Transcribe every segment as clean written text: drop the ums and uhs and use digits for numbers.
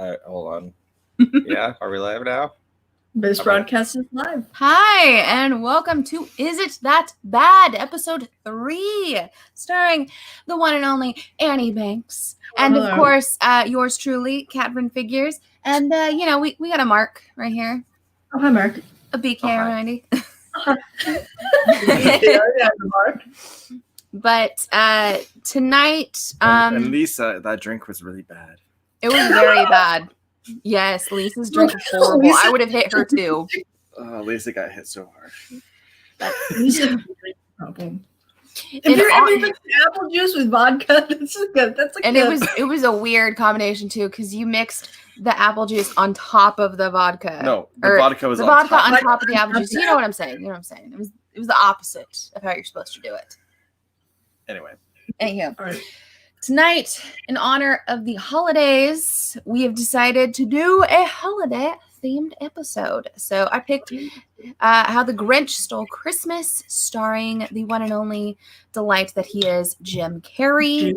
Hold on. Yeah, are we live now? This broadcast is live. Hi, and welcome to Is It That Bad? Episode 3, starring the one and only Annie Banks. And of course, yours truly, Catherine Figures. And, we got a Mark right here. Oh, hi, Mark. A BK Randy. Mark. But tonight... and Lisa, that drink was really bad. It was very bad. Yes, Lisa's drink was horrible. Lisa. I would have hit her too. Lisa got hit so hard. Lisa problem. If you're having apple juice with vodka, that's good. It was a weird combination too, because you mixed the apple juice on top of the vodka. No, the vodka was the on vodka top. on top of the apple juice. You know what I'm saying? It was the opposite of how you're supposed to do it. Anyway. Anyhow. All right. Tonight, in honor of the holidays, we have decided to do a holiday-themed episode. So I picked How the Grinch Stole Christmas, starring the one and only delight that he is, Jim Carrey.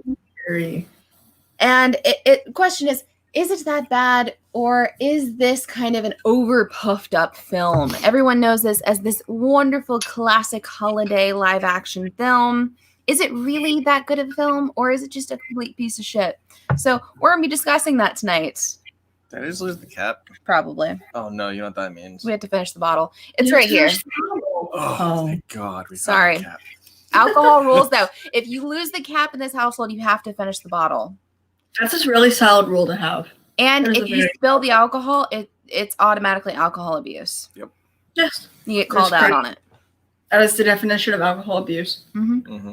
And the question is it that bad, or is this kind of an over-puffed up film? Everyone knows this as this wonderful classic holiday live-action film. Is it really that good of a film, or is it just a complete piece of shit? So we're going to be discussing that tonight. Did I just lose the cap? Probably. Oh, no, you know what that means. We have to finish the bottle. It's right here. Oh, thank God. Sorry. The cap. Alcohol rules, though. If you lose the cap in this household, you have to finish the bottle. That's a really solid rule to have. And if you spill the alcohol, it's automatically alcohol abuse. Yep. Yes. You get called out on it. That is the definition of alcohol abuse. Mm-hmm. Mm-hmm.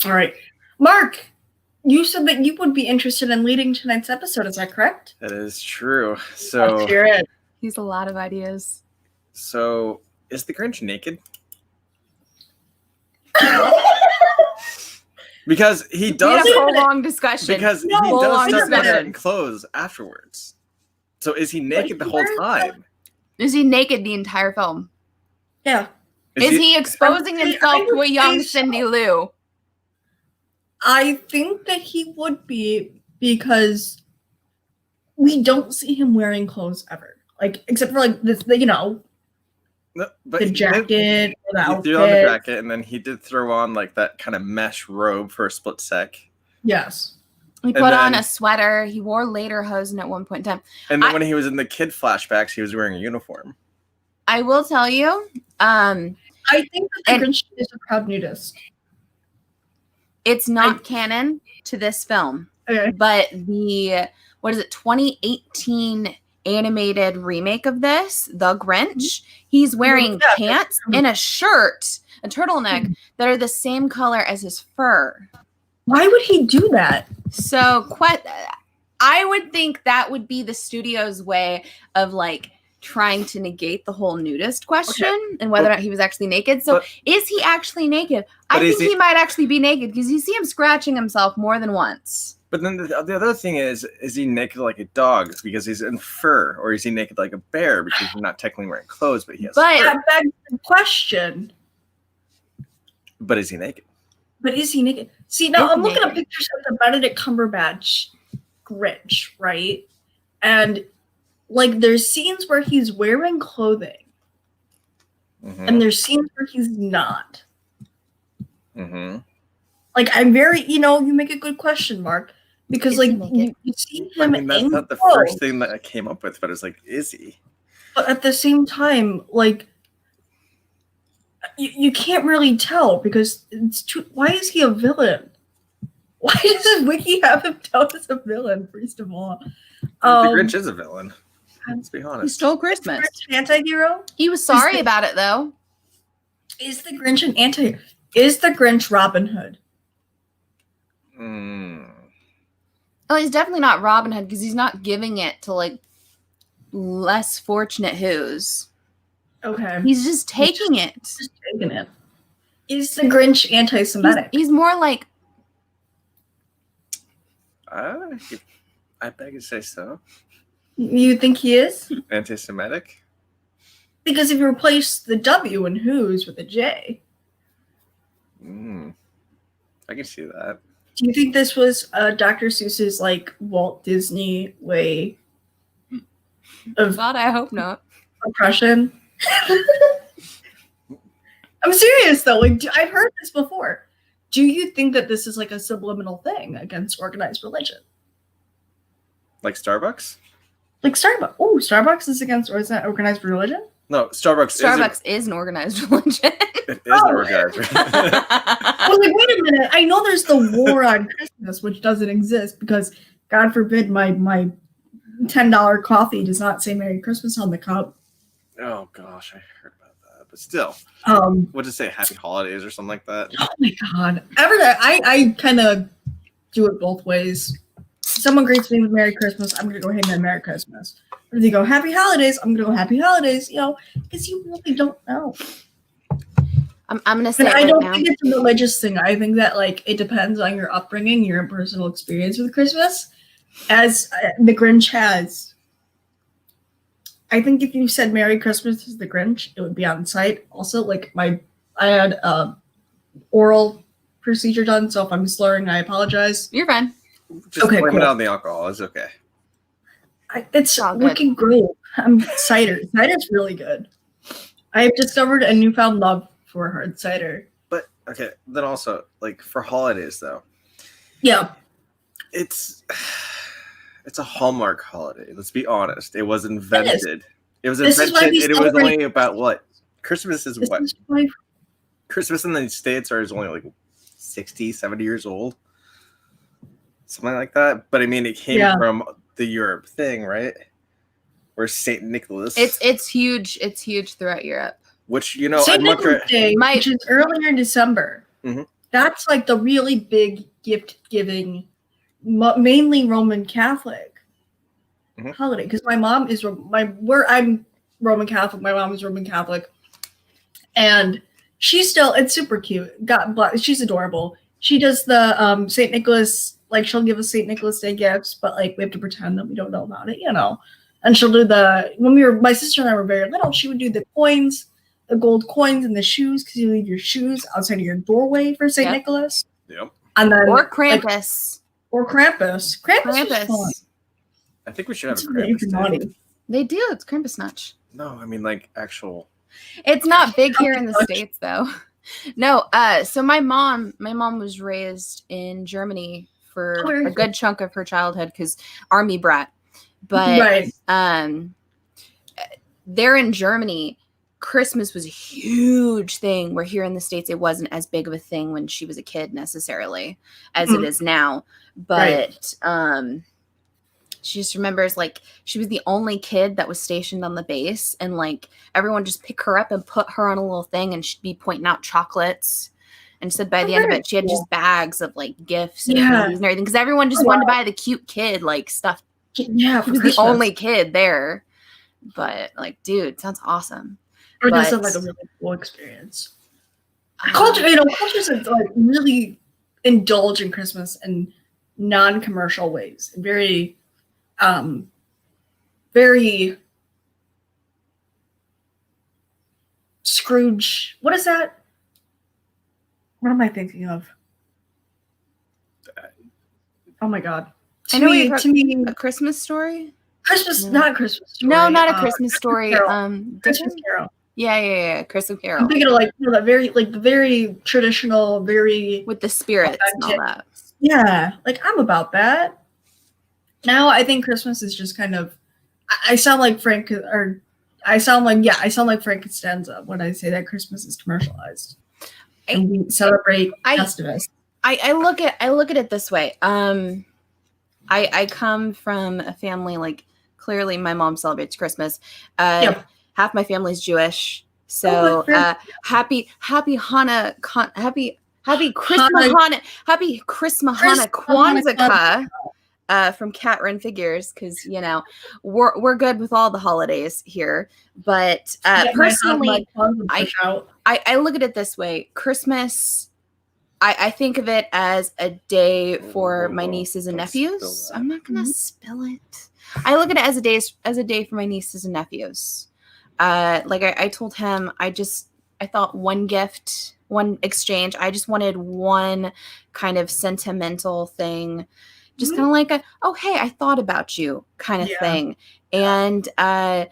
All right. Mark, you said that you would be interested in leading tonight's episode. Is that correct? That is true. So, Let's hear it. He's a lot of ideas. So, is the Grinch naked? Because he does. We had a prolonged discussion. Because he does start wearing clothes afterwards. So, is he naked the whole time? Is he naked the entire film? Yeah. Is he exposing himself to a young Cindy Lou? I think that he would be, because we don't see him wearing clothes ever. Like, except for this, the jacket or the outfit. He threw on the jacket, and then he did throw on that kind of mesh robe for a split sec. Yes. He put on a sweater. He wore lederhosen at one point in time. And then when he was in the kid flashbacks, he was wearing a uniform. I will tell you. I think that the Grinch is a proud nudist. It's not canon to this film. Okay. But the 2018 animated remake of this, The Grinch, he's wearing pants and a shirt, a turtleneck, that are the same color as his fur. Why would he do that? So I would think that would be the studio's way of trying to negate the whole nudist question and whether or not he was actually naked. So is he actually naked? I think he might actually be naked, because you see him scratching himself more than once. But then the other thing is he naked like a dog because he's in fur, or is he naked like a bear because he's not technically wearing clothes, but he has fur? That begs the question. But is he naked? See, now I'm looking at pictures of the Benedict Cumberbatch Grinch, right? And there's scenes where he's wearing clothing, and there's scenes where he's not. Mm-hmm. I'm very, you make a good question, Mark, because you see him. That's not the first thing that I came up with, but it's is he? But at the same time, you can't really tell, because it's too. Why is he a villain? Why does Wiki have him down as a villain? First of all, the Grinch is a villain. Let's be honest. He stole Christmas. Is the Grinch an anti-hero? He was sorry about it, though. Is the Grinch an anti-hero? Is the Grinch Robin Hood? Oh, he's definitely not Robin Hood, because he's not giving it to less fortunate who's. Okay. He's just taking it. Just taking it. Is the Grinch anti-Semitic? He's more like. I beg to say so. You think he is? Anti-Semitic? Because if you replace the W in who's with a J. I can see that. Do you think this was Dr. Seuss's like Walt Disney way of God, I hope not. oppression? I'm serious though. Like, I've heard this before. Do you think that this is like a subliminal thing against organized religion? Like Starbucks? Like Starbucks. Oh, Starbucks is against organized religion? No, Starbucks is an organized religion. It is an organized religion. I was like, wait a minute. I know there's the war on Christmas, which doesn't exist because, God forbid, my $10 coffee does not say Merry Christmas on the cup. Oh gosh, I heard about that. But still, what does it say? Happy Holidays or something like that? Oh my God. I kind of do it both ways. Someone greets me with Merry Christmas, I'm going to go, hey man, Merry Christmas. If they go Happy Holidays, I'm going to go Happy Holidays, because you really don't know. I'm going to say And it I right don't now. think it's a religious thing. I think that like it depends on your upbringing, your personal experience with Christmas, as the Grinch has. I think if you said Merry Christmas to the Grinch, it would be on site. Also, like I had oral procedure done, so if I'm slurring, I apologize. You're fine. Just Okay, blame cool. it on the alcohol. It's okay. It's all good. wicked great. Cider. Cider's really good. I have discovered a newfound love for hard cider. But okay, then also like for holidays though, Yeah. it's a Hallmark holiday. Let's be honest. It was invented. It was This is why invented, we and it was celebrate- only about what? Christmas is This what? is why- Christmas in the States is only like 60, 70 years old. Something like that. But I mean, it came from the Europe thing, right? Where Saint Nicholas. It's huge. It's huge throughout Europe. Which, St. I'm not Nicholas Day, My- which is earlier in December. Mhm. That's like the really big gift giving, mainly Roman Catholic Mhm. holiday. Because my mom is I'm Roman Catholic. My mom is Roman Catholic, and it's super cute. God bless, she's adorable. She does the Saint Nicholas, like she'll give us Saint Nicholas Day gifts, but like we have to pretend that we don't know about it, And she'll do my sister and I were very little, she would do the coins, the gold coins and the shoes, because you leave your shoes outside of your doorway for Saint Yep. Nicholas. Yep. And then Or Krampus. or Krampus. Krampus is fun. I think we should have It's a really Krampus Day. naughty. They do. It's Krampus Notch. No, I mean like actual. It's not big here in the Notch. States, though. No. So my mom was raised in Germany for a good chunk of her childhood because army brat. But Right. there in Germany, Christmas was a huge thing, where here in the States it wasn't as big of a thing when she was a kid necessarily as it is now. But she just remembers like she was the only kid that was stationed on the base, and like everyone just pick her up and put her on a little thing, and she'd be pointing out chocolates. And said by the end of it, she had just bags of like gifts and candies and everything, because everyone just wanted to buy the cute kid like stuff. Yeah, She was the only kid there. But like, dude, sounds awesome. Or does but- it like a really cool experience? Cultures that like really indulge in Christmas in non-commercial ways, very, very Scrooge. What is that? What am I thinking of? Oh my God! I know you're to me, A Christmas Story? Christmas, No. not Christmas Story. No, not A Christmas Story. Carol. Christmas Different? Carol. Yeah. Christmas Carol. I'm thinking of the very traditional, very With the spirits and all that. yeah. Like I'm about that. Now I think Christmas is just kind of. I sound like Frank Costanza when I say that Christmas is commercialized. And we celebrate Festivus. I look at it this way. I come from a family, like clearly my mom celebrates Christmas. Half my family's Jewish, so happy Hanukkah, happy Christmas Kwanzaa from Cat Run Figures, because we're good with all the holidays here. But personally, I look at it this way: Christmas. I think of it as a day for my nieces and nephews. I'm not gonna spill it. I look at it as a day for my nieces and nephews. Like I told him, I thought one gift one exchange. I just wanted one kind of sentimental thing, just kind of like oh, hey, I thought about you kind of thing. And I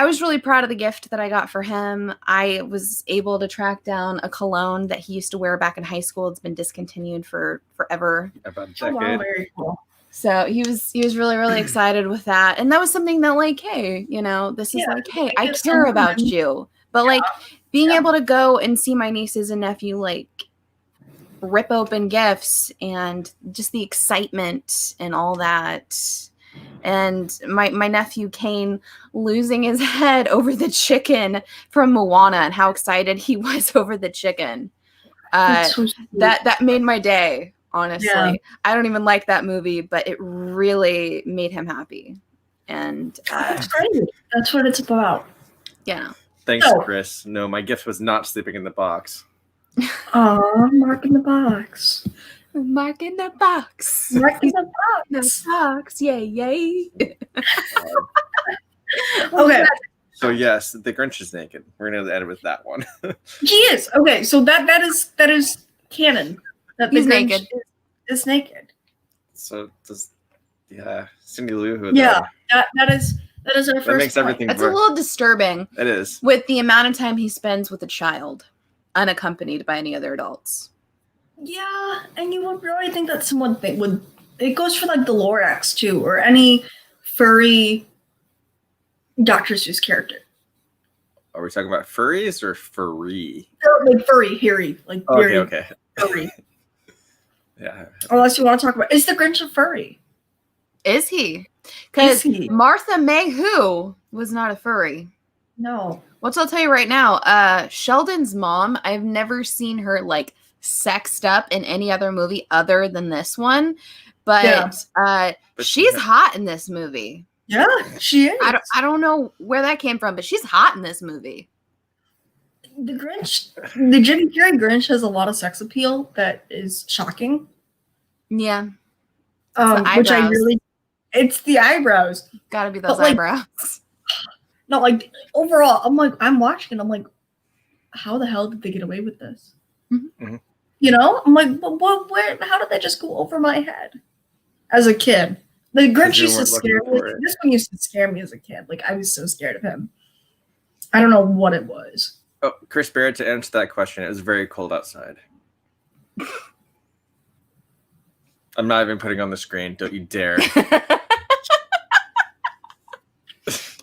was really proud of the gift that I got for him. I was able to track down a cologne that he used to wear back in high school. It's been discontinued for forever. About a Oh, wow, decade. very cool. So he was really, really excited with that. And that was something that like, hey, this is like, hey, I care about you. But like being able to go and see my nieces and nephew like rip open gifts and just the excitement and all that. And my nephew Kane losing his head over the chicken from Moana and how excited he was over the chicken. That made my day. Honestly, I don't even like that movie, but it really made him happy. And that's great. That's what it's about. Yeah. Thanks, Chris. No, my gift was not sleeping in the box. Oh, mark in the box. Mark in the box. Mark in the box. The box. Yay, yay. Okay. So yes, the Grinch is naked. We're gonna end with that one. He is. Okay, so that is canon. That He's the Grinch naked. Is naked. So does Cindy Lou Who that is our first that makes point. everything That's a little disturbing. It is. With the amount of time he spends with a child, unaccompanied by any other adults. Yeah, and you would really think that someone would. It goes for like the Lorax too, or any furry Dr. Seuss character. Are we talking about furries or furry? Like furry, hairy, like Okay. furry. Yeah. Unless you want to talk about, is the Grinch a furry? Is he? Because Martha May Who was not a furry. No. What I'll tell you right now, Sheldon's mom, I've never seen her like sexed up in any other movie other than this one. But she's hot in this movie. Yeah, she is. I don't know where that came from, but she's hot in this movie. The Grinch, the Jim Carrey Grinch has a lot of sex appeal that is shocking. Yeah. Which I really, it's the eyebrows. Gotta be those eyebrows. No, like overall, I'm watching and I'm like, how the hell did they get away with this? Mm-hmm. I'm like, what? How did they just go over my head as a kid? The Grinch used to scare me. This one used to scare me as a kid. Like I was so scared of him. I don't know what it was. Oh, Chris Barrett, to answer that question, it was very cold outside. I'm not even putting on the screen. Don't you dare.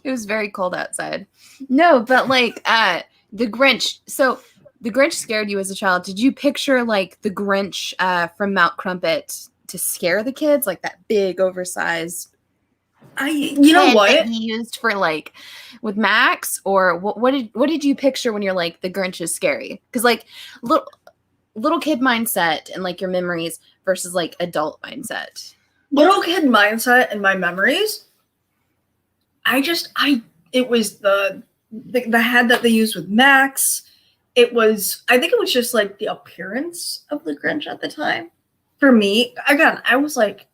It was very cold outside. No, but like the Grinch. So the Grinch scared you as a child. Did you picture like the Grinch from Mount Crumpet to scare the kids, like that big oversized? You know what that he used for like with Max, or what did you picture when you're like the Grinch is scary? Because like little kid mindset and like your memories versus like adult mindset. Little kid mindset and my memories. It was the head that they used with Max. I think it was just like the appearance of the Grinch at the time. For me, again, I was like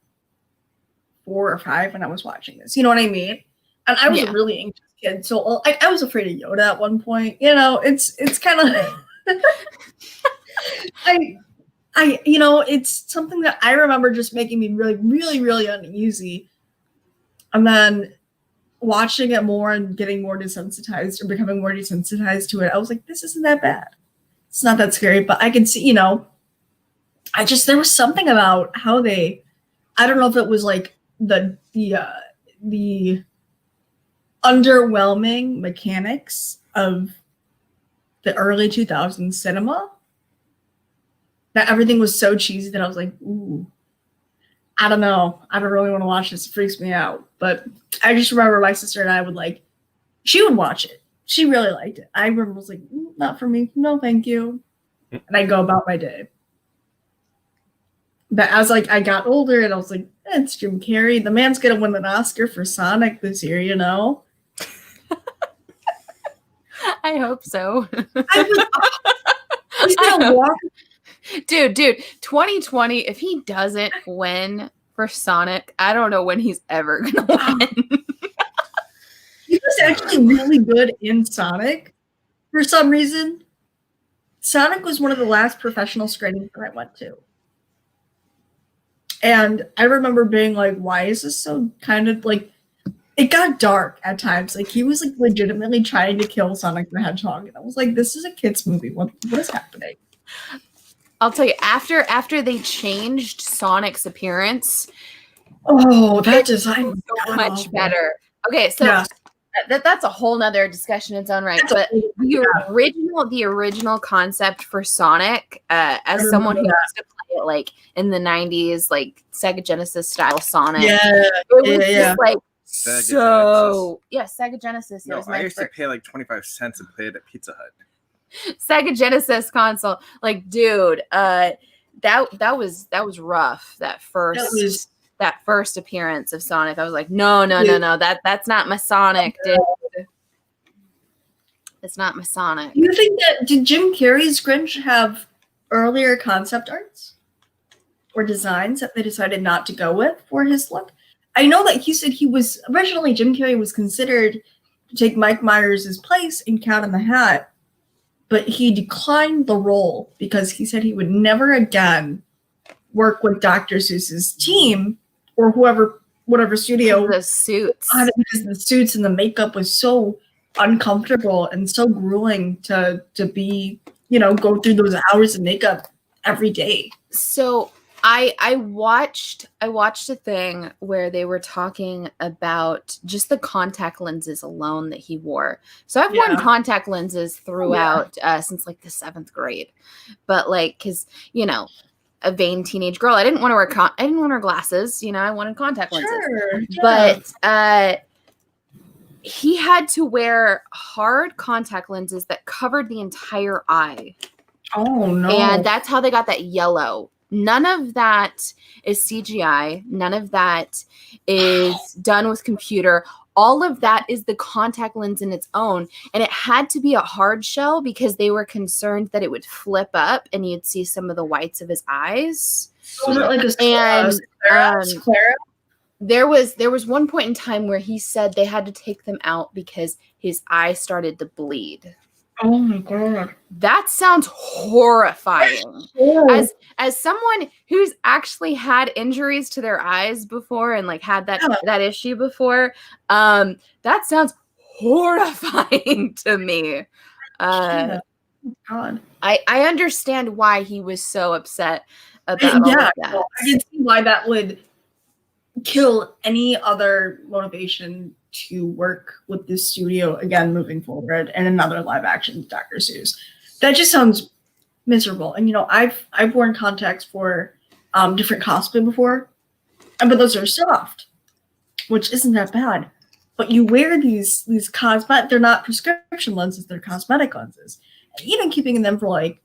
4 or 5 when I was watching this. You know what I mean? And I was a really anxious kid, so I was afraid of Yoda at one point. It's kind of it's something that I remember just making me really, really, really uneasy. And then watching it more and getting more desensitized or becoming more desensitized to it, I was like, this isn't that bad. It's not that scary, but I can see, there was something about how I don't know if it was like the underwhelming mechanics of the early 2000s cinema, that everything was so cheesy that I was like, ooh, I don't know. I don't really want to watch this. It freaks me out. But I just remember my sister and I she would watch it. She really liked it. I remember was like, not for me. No, thank you. And I'd go about my day. But as I got older and I was like, it's Jim Carrey. The man's going to win an Oscar for Sonic this year, I hope so. He's going to walk. Dude, 2020, if he doesn't win for Sonic, I don't know when he's ever going to win. He was actually really good in Sonic for some reason. Sonic was one of the last professional screenings that I went to. And I remember being like, why is this so kind of like, it got dark at times. Like he was like legitimately trying to kill Sonic the Hedgehog. And I was like, this is a kid's movie. What is happening? I'll tell you, after they changed Sonic's appearance, that design was so much better. Okay, so that's a whole nother discussion in its own right. But the original concept for Sonic, as someone who used to play it like in the 90s, like Sega Genesis style Sonic, it was just like Sega Genesis. No, I used to pay like 25 cents and play it at Pizza Hut. Sega Genesis console, like, dude, that was rough. That first appearance of Sonic, I was like, no, that's not my Sonic, dude. It's not my Sonic. You think did Jim Carrey's Grinch have earlier concept arts or designs that they decided not to go with for his look? I know that he said originally Jim Carrey was considered to take Mike Myers' place in Cat in the Hat, but he declined the role because he said he would never again work with Dr. Seuss's team or whatever studio. The suits. Because the suits and the makeup was so uncomfortable and so grueling to be, go through those hours of makeup every day. So I watched a thing where they were talking about just the contact lenses alone that he wore. So I've worn contact lenses throughout since like the 7th grade, but like, cause a vain teenage girl, I didn't want to wear glasses. I wanted contact lenses. Sure, but he had to wear hard contact lenses that covered the entire eye. Oh no! And that's how they got that yellow. None of that is CGI. None of that is done with computer. All of that is the contact lens in its own. And it had to be a hard shell because they were concerned that it would flip up and you'd see some of the whites of his eyes. Was it like a sclera? There was one point in time where he said they had to take them out because his eye started to bleed. Oh my god. That sounds horrifying. Yeah. As someone who's actually had injuries to their eyes before and like had that issue before, that sounds horrifying to me. God. I understand why he was so upset about all of that. Well, I can see why that would kill any other motivation to work with this studio again moving forward and another live action Dr. Seuss. That just sounds miserable. And I've worn contacts for different cosplay before, but those are soft, which isn't that bad. But you wear these cosmetic, they're not prescription lenses, they're cosmetic lenses. And even keeping them for like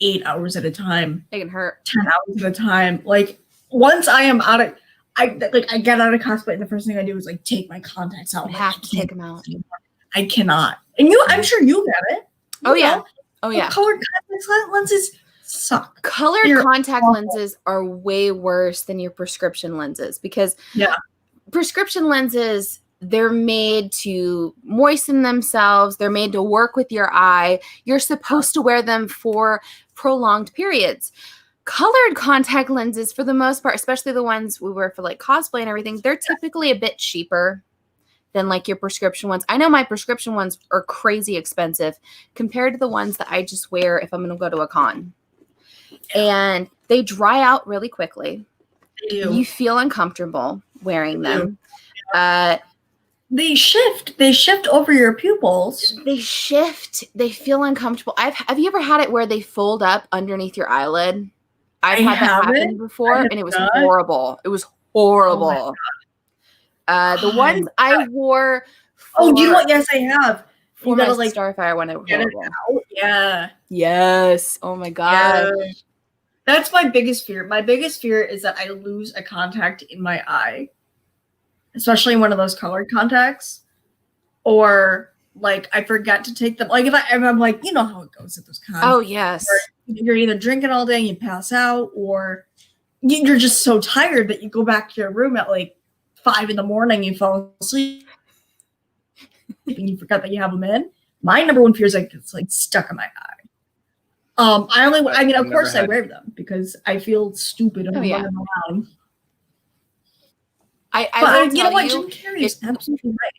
8 hours at a time, they can hurt. 10 hours at a time. Like once I am out of I get out of cosplay and the first thing I do is like take my contacts out. I have to take them out. I cannot. And I'm sure you get it. Oh yeah. Colored contact lenses suck. Colored contact lenses are way worse than your prescription lenses because prescription lenses, they're made to moisten themselves. They're made to work with your eye. You're supposed to wear them for prolonged periods. Colored contact lenses, for the most part, especially the ones we wear for like cosplay and everything, they're typically a bit cheaper than like your prescription ones. I know my prescription ones are crazy expensive compared to the ones that I just wear if I'm going to go to a con. And they dry out really quickly. They do. You feel uncomfortable wearing them. They shift over your pupils. They shift. They feel uncomfortable. Have you ever had it where they fold up underneath your eyelid? I've had that happen before, and it was horrible. It was horrible. The ones I wore. You know what? Yes, I have. For my Starfire one, it was horrible. Yeah. Yes. Oh my god. Yeah. That's my biggest fear. My biggest fear is that I lose a contact in my eye, especially one of those colored contacts, or like I forget to take them. Like if I'm like, you know how it goes at those cons. Oh yes. You're either drinking all day and you pass out, or you're just so tired that you go back to your room at like 5 a.m. You fall asleep and you forgot that you have them in. My number one fear is like it's like stuck in my eye. I mean, of course I wear them because I feel stupid and running around. But you know what? Jim Carrey is absolutely right.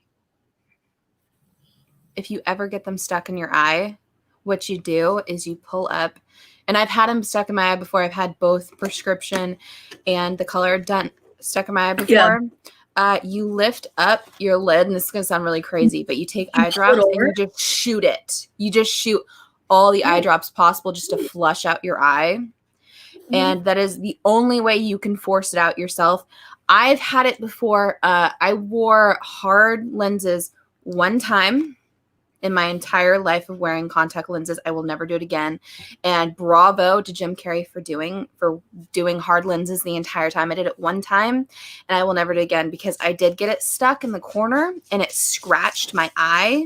If you ever get them stuck in your eye, what you do is you pull up, and I've had them stuck in my eye before. I've had both prescription and the color done stuck in my eye before. Yeah. You lift up your lid, and this is going to sound really crazy, but you take eye drops and you just shoot it. You just shoot all the eye drops possible just to flush out your eye. And that is the only way you can force it out yourself. I've had it before. I wore hard lenses one time in my entire life of wearing contact lenses. I will never do it again. And bravo to Jim Carrey for doing hard lenses the entire time. I did it one time, and I will never do it again because I did get it stuck in the corner and it scratched my eye.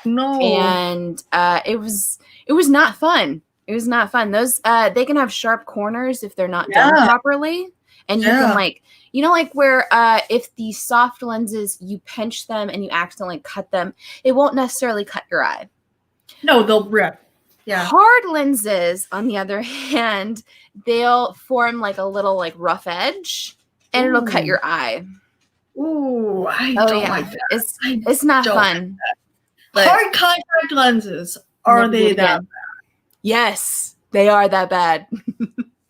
No. And it was not fun. It was not fun. Those they can have sharp corners if they're not done properly. And you can where if the soft lenses, you pinch them and you accidentally cut them, it won't necessarily cut your eye. No, they'll rip. Yeah. Hard lenses, on the other hand, they'll form like a little like rough edge and it'll cut your eye. Ooh, I don't like that. It's not fun. Hard contact lenses, are they that bad? Yes, they are that bad.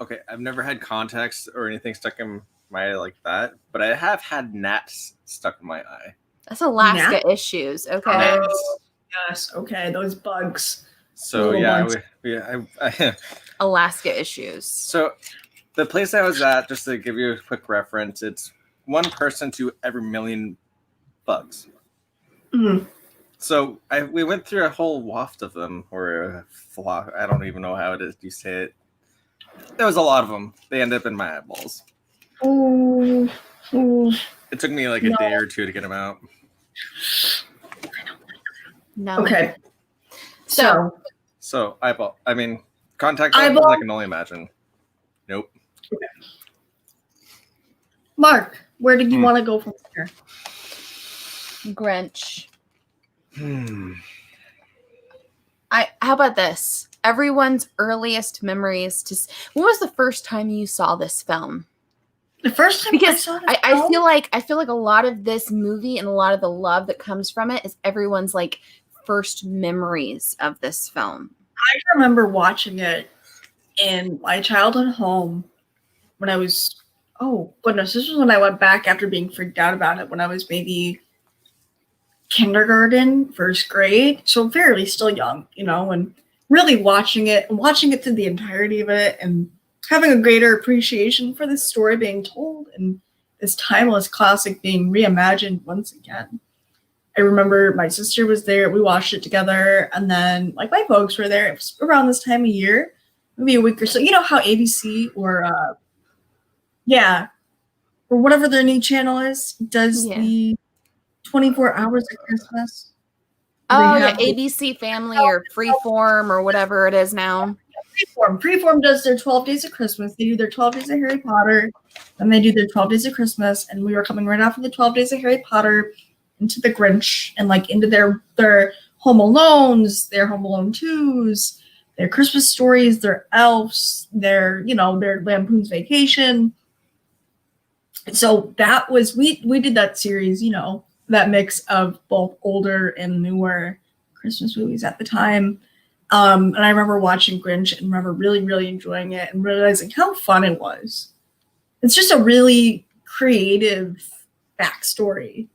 Okay, I've never had contacts or anything stuck in my eye like that, but I have had gnats stuck in my eye. That's Alaska issues. Okay. Yes. Okay. Those bugs. So yeah, Alaska issues. So the place I was at, just to give you a quick reference, it's 1 person to every million bugs. Mm-hmm. So we went through a whole waft of them, or a flock. I don't even know how it is. You say it. There was a lot of them. They ended up in my eyeballs. Ooh. It took me like a day or 2 to get them out. No. Okay. So eyeball. I mean, contact lenses. I can only imagine. Nope. Okay. Mark, where did you want to go from here? Grinch. How about this? Everyone's earliest memories when was the first time you saw this film? The first time because I saw this I feel like a lot of this movie and a lot of the love that comes from it is everyone's like first memories of this film. I remember watching it in my childhood home when I was this was when I went back after being freaked out about it when I was maybe kindergarten, first grade, so fairly still young, and really watching it through the entirety of it and having a greater appreciation for this story being told and this timeless classic being reimagined once again. I remember my sister was there, we watched it together, and then like my folks were there. It was around this time of year, maybe a week or so. You know how ABC or whatever their new channel is does the 24 hours of Christmas. Oh yeah, ABC Family or Freeform or whatever it is now. Freeform does their 12 Days of Christmas. They do their 12 Days of Harry Potter, and they do their 12 Days of Christmas. And we were coming right after the 12 Days of Harry Potter into the Grinch and like into their Home Alones, their Home Alone 2s, their Christmas stories, their Elves, their Lampoon's Vacation. So that was we did that series, that mix of both older and newer Christmas movies at the time. And I remember watching Grinch and remember really, really enjoying it and realizing how fun it was. It's just a really creative backstory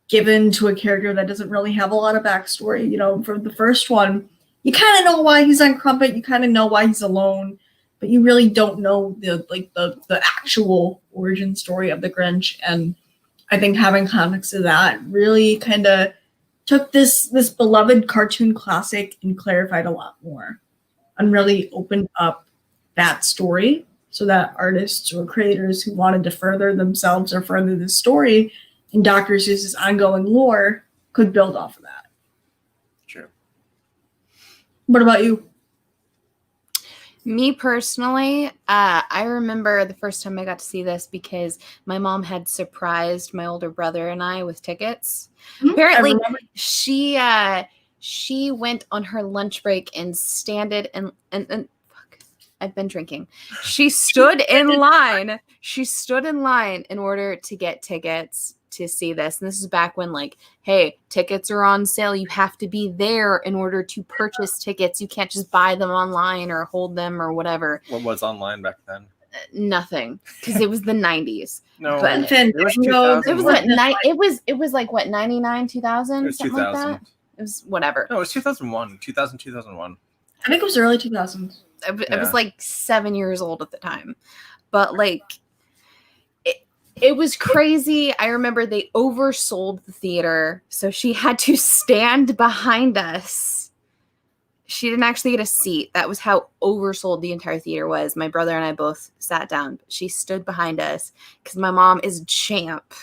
given to a character that doesn't really have a lot of backstory. For the first one, you kind of know why he's on Crumpet, you kind of know why he's alone, but you really don't know the actual origin story of the Grinch. And I think having context of that really kind of took this beloved cartoon classic and clarified a lot more and really opened up that story so that artists or creators who wanted to further themselves or further the story in Dr. Seuss's ongoing lore could build off of that. Sure. What about you? Me personally, I remember the first time I got to see this because my mom had surprised my older brother and I with tickets. Mm-hmm. Apparently, she she went on her lunch break and standed and fuck, I've been drinking. She stood in line. She stood in line in order to get tickets to see this. And this is back when, like, hey, tickets are on sale. You have to be there in order to purchase tickets. You can't just buy them online or hold them or whatever. What was online back then? Nothing, because it was the 90s. No, but it was 2000. It was what it was like what 99, 2000, It was something 2000. like that. It was whatever. No, it was 2001. 2001. I think it was early 2000s. I was like 7 years old at the time, but like it was crazy. I remember they oversold the theater, so she had to stand behind us. She didn't actually get a seat. That was how oversold the entire theater was. My brother and I both sat down. She stood behind us because my mom is a champ.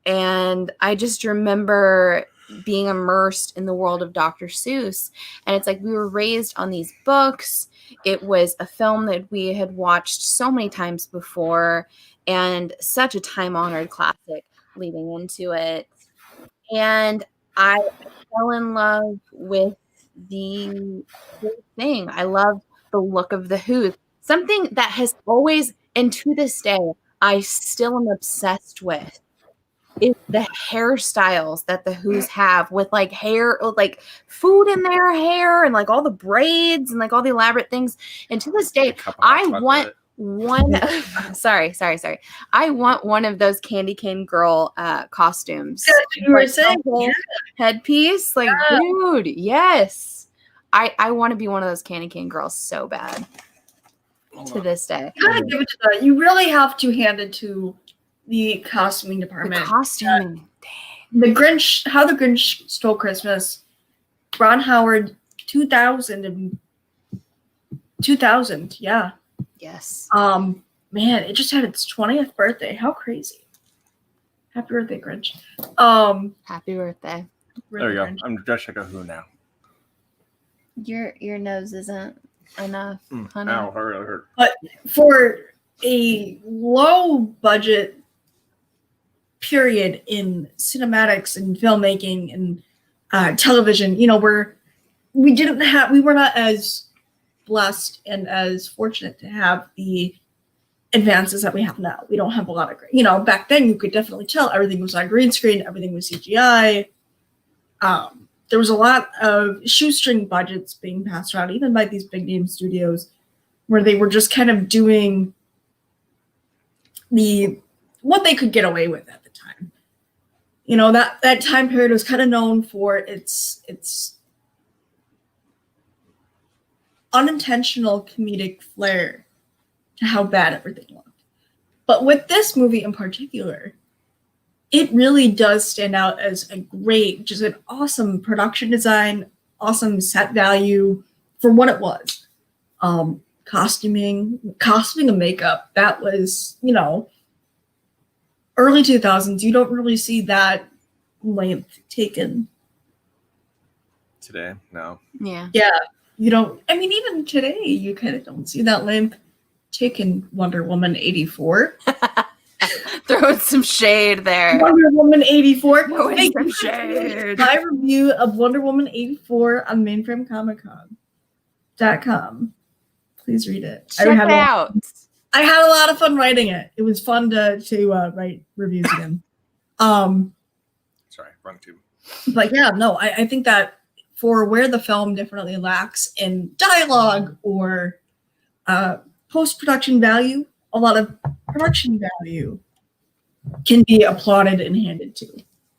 And I just remember being immersed in the world of Dr. Seuss. And it's like we were raised on these books. It was a film that we had watched so many times before and such a time-honored classic leading into it. And I fell in love with the whole thing. I love the look of the Who. Something that has always, and to this day, I still am obsessed with is the hairstyles that the Who's have with like hair, like food in their hair and like all the braids and like all the elaborate things. And to this day, I want one. Sorry. I want one of those candy cane girl costumes. That's what you were saying. Headpiece, like, dude, yes. I want to be one of those candy cane girls so bad. To this day, you gotta give it to that. You really have to hand it to the costuming department. The costuming, the Grinch, How the Grinch Stole Christmas, Ron Howard, 2000, yeah. Yes. Man, it just had its 20th birthday. How crazy! Happy birthday, Grinch. Happy birthday. There you go. Grinch. I'm just like a Who now. Your nose isn't enough, honey. Ow, that really hurt. But for a low budget period in cinematics and filmmaking and television, you know, we were not as blessed and as fortunate to have the advances that we have now. We don't have a lot of, you know, back then you could definitely tell everything was on green screen, everything was CGI. There was a lot of shoestring budgets being passed around, even by these big name studios, where they were just kind of doing what they could get away with at the time. You know, that time period was kind of known for its unintentional comedic flair to how bad everything looked. But with this movie in particular, it really does stand out as just an awesome production design, awesome set value for what it was. Costuming and makeup, that was, you know, early 2000s. You don't really see that length taken. Today, no. Yeah. Yeah, you don't. I mean, even today, you kind of don't see that length taken. Wonder Woman 84. Throwing some shade there. Wonder Woman 84. Throwing some shade. My review of Wonder Woman 84 on mainframecomiccon.com. Please read it. Check it out. I had a lot of fun writing it. It was fun to write reviews again. Sorry, wrong tube. But yeah, no, I think that for where the film definitely lacks in dialogue or post-production value, a lot of production value can be applauded and handed to.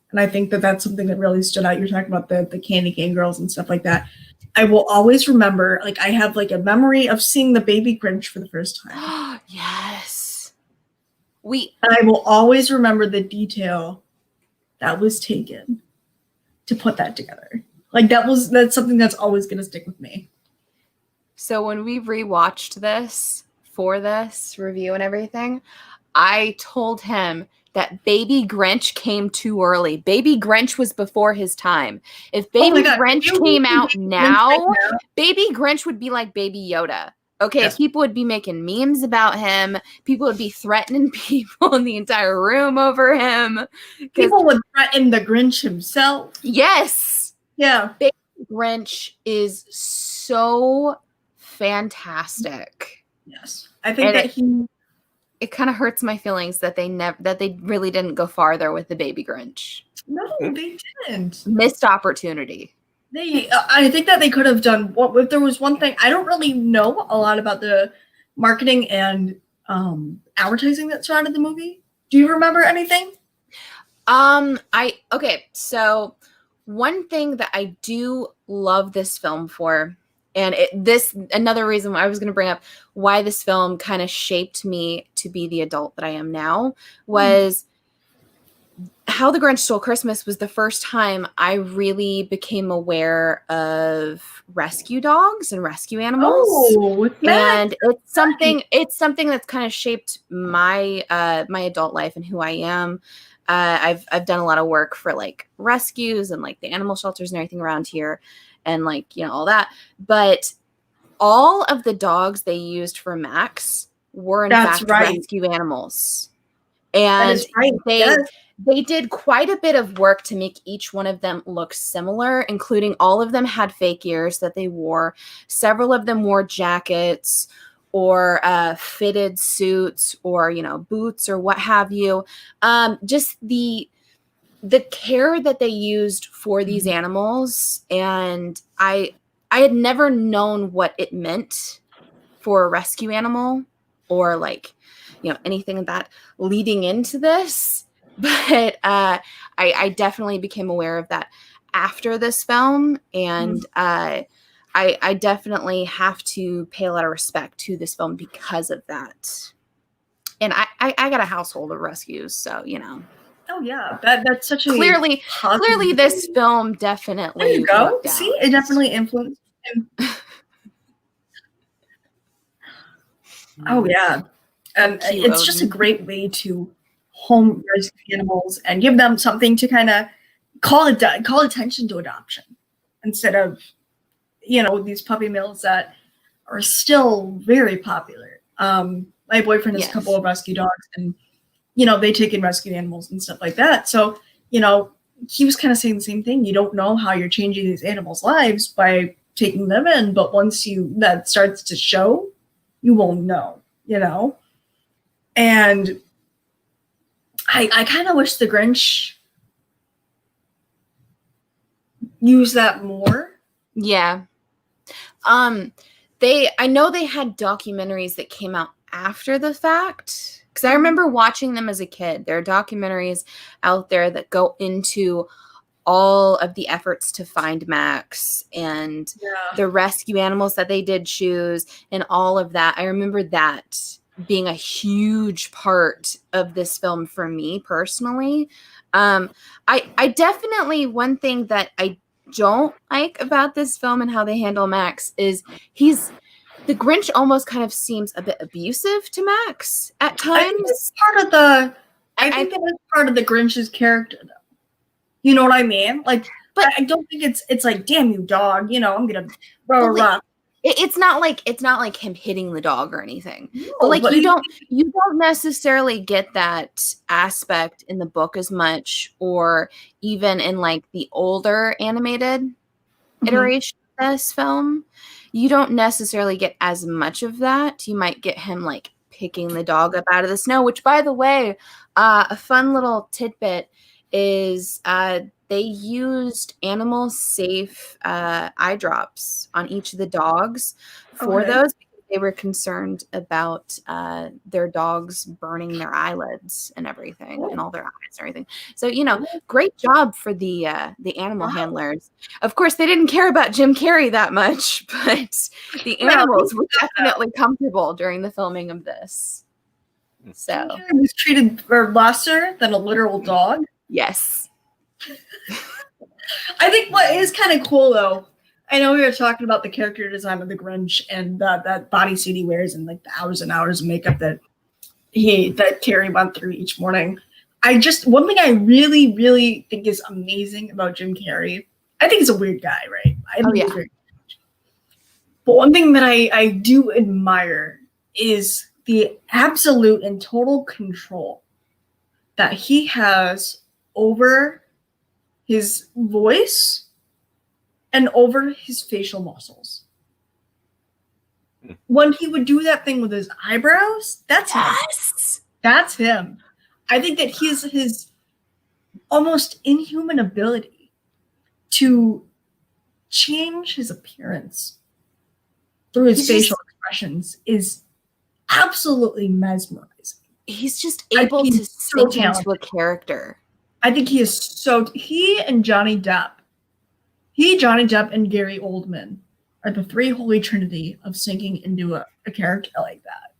And I think that that's something that really stood out. You're talking about the candy cane girls and stuff like that. I will always remember, like, I have like a memory of seeing the baby Grinch for the first time. Yes. And I will always remember the detail that was taken to put that together. Like that's something that's always going to stick with me. So when we rewatched this for this review and everything, I told him that Baby Grinch came too early. Baby Grinch was before his time. If Baby Grinch came out now, Baby Grinch would be like Baby Yoda. Okay, yes. People would be making memes about him. People would be threatening people in the entire room over him. People would threaten the Grinch himself. Yes. Yeah. Baby Grinch is so fantastic. Yes. I think that it kind of hurts my feelings that they really didn't go farther with the baby Grinch. No, they didn't. Missed opportunity. I think that they could have done if there was one thing. I don't really know a lot about the marketing and advertising that surrounded the movie. Do you remember anything? So one thing that I do love this film for, and another reason I was going to bring up why this film kind of shaped me to be the adult that I am now, was How the Grinch Stole Christmas was the first time I really became aware of rescue dogs and rescue animals. Oh, and it's something that's kind of shaped my my adult life and who I am. I've done a lot of work for like rescues and like the animal shelters and everything around here, and like, you know, all that. But all of the dogs they used for Max were in fact rescue animals, and they did quite a bit of work to make each one of them look similar, including all of them had fake ears that they wore. Several of them wore jackets or fitted suits or, you know, boots or what have you. Just the care that they used for these animals. And I had never known what it meant for a rescue animal or like, you know, anything of that leading into this. But I definitely became aware of that after this film. And I definitely have to pay a lot of respect to this film because of that. And I got a household of rescues, so, you know. Oh yeah, that's such a clearly this film definitely. There you go. See, it definitely influenced him. Oh yeah, and it's just a great way to home rescue animals and give them something to kind of call attention to adoption instead of, you know, these puppy mills that are still very popular. My boyfriend has a couple of rescue dogs, and, you know, they take in rescue animals and stuff like that. So, you know, he was kind of saying the same thing. You don't know how you're changing these animals' lives by taking them in, but once that starts to show, you won't know, you know? And I kind of wish the Grinch used that more. Yeah. I know they had documentaries that came out after the fact, because I remember watching them as a kid. There are documentaries out there that go into all of the efforts to find Max and the rescue animals that they did choose and all of that. I remember that being a huge part of this film for me personally. I definitely, one thing that I don't like about this film and how they handle Max is the Grinch almost kind of seems a bit abusive to Max at times. I think that is part of the Grinch's character, though. You know what I mean? Like, but I don't think it's like, damn you, dog. You know, I'm gonna throw a rock. It's not like him hitting the dog or anything. No, but you don't necessarily get that aspect in the book as much, or even in like the older animated iteration of this film. You don't necessarily get as much of that. You might get him like picking the dog up out of the snow, which, by the way, a fun little tidbit is they used animal safe eye drops on each of the dogs for those, because they were concerned about their dogs burning their eyelids and everything, and all their eyes and everything. So, you know, great job for the animal handlers. Of course, they didn't care about Jim Carrey that much, but the animals were definitely comfortable during the filming of this. So he was treated lesser than a literal dog. Yes. I think what is kind of cool, though, I know we were talking about the character design of the Grinch and that bodysuit he wears and like the hours and hours of makeup that Carrie went through each morning. One thing I really, really think is amazing about Jim Carrey, I think he's a weird guy, right? But one thing that I do admire is the absolute and total control that he has over his voice and over his facial muscles. When he would do that thing with his eyebrows, that's him. That's him. I think that his almost inhuman ability to change his appearance through his facial expressions is absolutely mesmerizing. He's just able to sink into a character. I think he and Johnny Depp, Johnny Depp, and Gary Oldman are the three holy trinity of sinking into a character like that.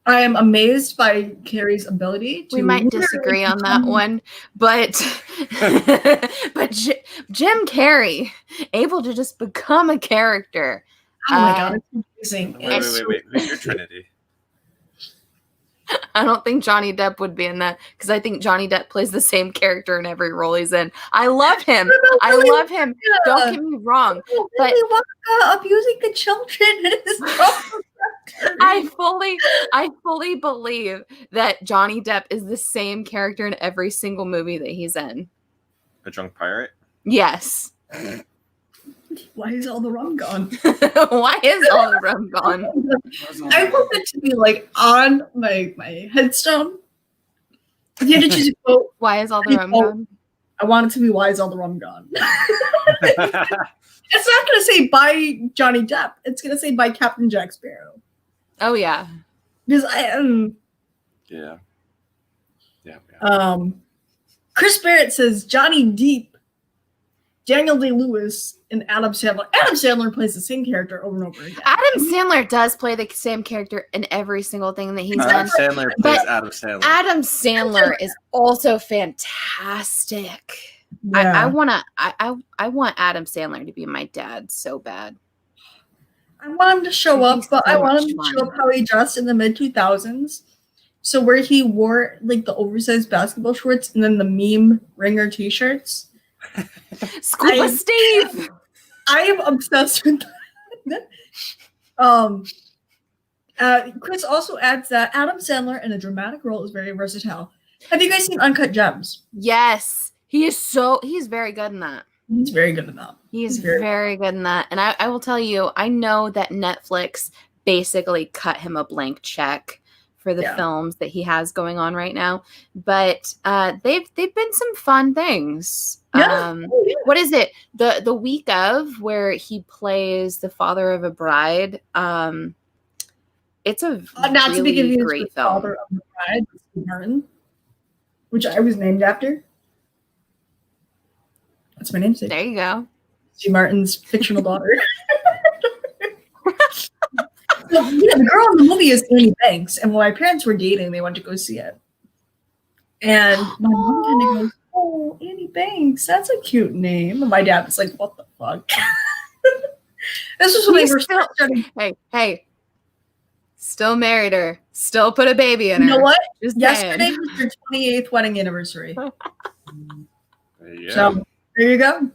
I am amazed by Carrey's ability to... We might disagree on that one, but Jim Carrey, able to just become a character. Oh my God, it's amazing. Wait. Who's your trinity? I don't think Johnny Depp would be in that, because I think Johnny Depp plays the same character in every role he's in. I love him. I love him. Don't get me wrong. But abusing the children is wrong. I fully believe that Johnny Depp is the same character in every single movie that he's in. A drunk pirate? Yes. Why is all the rum gone? Why is all the rum gone? I want it to be like on my headstone. If you had to choose a quote, why is all the rum gone? I want it to be why is all the rum gone? It's not going to say by Johnny Depp. It's going to say by Captain Jack Sparrow. Oh yeah. Because Yeah. Chris Barrett says Johnny Depp, Daniel Day-Lewis, and Adam Sandler. Adam Sandler plays the same character over and over again. Adam Sandler does play the same character in every single thing that he's done. Adam Sandler plays Adam Sandler. Adam Sandler is also fantastic. Yeah. I want Adam Sandler to be my dad so bad. I want him to show up, but I want him to show up how he dressed in the mid-2000s. So where he wore like the oversized basketball shorts and then the meme ringer t-shirts. Scuba Steve. I am obsessed with that. Chris also adds that Adam Sandler in a dramatic role is very versatile. Have you guys seen Uncut Gems? Yes. He's very good in that. He's very good in that. He's very good in that. And I will tell you, I know that Netflix basically cut him a blank check for the films that he has going on right now. But they've been some fun things. Yeah. What is it? The week of where he plays the father of a bride. It's a not really to be confused great with film. Father of the Bride, Steve Martin, which I was named after. That's my namesake. There you go. Steve Martin's fictional daughter. So, the girl in the movie is Annie Banks, and when my parents were dating, they went to go see it. And my mom kind of goes, "Oh, Annie Banks, that's a cute name." And my dad was like, "What the fuck?" This was when they were still Hey, still married her, still put a baby in her. You know what? Just yesterday was their 28th wedding anniversary. Yeah. So there you go.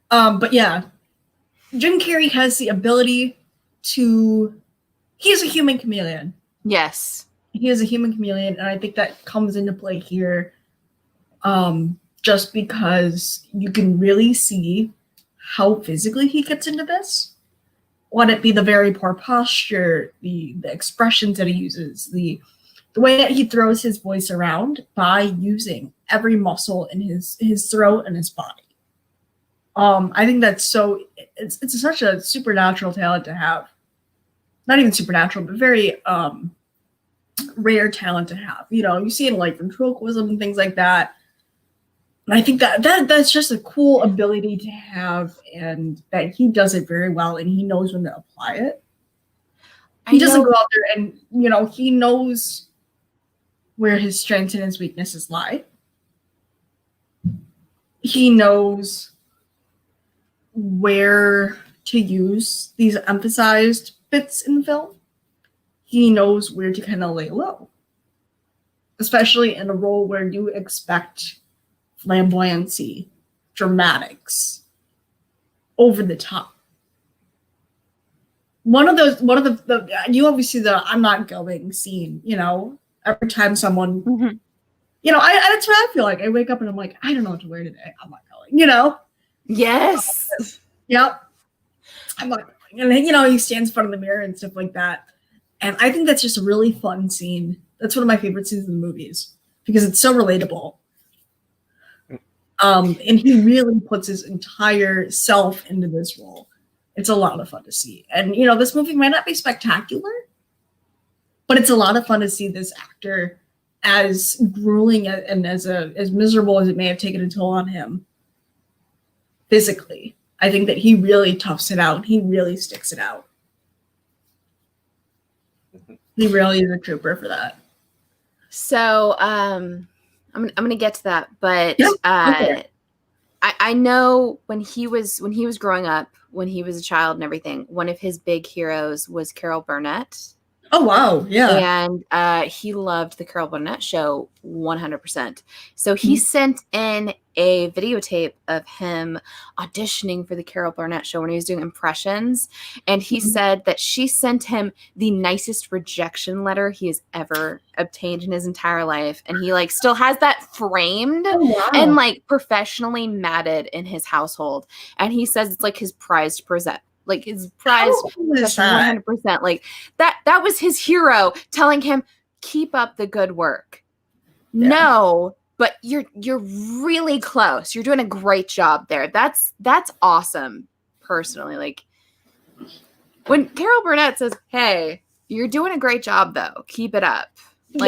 But yeah, Jim Carrey has the ability he's a human chameleon. Yes. He is a human chameleon, and I think that comes into play here just because you can really see how physically he gets into this. Let it be the very poor posture, the expressions that he uses, the way that he throws his voice around by using every muscle in his throat and his body. I think that's it's such a supernatural talent to have. Not even supernatural, but very rare talent to have. You see it in like ventriloquism and things like that. And I think that's just a cool ability to have, and that he does it very well, and he knows when to apply it. He doesn't go out there and, he knows where his strengths and his weaknesses lie. He knows where to use these emphasized bits in film. He knows where to kind of lay low, especially in a role where you expect flamboyancy, dramatics, over the top. One of the you always see the "I'm not going" scene. Every time someone, that's what I feel like. I wake up and I'm like, I don't know what to wear today. I'm not going. Yes. Yep. I'm like, and then, he stands in front of the mirror and stuff like that. And I think that's just a really fun scene. That's one of my favorite scenes in the movies because it's so relatable. And he really puts his entire self into this role. It's a lot of fun to see. And, this movie might not be spectacular, but it's a lot of fun to see this actor as grueling and as miserable as it may have taken a toll on him physically. I think that he really toughs it out. He really sticks it out. He really is a trooper for that. So I'm gonna get to that, but okay. I know when he was growing up, when he was a child and everything, one of his big heroes was Carol Burnett. Oh, wow. Yeah. And he loved the Carol Burnett show 100%. So he sent in a videotape of him auditioning for the Carol Burnett show when he was doing impressions. And he said that she sent him the nicest rejection letter he has ever obtained in his entire life. And he still has that framed and professionally matted in his household. And he says it's his prized present. His prize 100%. That was his hero telling him, keep up the good work. Yeah. No, but you're really close. You're doing a great job there. That's awesome. Personally, when Carol Burnett says, hey, you're doing a great job though. Keep it up. You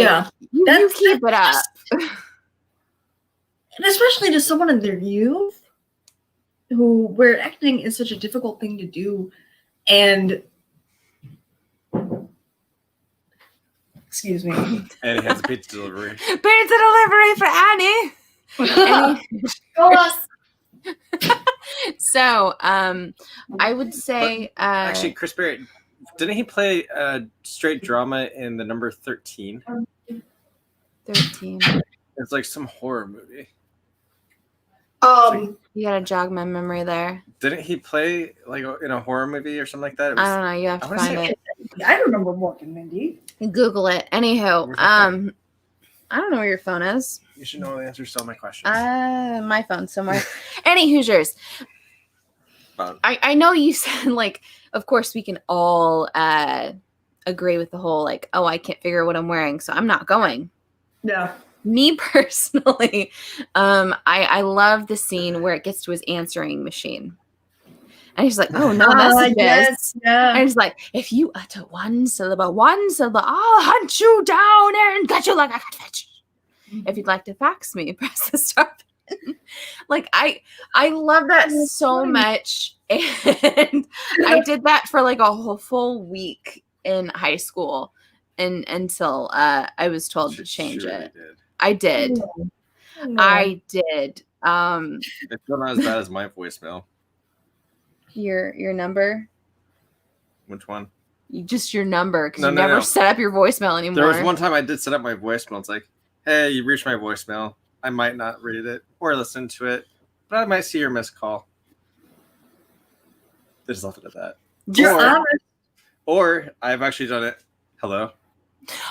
keep it up. And especially to someone in their youth, where acting is such a difficult thing to do, and excuse me, Annie has a pizza delivery. Pizza delivery for Annie. So, I would say, actually, Chris Barrett, didn't he play straight drama in the number 13? 13. It's some horror movie. You gotta jog my memory there. Didn't he play in a horror movie or something like that? I don't know. You have to find it. I remember walking, Mindy. Google it. Anywho, I don't know where your phone is. You should know the answers to all my questions. My phone's somewhere. Any Hoosiers. I know you said of course we can all agree with the whole I can't figure out what I'm wearing, so I'm not going. Yeah. Me personally, I love the scene where it gets to his answering machine. And he's like, oh, no messages. Yes, yeah. And he's like, if you utter one syllable, I'll hunt you down and get you like a catfish. If you'd like to fax me, press the star button. I love that so much. And I did that for a whole full week in high school until I was told to change it. I did. No. I did. It's still not as bad as my voicemail. Your number? Which one? Just your number, because you never set up your voicemail anymore. There was one time I did set up my voicemail. It's hey, you reached my voicemail. I might not read it or listen to it, but I might see your missed call. They just left it at that. Or I've actually done it. Hello.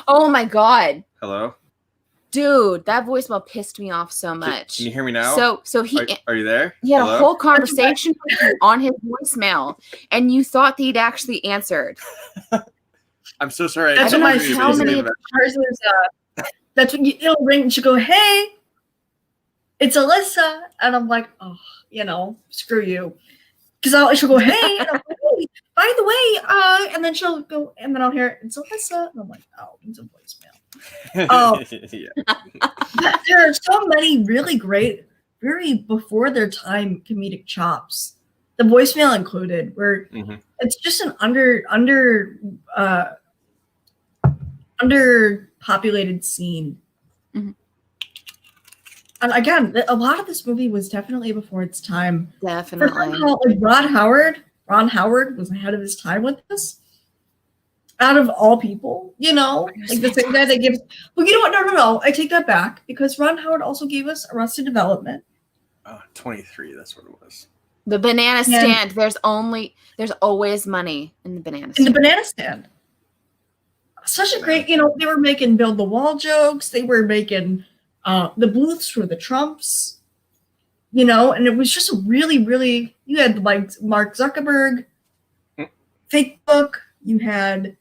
Oh my God. Hello. Dude, that voicemail pissed me off so much. Can you hear me now? So he are you there? He had a whole conversation with you on his voicemail, and you thought that he'd actually answered. I'm so sorry. That's what that's when it'll ring and she'll go, hey, it's Alyssa. And I'm like, oh, screw you. Because she'll go, hey, and I'm like, hey, by the way, and then she'll go, and then I'll hear it's Alyssa. And I'm like, oh, it's a voicemail. There are so many really great, very before their time comedic chops, the voicemail included, where it's just an underpopulated scene. And again, a lot of this movie was definitely before its time. Definitely. Ron Howard was ahead of his time with this. Out of all people, the same guy that gives. Well, you know what? No. I take that back, because Ron Howard also gave us Arrested Development. 23. That's what it was. The banana stand. There's always money in the banana stand. In the banana stand. Such a great, they were making build the wall jokes. They were making the Bluths were the Trumps. you know, and it was just a really, really, you had like Mark Zuckerberg, Facebook, you had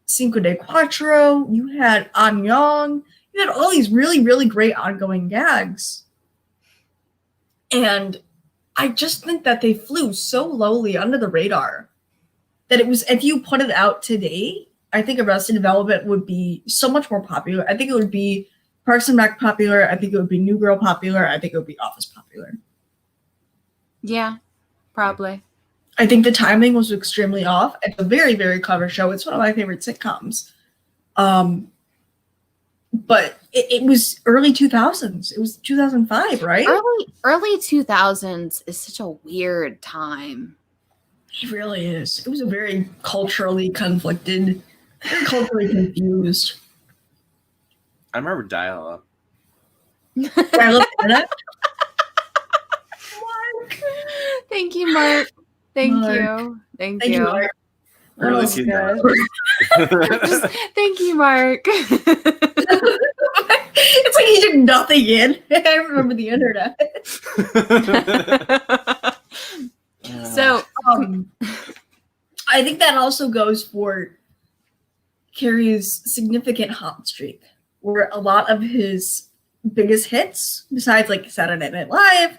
Cinco de Cuatro, you had Anyang, you had all these really, really great ongoing gags. And I just think that they flew so lowly under the radar that it was, if you put it out today, I think Arrested Development would be so much more popular. I think it would be Parks and Rec popular. I think it would be New Girl popular. I think it would be Office popular. Yeah, probably. I think the timing was extremely off. It's a very, very clever show. It's one of my favorite sitcoms. But it was early 2000s. It was 2005, right? Early 2000s is such a weird time. It really is. It was a very culturally conflicted, very culturally confused. I remember dial-up. I love that. Mark. Thank you, Mark. Thank you. Thank you. Mark. Early Oh, 2000s. Thank you, Mark. It's like he did nothing in. I remember the internet. So I think that also goes for Carrie's significant hot streak, where a lot of his biggest hits, besides like Saturday Night Live,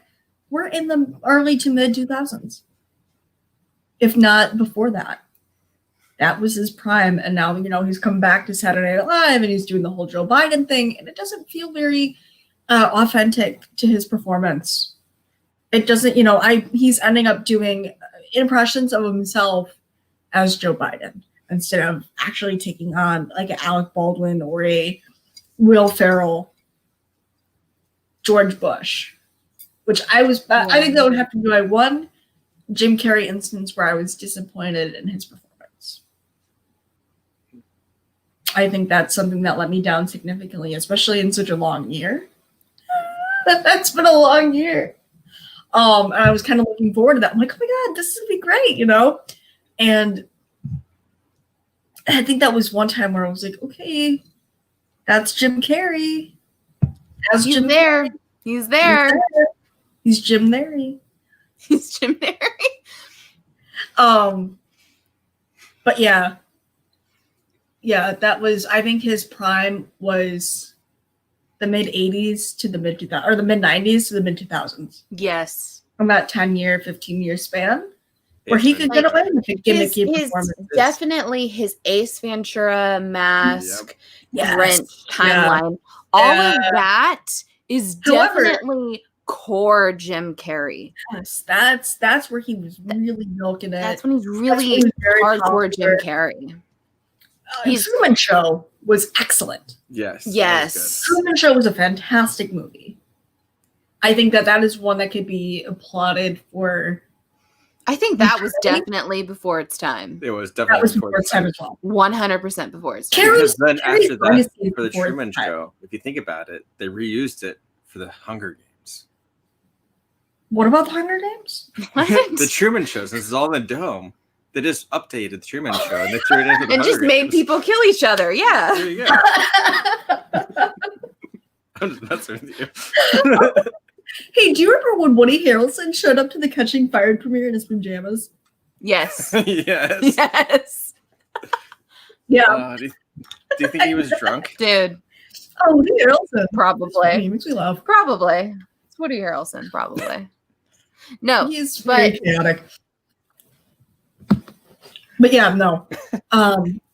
were in the early to mid 2000s, if not before that. That was his prime, and now, you know, he's come back to Saturday Night Live and he's doing the whole Joe Biden thing, and it doesn't feel very authentic to his performance. It doesn't, you know, he's ending up doing impressions of himself as Joe Biden instead of actually taking on like an Alec Baldwin or a Will Ferrell, George Bush, which I think that would have to be my one Jim Carrey instance where I was disappointed in his performance. I think that's something that let me down significantly, especially in such a long year. That's been a long year. And I was kind of looking forward to that. I'm like, oh my God, this is gonna be great, you know? And I think that was one time where I was like, okay, that's Jim Carrey. He's Jim there. Carrey. He's there. He's Jim Carrey. He's Jim Carrey. But yeah. Yeah, that was, I think his prime was the mid 80s to the mid 2000s, or the mid 90s to the mid 2000s. Yes. From that 10-year, 15-year span where he could get away with it, gimmicky performances. Definitely his Ace Ventura mask, Grinch timeline. All of that is definitely core Jim Carrey. Yes, that's where he was really milking it. That's when he's really hardcore Jim Carrey. Truman Show was excellent. Yes. Truman Show was a fantastic movie. I think that is one that could be applauded for. I think that was definitely before its time. It was definitely before its time as well. 100% before its time. Because then after that, for the Truman Show, if you think about it, they reused it for the Hunger Games. What about the Hunger Games? What? The Truman Show, since it's all in the dome. They just updated the Truman Show and they threw it into the and Hunger just Games. Made people kill each other. Yeah. There you go. I'm just messing with you. Hey, do you remember when Woody Harrelson showed up to the Catching Fire premiere in his pajamas? Yes. Yes. Yes. Yeah. Do you think he was drunk? Dude. Oh, Woody Harrelson. Probably. He makes me laugh. Probably. It's Woody Harrelson, probably. No. He's very chaotic. But yeah, no.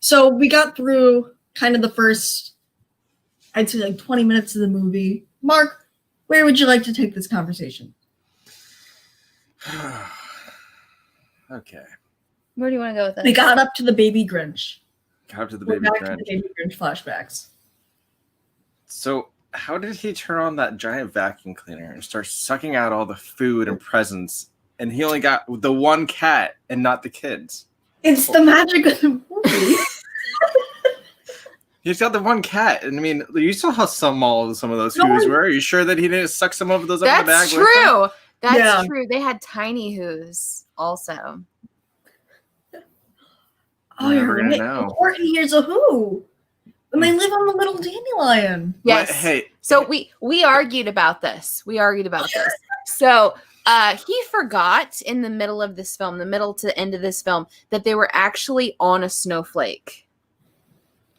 So we got through kind of the first, I'd say like 20 minutes of the movie. Mark, where would you like to take this conversation? Okay. Where do you want to go with it? We got up to the baby Grinch. Got up to the We're baby back Grinch. to the baby Grinch flashbacks. So how did he turn on that giant vacuum cleaner and start sucking out all the food and presents? And he only got the one cat and not the kids. It's the magic of the movie. He's got the one cat, and I mean, you saw how small some of those Who's were. Are you sure that he didn't suck some of those up in the bag? That's true. That's true. They had tiny Who's also. Oh, you're right. Know. 40 years of Who. And they live on the little dandelion. Yes. But, hey. So we argued about this. So he forgot in the middle of this film, the middle to the end of this film, that they were actually on a snowflake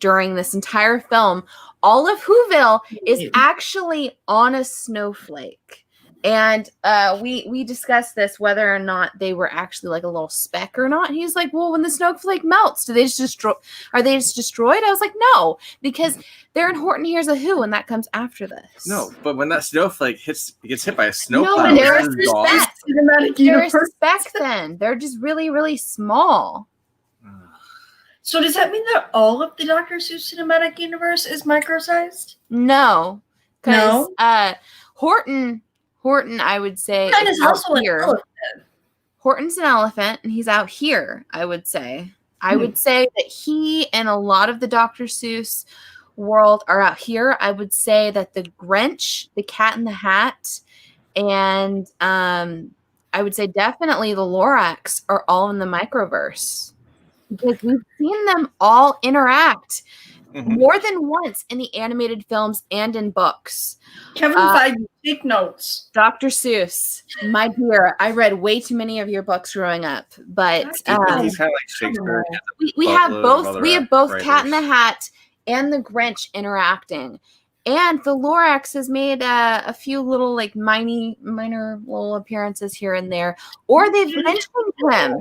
during this entire film. All of Whoville is actually on a snowflake. And we discussed this, whether or not they were actually like a little speck or not. And he's like, well, when the snowflake melts, do they just destroy? Are they just destroyed? I was like, no, because they're in Horton Hears a Who, and that comes after this. No, but when that snowflake gets hit by a No, snowplow, but they're a Cinematic They're a universe. speck then. They're just really, really small. So does that mean that all of the Dr. Seuss cinematic universe is micro-sized? No. Because No? Horton, I would say, Mine is is also out an here. elephant. Horton's an elephant, and he's out here, I would say. I would say that he and a lot of the Dr. Seuss world are out here. I would say that the Grinch, the Cat in the Hat, and I would say definitely the Lorax are all in the microverse. Because we've seen them all interact more than once in the animated films and in books. Kevin Feige, take notes. Dr. Seuss, my dear, I read way too many of your books growing up, but he's kind of like Shakespeare. we have both. We have both writers. Cat in the Hat and the Grinch interacting, and the Lorax has made a few little like minor little appearances here and there, or they've mentioned him.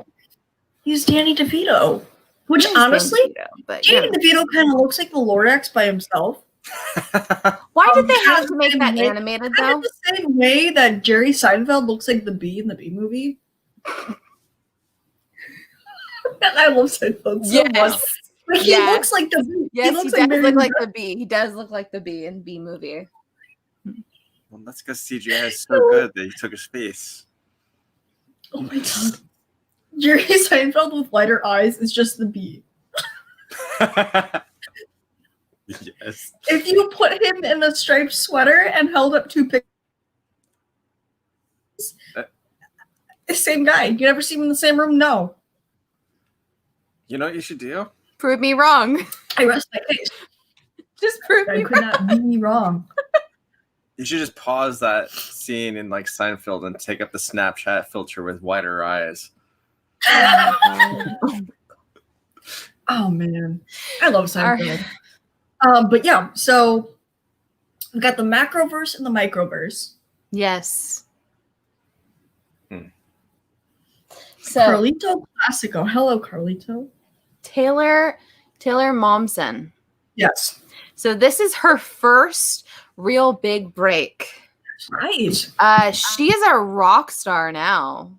He's Danny DeVito, which honestly, Danny DeVito kind of looks like the Lorax by himself. Why did they have to make that animated though? Kind of the same way that Jerry Seinfeld looks like the bee in the Bee Movie. I love Seinfeld so much. Like, he looks like the bee. Yes, he does look like the bee. He does look like the bee in Bee Movie. Well, that's because CGI is so good that he took his face. Oh my god. Jerry Seinfeld with lighter eyes is just the bee. Yes. If you put him in a striped sweater and held up two pictures, the same guy. You never see him in the same room? No. You know what you should do? Prove me wrong. I rest my case. Just prove I me could wrong. not be wrong. You should just pause that scene in like Seinfeld and take up the Snapchat filter with wider eyes. Oh man, I love Seinfeld. But yeah, so we've got the macroverse and the microverse. Yes. So Carlito Classico. Hello, Carlito. Taylor Momsen. Yes. So this is her first real big break. Right. She is a rock star now.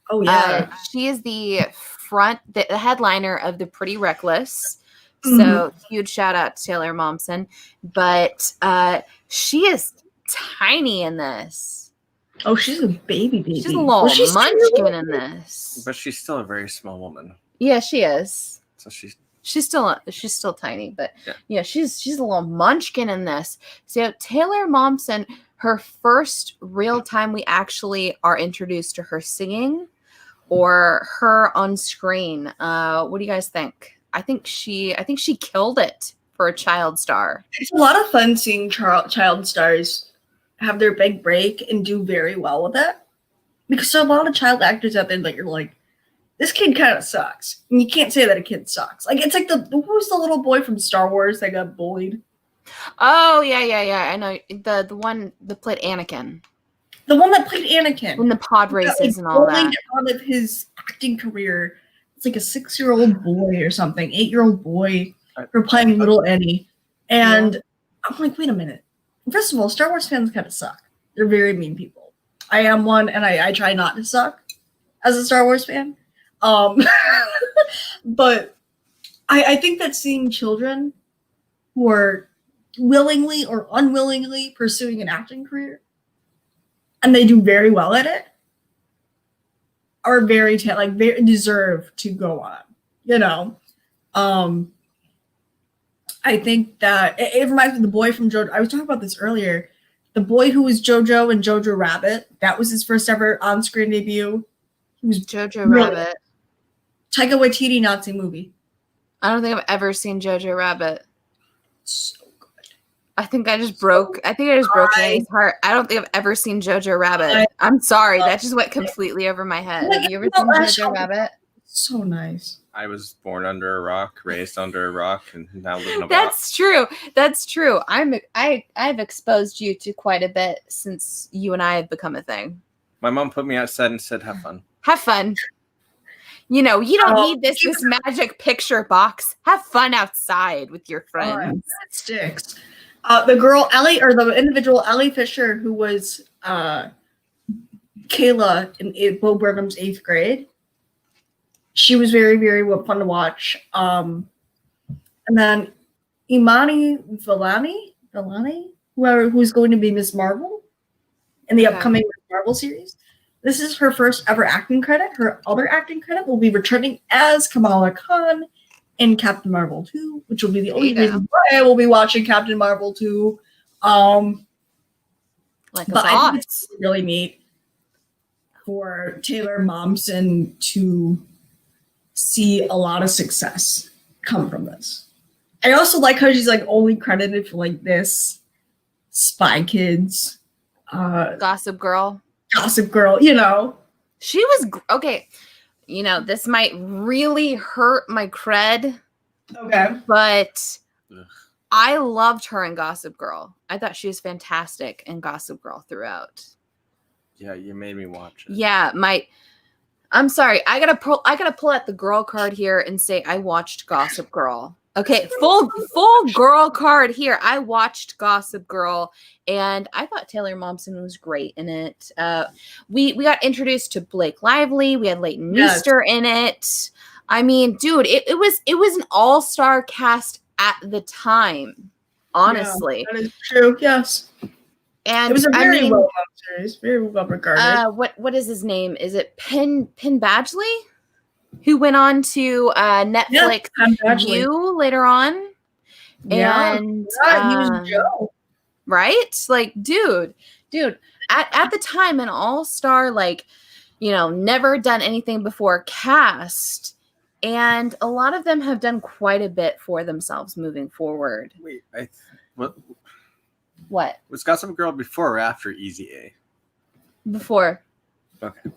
Oh yeah. She is the headliner of the Pretty Reckless. So huge shout out to Taylor Momsen. But she is tiny in this. Oh, she's a baby. She's a little munchkin in this. But she's still a very small woman. Yeah, she is. So she's still tiny, but yeah, she's a little munchkin in this. So Taylor Momsen, her first real time we actually are introduced to her singing or her on screen. What do you guys think? I think she killed it for a child star. It's a lot of fun seeing child stars have their big break and do very well with it. Because there are a lot of child actors out there that you're like, this kid kind of sucks. And you can't say that a kid sucks. Like, it's like who was the little boy from Star Wars that got bullied? Oh, yeah. I know. The one that played Anakin. The one that played Anakin. In the pod races and all that. Out of his acting career. It's like a 6-year-old boy or something, 8-year-old boy for playing Little Eddie. And I'm like, wait a minute. First of all, Star Wars fans kind of suck. They're very mean people. I am one, and I try not to suck as a Star Wars fan. But I think that seeing children who are willingly or unwillingly pursuing an acting career, and they do very well at it, are very they deserve to go on. You know, I think that it reminds me of the boy from JoJo. I was talking about this earlier. The boy who was JoJo in Jojo Rabbit. That was his first ever on-screen debut. He was Jojo Rabbit. Taika Waititi Nazi movie. I don't think I've ever seen Jojo Rabbit. So good. I think I just broke Annie's heart. I don't think I've ever seen Jojo Rabbit. I'm sorry. That just went completely over my head. Have you ever seen Jojo Rabbit? So nice. I was born under a rock, raised under a rock, and now live in a That's true. That's true. I've exposed you to quite a bit since you and I have become a thing. My mom put me outside and said, "Have fun." Have fun. You know, you don't need this magic picture box. Have fun outside with your friends. That sticks. The girl Ellie, or the individual Ellie Fisher, who was Kayla in Bo Burnham's 8th grade. She was very, very fun to watch. And then Imani Vellani, who's going to be Miss Marvel in the upcoming Miss Marvel series. This is her first ever acting credit. Her other acting credit will be returning as Kamala Khan in Captain Marvel 2, which will be the only reason why I will be watching Captain Marvel 2. But I think it's really neat for Taylor Momsen to see a lot of success come from this. I also like how she's like only credited for like this, Spy Kids, Gossip Girl, you know. She was okay. You know, this might really hurt my cred. Okay. But I loved her in Gossip Girl. I thought she was fantastic in Gossip Girl throughout. Yeah, you made me watch it. Yeah, I'm sorry. I gotta pull out the girl card here and say I watched Gossip Girl. Okay, full girl card here. I watched Gossip Girl, and I thought Taylor Momsen was great in it. We got introduced to Blake Lively. We had Leighton Meester in it. I mean, dude, it was an all-star cast at the time. Honestly, that is true. Yes, and it was a very well-known series, very well regarded. What is his name? Is it Penn Badgley? Who went on to Netflix You later on. And he was Joe. Right? Like, dude, at the time, an all-star, like, you know, never done anything before cast. And a lot of them have done quite a bit for themselves moving forward. Wait, What? Was Gossip Girl before or after Easy A? Before. Okay.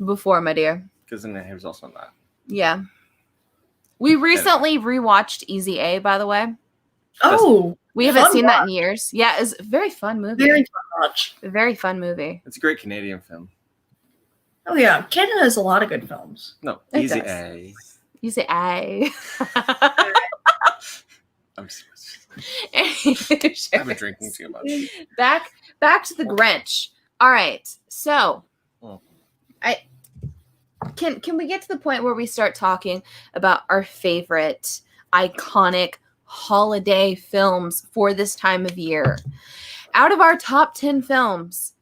Before, my dear. Because then he was also on that. Yeah. We recently rewatched Easy A, by the way. Oh. We haven't seen that in years. Yeah, it's a very fun movie. Very fun watch. A very fun movie. It's a great Canadian film. Oh, yeah. Canada has a lot of good films. No, Easy A. Easy A. I'm I've been drinking too much. Back to the Grinch. All right. So, Can we get to the point where we start talking about our favorite iconic holiday films for this time of year? Out of our top 10 films,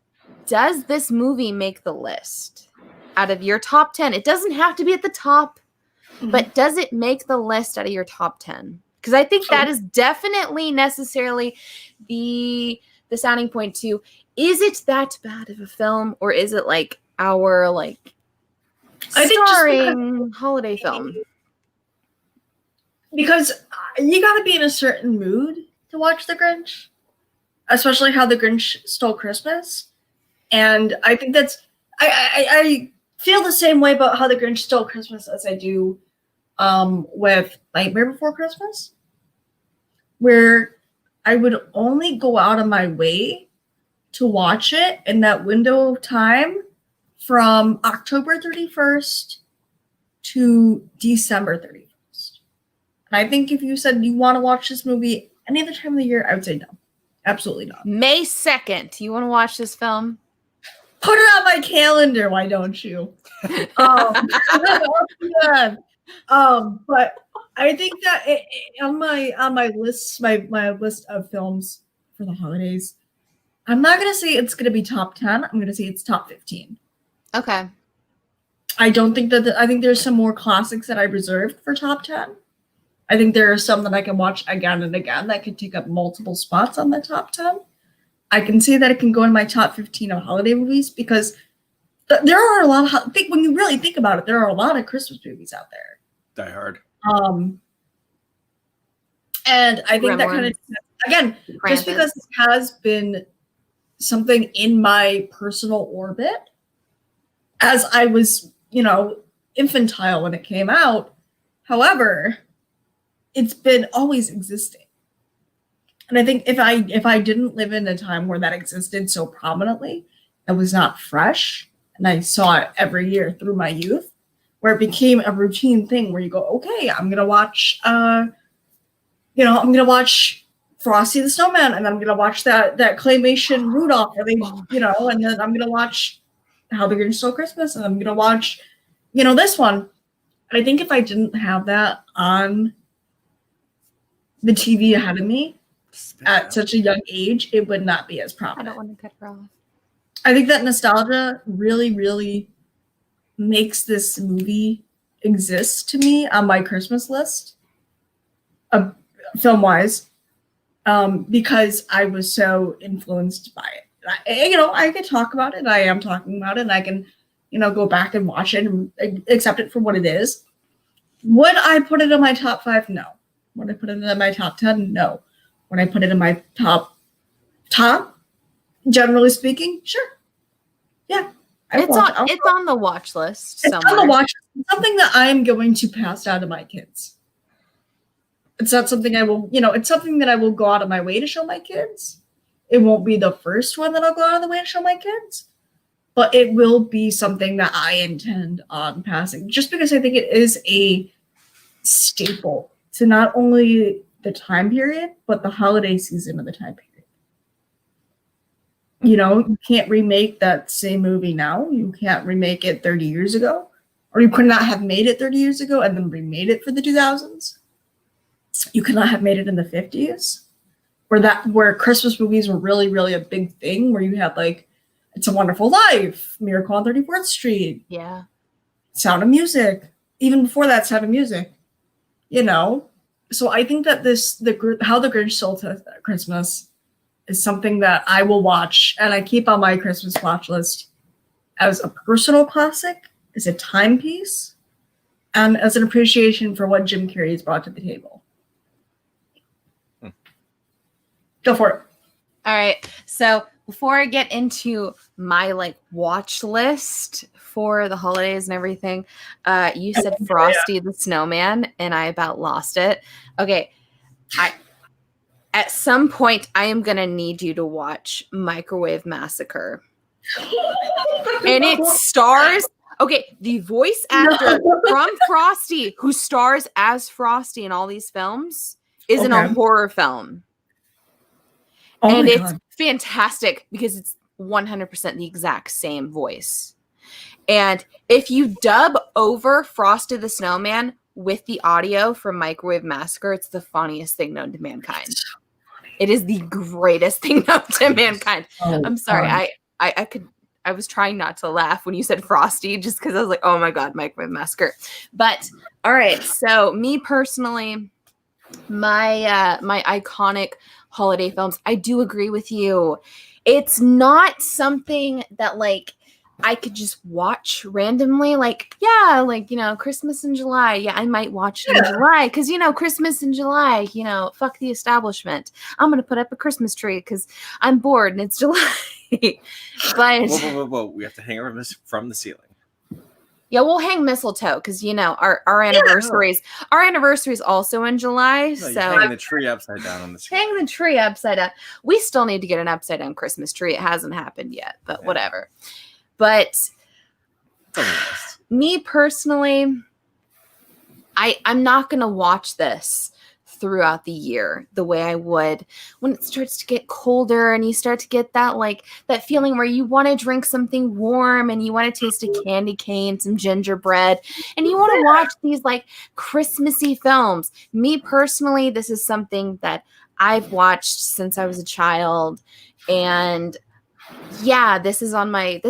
does this movie make the list? Out of your top 10, it doesn't have to be at the top, but does it make the list out of your top 10? Because I think that is definitely necessarily the sounding point too. Is it that bad of a film, or is it like our starring holiday film? Because you got to be in a certain mood to watch The Grinch, especially How the Grinch Stole Christmas. And I think that's I feel the same way about How the Grinch Stole Christmas as I do with Nightmare Before Christmas, where I would only go out of my way to watch it in that window of time from October 31st to December 31st. And I think if you said you want to watch this movie any other time of the year, I would say no. Absolutely not. May 2nd. You want to watch this film? Put it on my calendar. Why don't you? But I think that on my list, my list of films for the holidays, I'm not going to say it's going to be top 10. I'm going to say it's top 15. Okay. I don't think I think there's some more classics that I reserved for top 10. I think there are some that I can watch again and again that could take up multiple spots on the top 10. I can say that it can go in my top 15 of holiday movies because there are a lot of, when you really think about it, there are a lot of Christmas movies out there. Die Hard. And I think that kind of, again, just because it has been something in my personal orbit as I was, infantile when it came out. However, it's been always existing. And I think if I didn't live in a time where that existed so prominently, it was not fresh, and I saw it every year through my youth, where it became a routine thing where you go, okay, I'm gonna watch Frosty the Snowman, and I'm gonna watch that claymation Rudolph, and then I'm gonna watch How the Grinch Stole Christmas, and I'm gonna watch, this one. And I think if I didn't have that on the TV ahead of me at such a young age, it would not be as prominent. I don't want to cut her off. I think that nostalgia really, really makes this movie exist to me on my Christmas list, film-wise, because I was so influenced by it. I could talk about it. I am talking about it, and I can, go back and watch it and accept it for what it is. Would I put it in my top 5? No. Would I put it in my top 10? No. Would I put it in my top, generally speaking? Sure. Yeah. It's on the watch list somewhere. It's on the watch list. It's something that I am going to pass down to my kids. It's not something I will, it's something that I will go out of my way to show my kids. It won't be the first one that I'll go out of the way to show my kids, but it will be something that I intend on passing, just because I think it is a staple to not only the time period, but the holiday season of the time period. You can't remake that same movie now. You can't remake it 30 years ago, or you could not have made it 30 years ago and then remade it for the 2000s. You could not have made it in the 50s, where Christmas movies were really, really a big thing, where you had like It's a Wonderful Life, Miracle on 34th Street, yeah, Sound of Music, even before that, Sound of Music, So I think that How the Grinch Stole Christmas is something that I will watch, and I keep on my Christmas watch list as a personal classic, as a timepiece, and as an appreciation for what Jim Carrey has brought to the table. Go for it. All right. So before I get into my watch list for the holidays and everything, you said Frosty the Snowman, and I about lost it. Okay. At some point, I am going to need you to watch Microwave Massacre. And it stars, the voice actor from Frosty, who stars as Frosty in all these films, is in a horror film. And it's fantastic because it's 100% the exact same voice. And if you dub over Frosty the Snowman with the audio from Microwave Massacre, it's the funniest thing known to mankind. It is the greatest thing known to mankind. I'm sorry. I was trying not to laugh when you said Frosty, just because I was like, oh my God, Microwave Massacre. But all right. So me personally, my iconic holiday films, I do agree with you. It's not something that I could just watch randomly. Christmas in July. Yeah, I might watch it in July because, Christmas in July, fuck the establishment. I'm going to put up a Christmas tree because I'm bored and it's July. But whoa. We have to hang from the ceiling. Yeah, we'll hang mistletoe because, our anniversaries. Our anniversary is also in July. No, so hang the tree upside down on the screen. Hang the tree upside down. We still need to get an upside down Christmas tree. It hasn't happened yet, but whatever. But me personally, I'm not going to watch this throughout the year the way I would when it starts to get colder and you start to get that that feeling where you want to drink something warm and you want to taste a candy cane, some gingerbread, and you want to watch these Christmassy films. Me personally, this is something that I've watched since I was a child, and yeah, this is on my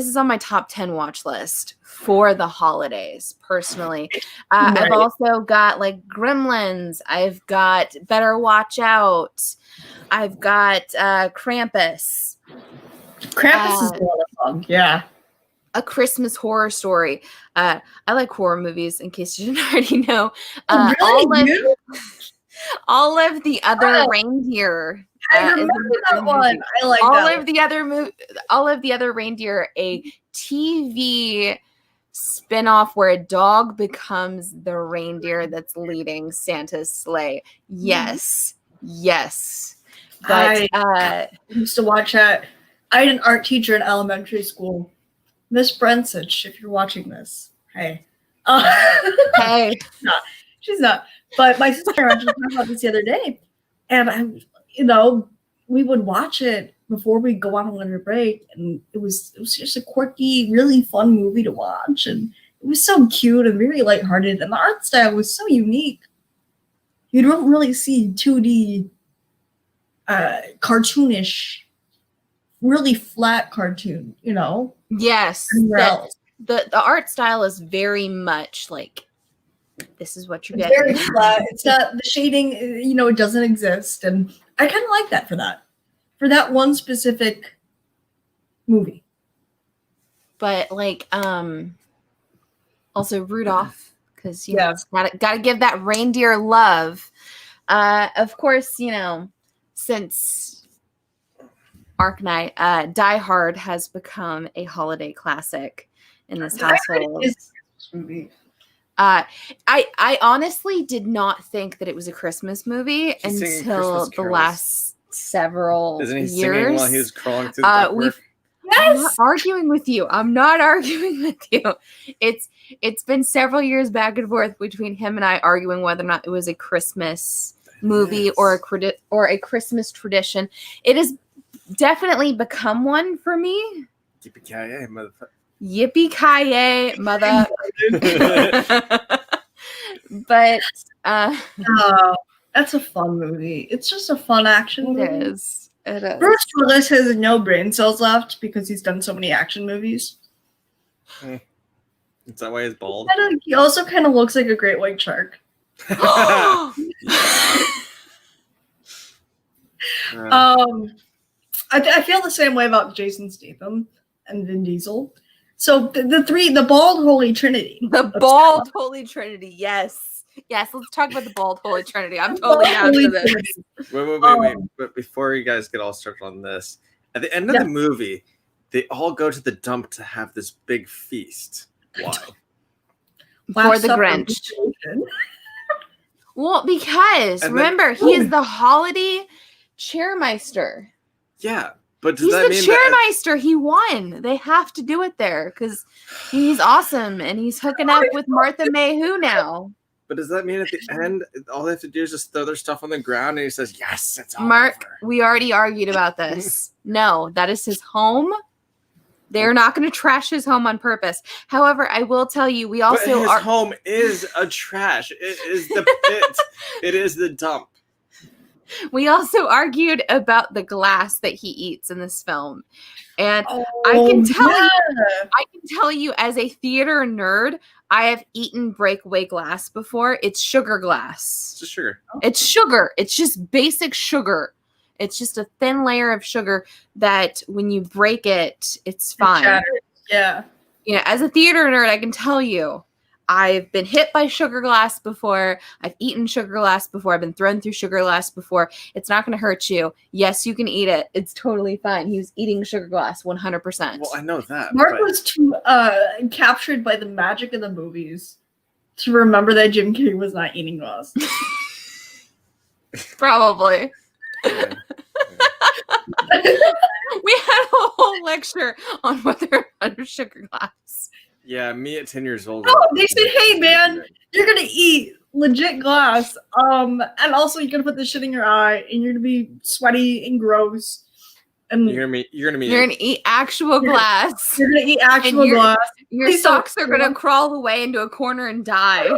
top 10 watch list for the holidays. Personally, I've also got Gremlins. I've got Better Watch Out. I've got Krampus. Krampus is wonderful. Yeah. A Christmas Horror Story. I like horror movies. In case you didn't already know, All of the other reindeer. I remember that one. I like that. All of the other reindeer. A TV spinoff where a dog becomes the reindeer that's leading Santa's sleigh. Yes. But I used to watch that. I had an art teacher in elementary school, Miss Brensich. If you're watching this, hey, hey, she's not. But my sister and I just talked about this the other day, and we would watch it before we go on a winter break, and it was just a quirky, really fun movie to watch, and it was so cute and very lighthearted, and the art style was so unique. You don't really see 2D, cartoonish, really flat cartoon, Yes, the art style is very much like this is what you get. Very flat. It's not the shading. It doesn't exist, and I kind of like that for that one specific movie. But also Rudolph, because gotta give that reindeer love. Of course, since Arknight, Die Hard has become a holiday classic in this household. Movie. I honestly did not think that it was a Christmas movie until the last several years. Isn't he singing while he was crawling through the I'm not arguing with you. It's been several years back and forth between him and I arguing whether or not it was a Christmas movie or a Christmas tradition. It has definitely become one for me. Yippee-ki-yay, motherfucker. Yippee-ki-yay, mother. But that's a fun movie. It's just a fun action movie. It is. Bruce Willis has no brain cells left because he's done so many action movies. Is that why he's bald? He also kind of looks like a great white shark. I feel the same way about Jason Statham and Vin Diesel. So the bald holy trinity. The bald holy trinity, yes. Yes, let's talk about the bald holy trinity. I'm totally down for this. Wait. But before you guys get all started on this, at the end of the movie, they all go to the dump to have this big feast. Why? For the Grinch. Well, because remember, he is the holiday chairmeister. Yeah, but he's the chairmeister. He won. They have to do it there because he's awesome and he's hooking up with Martha May Who now. But does that mean at the end, all they have to do is just throw their stuff on the ground and he says, yes, it's all Mark, over. We already argued about this. No, that is his home. They're not going to trash his home on purpose. However, I will tell you, we also his home is a trash. It is the pit. It is the dump. We also argued about the glass that he eats in this film. And I can tell you as a theater nerd, I have eaten breakaway glass before. It's sugar glass. It's just sugar. It's sugar. It's just basic sugar. It's just a thin layer of sugar that when you break it, it's fine. Yeah. As a theater nerd, I can tell you, I've been hit by sugar glass before. I've eaten sugar glass before. I've been thrown through sugar glass before. It's not going to hurt you. Yes, you can eat it. It's totally fine. He was eating sugar glass 100%. Well, I know that. Mark was too captured by the magic of the movies to remember that Jim Carrey was not eating glass. Probably. Yeah. We had a whole lecture on whether or not it was sugar glass. Yeah, me at 10 years old. No, they said, hey, man, you're going to eat legit glass. And also you're going to put this shit in your eye and you're going to be sweaty and gross. And you're going to eat actual glass. You're going to eat actual glass. Your socks are going to crawl away into a corner and die.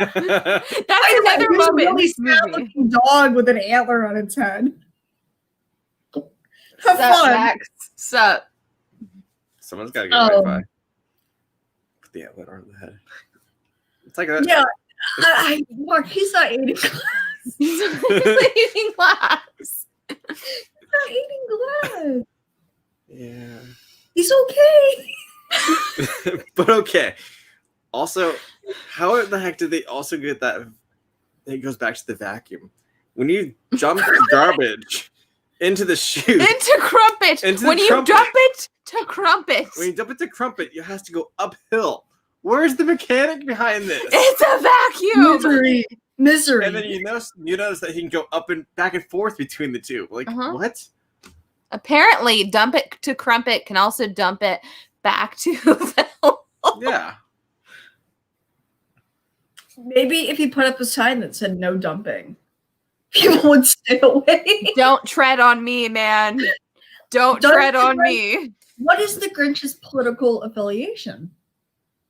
That's another moment in this movie. Dog with an antler on its head. Have fun. Max. Sup. Someone's got to get Wi-Fi. Put the antler on the head. It's like that. Yeah. Mark, he's not eating glass. He's not eating glass. He's not eating glass. Yeah. He's okay. But okay. Also, how the heck did they also get that? It goes back to the vacuum. when you dump the garbage into the chute. Into Crumpet. When you dump it to Crumpet. When you dump it to Crumpet, it has to go uphill. Where's the mechanic behind this? It's a vacuum. Misery. And then you notice that he can go up and back and forth between the two. Like, what? Apparently, dump it to Crumpet can also dump it back to the Yeah. Maybe if he put up a sign that said no dumping, people would stay away. Don't tread on me, man. Don't tread on me. What is the Grinch's political affiliation?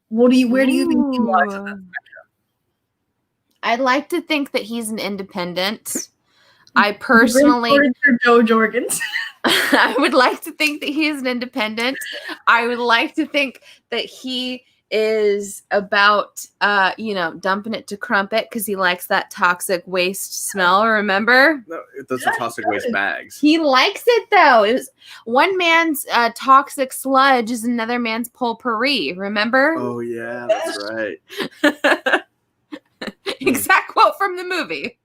Where do you think he lies in that? I'd like to think that he's an independent. I personally Joe Jorgens. I would like to think that he is an independent. I would like to think that he is about dumping it to Crumpet because he likes that toxic waste smell, remember? No, those are toxic waste bags. He likes it though. It was one man's toxic sludge is another man's potpourri, remember? Oh yeah, that's right. Exact quote from the movie.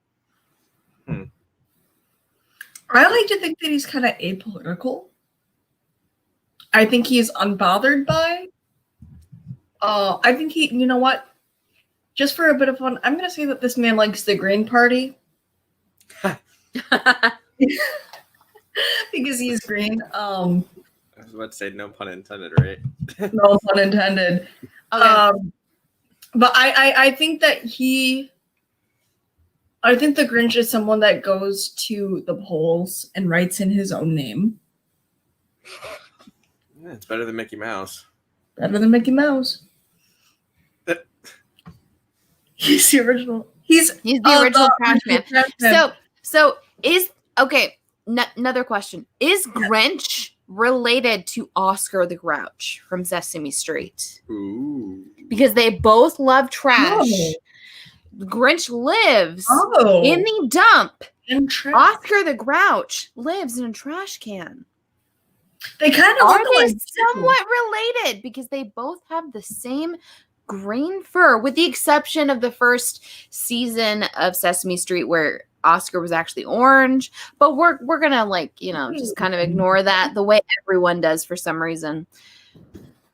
I like to think that he's kind of apolitical. I think he's unbothered by. I think you know what? Just for a bit of fun, I'm going to say that this man likes the Green Party. Because he's green. I was about to say no pun intended, right? No pun intended. Okay. But I think that I think the Grinch is someone that goes to the polls and writes in his own name. Yeah, it's better than Mickey Mouse. Better than Mickey Mouse. He's the original. He's the original trash man. So is another question. Is Grinch related to Oscar the Grouch from Sesame Street? Ooh. Because they both love trash. Oh. Grinch lives in the dump. Oscar the Grouch lives in a trash can. They kind of are they somewhat related because they both have the same green fur, with the exception of the first season of Sesame Street where Oscar was actually orange. But we're gonna just kind of ignore that the way everyone does for some reason.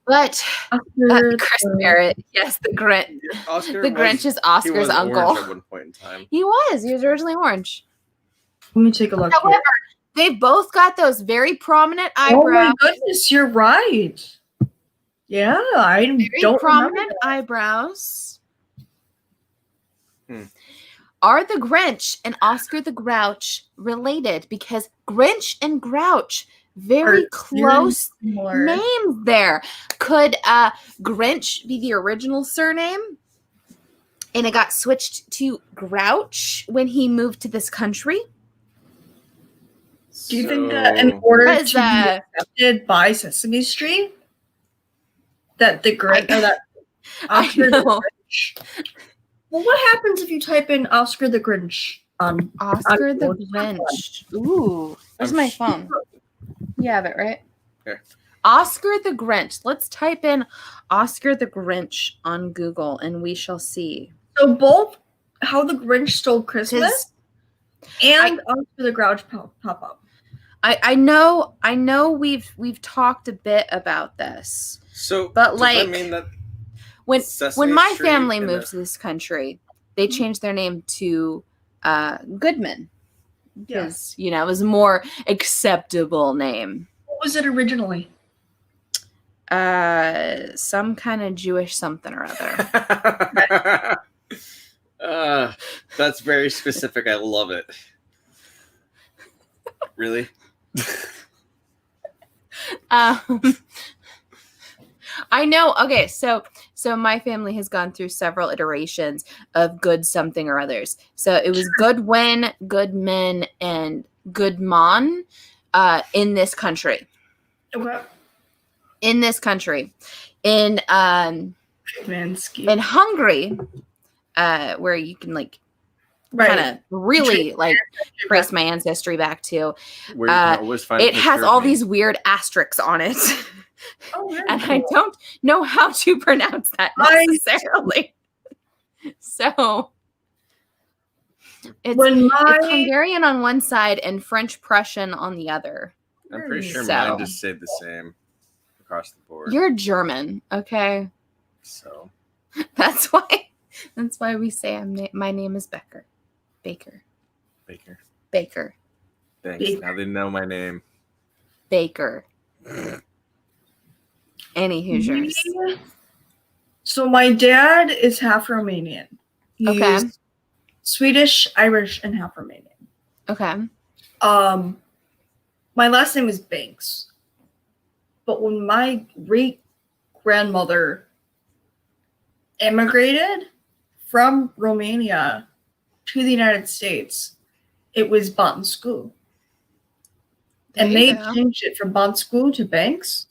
But Chris Merritt, yes, the Grinch. The Grinch is Oscar's uncle. At one point in time. He was originally orange. Let me take a look. However, they've both got those very prominent eyebrows. Oh my goodness, you're right. Yeah, don't prominent eyebrows. Are the Grinch and Oscar the Grouch related? Because Grinch and Grouch, very close names there. Could Grinch be the original surname? And it got switched to Grouch when he moved to this country? Do you think that in order to be accepted by Sesame Street, that the Grinch, that Oscar the Grinch? Well, what happens if you type in Oscar the Grinch on Oscar the Grinch? Ooh, where's my phone? You have it, right? Here. Oscar the Grinch. Let's type in Oscar the Grinch on Google, and we shall see. So both How the Grinch Stole Christmas and Oscar the Grouch pop up. I know we've talked a bit about this. So, but does like that mean that when my family moved to this country, they changed their name to Goodman. Because it was a more acceptable name. What was it originally? Some kind of Jewish something or other. That's very specific. I love it. Really? I know. Okay, so my family has gone through several iterations of good something or others. So it was Goodwin, Goodman, and Goodman in this country. Okay. In this country, in Hungary, where you can kind of really trace my ancestry back to. Where you can always find it has all these weird asterisks on it. And I don't know how to pronounce that necessarily. So It's Hungarian on one side and French Prussian on the other. I'm pretty sure mine just stayed the same across the board. You're German, okay? So that's why we say my name is Baker. Thanks. Baker. Now they know my name. Baker. Any Hoosiers. So my dad is half Romanian. He's Swedish, Irish, and half Romanian. Okay. My last name is Banks. But when my great-grandmother immigrated from Romania to the United States, it was Bonscu. And they changed it from Bonscu to Banks.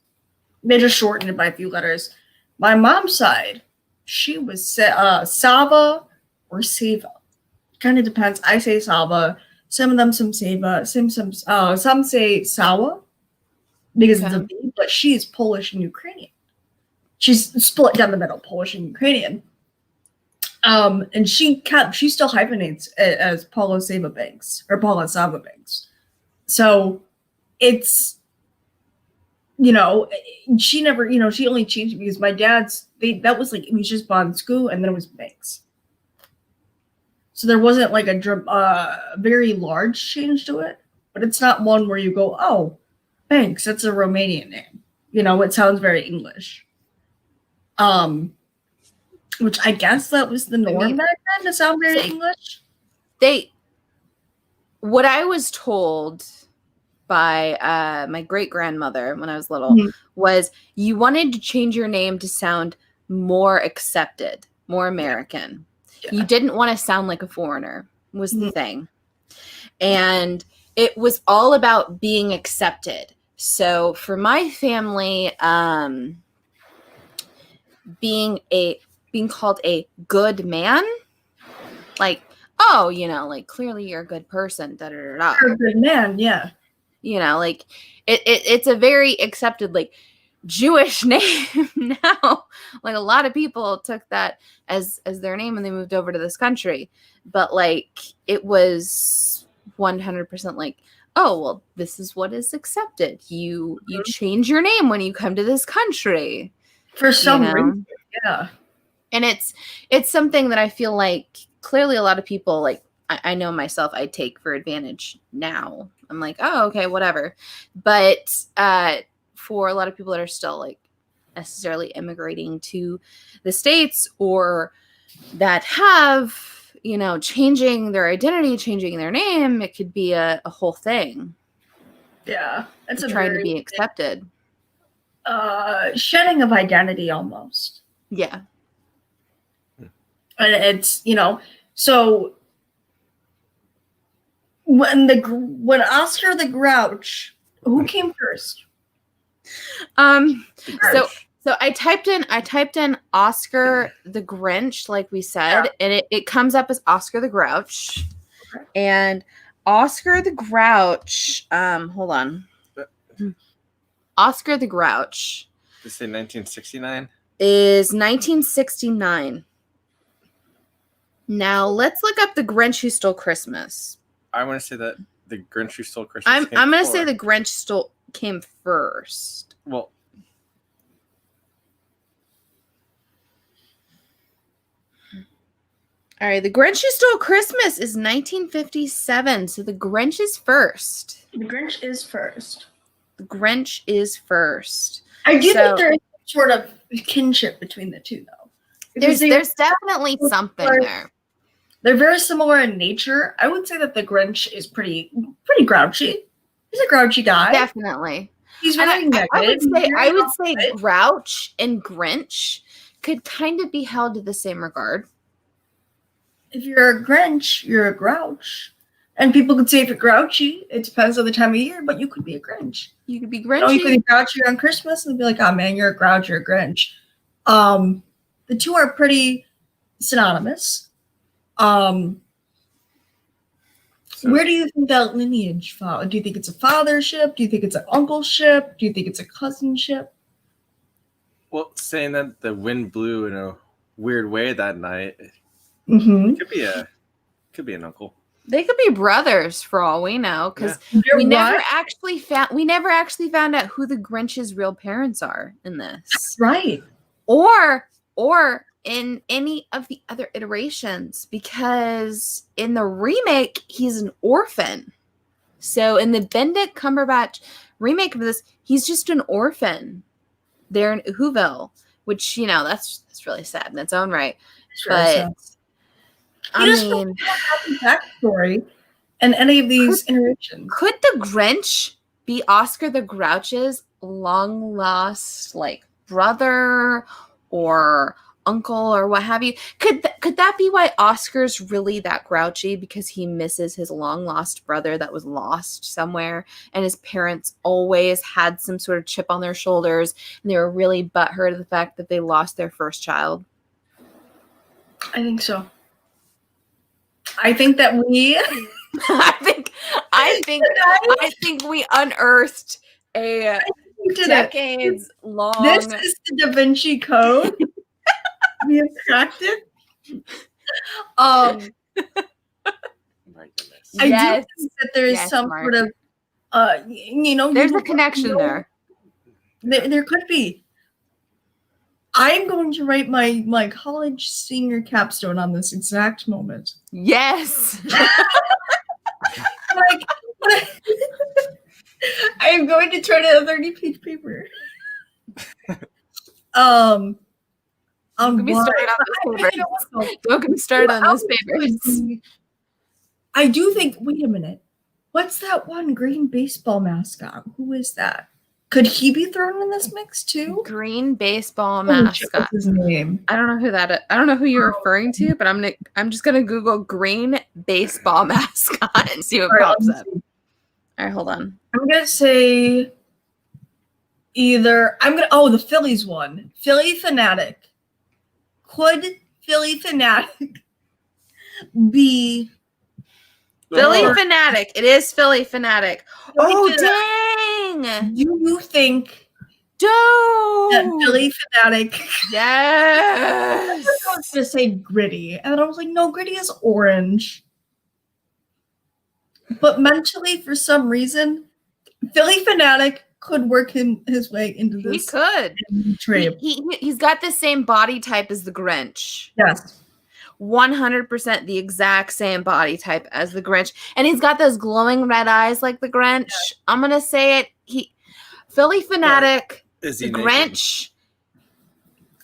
They just shortened it by a few letters. My mom's side, she was Sava or Seva. Kind of depends. I say Sava. Some of them some Seva. Some say Sawa because it's a B, but she's Polish and Ukrainian. She's split down the middle, Polish and Ukrainian. And she still hyphenates it as Paula Sava Banks or Paula Sava Banks. So it's, she never, she only changed it because my dad's, that was like, it was just Bonscu and then it was Banks. So there wasn't like a very large change to it, but it's not one where you go, oh, Banks, that's a Romanian name. It sounds very English. Which I guess that was the norm back then to sound very English. What I was told by my great-grandmother when I was little was you wanted to change your name to sound more accepted, more American. Yeah. You didn't want to sound like a foreigner was the thing. And it was all about being accepted. So for my family, being called a good man, like, oh, like clearly you're a good person, You're a good man, yeah. Like it's a very accepted, like, Jewish name now. Like a lot of people took that as their name when they moved over to this country. But like it was 100% like, oh, well, this is what is accepted. You change your name when you come to this country. For some reason. Yeah. And it's something that I feel like clearly a lot of people, like, I know myself, I take for advantage now. I'm like, oh, okay, whatever. But for a lot of people that are still like necessarily immigrating to the States or that have, changing their identity, changing their name, it could be a whole thing. Yeah. It's trying to be accepted. Shedding of identity almost. Yeah. And it's, so when Oscar the Grouch, who came first? So I typed in Oscar the Grinch, like we said, and it comes up as Oscar the Grouch. Okay. And Oscar the Grouch, hold on. Oscar the Grouch. Did you say 1969? Is 1969. Now let's look up the Grinch Who Stole Christmas. I want to say that the Grinch Who Stole Christmas. I'm going to say the Grinch came first. Well, all right, the Grinch Who Stole Christmas is 1957, so the Grinch is first. The Grinch is first. The Grinch is first. I do think there is sort of kinship between the two, though. There's definitely something there. They're very similar in nature. I would say that the Grinch is pretty grouchy. He's a grouchy guy. Definitely. He's very negative. I would say Grouch and Grinch could kind of be held to the same regard. If you're a Grinch, you're a Grouch. And people could say if you're grouchy, it depends on the time of year, but you could be a Grinch. You could be Grinchy. You could be grouchy on Christmas and be like, oh man, you're a Grouch, you're a Grinch. The two are pretty synonymous. Where do you think that lineage follows? Do you think it's a fathership? Do you think it's an uncleship? Do you think it's a cousinship? Well, saying that the wind blew in a weird way that night, it could be an uncle. They could be brothers for all we know, because we never actually found out who the Grinch's real parents are in this. Right. Or in any of the other iterations, because in the remake, he's an orphan. So in the Benedict Cumberbatch remake of this, he's just an orphan. They're in Whoville, which, that's really sad in its own right. But I mean, backstory in any of these iterations. Could the Grinch be Oscar the Grouch's long lost brother or uncle or what have you? Could that be why Oscar's really that grouchy, because he misses his long lost brother that was lost somewhere, and his parents always had some sort of chip on their shoulders, and they were really butthurt of the fact that they lost their first child? I think so. I think that we I think we unearthed a decades long. This is the Da Vinci Code. We have cracked it. My goodness. I do think that there is some Mark. sort of there's a connection there. There could be. I'm going to write my college senior capstone on this exact moment. Yes. I am going to turn in a 30-page paper. I'm going to be started on this paper. Don't get me started on those papers. I do think, wait a minute. What's that one green baseball mascot? Who is that? Could he be thrown in this mix too? Green baseball mascot. What's his name? I don't know who that is. I don't know who you're referring to, but I'm just gonna Google green baseball mascot and see what pops up. All right, hold on. I'm gonna say the Phillies one. Philly Fanatic. Could Philly Fanatic be Philly Fanatic? It is Philly Fanatic. Dang! Do you think that Philly Fanatic? Yes. I was gonna say Gritty, and then I was like, no, Gritty is orange. But mentally, for some reason, Philly Fanatic could work his way into this. He could. Trade. He's got the same body type as the Grinch. Yes. 100% the exact same body type as the Grinch. And he's got those glowing red eyes like the Grinch. Yeah. I'm going to say it. Philly Fanatic, Is he the naked? Grinch.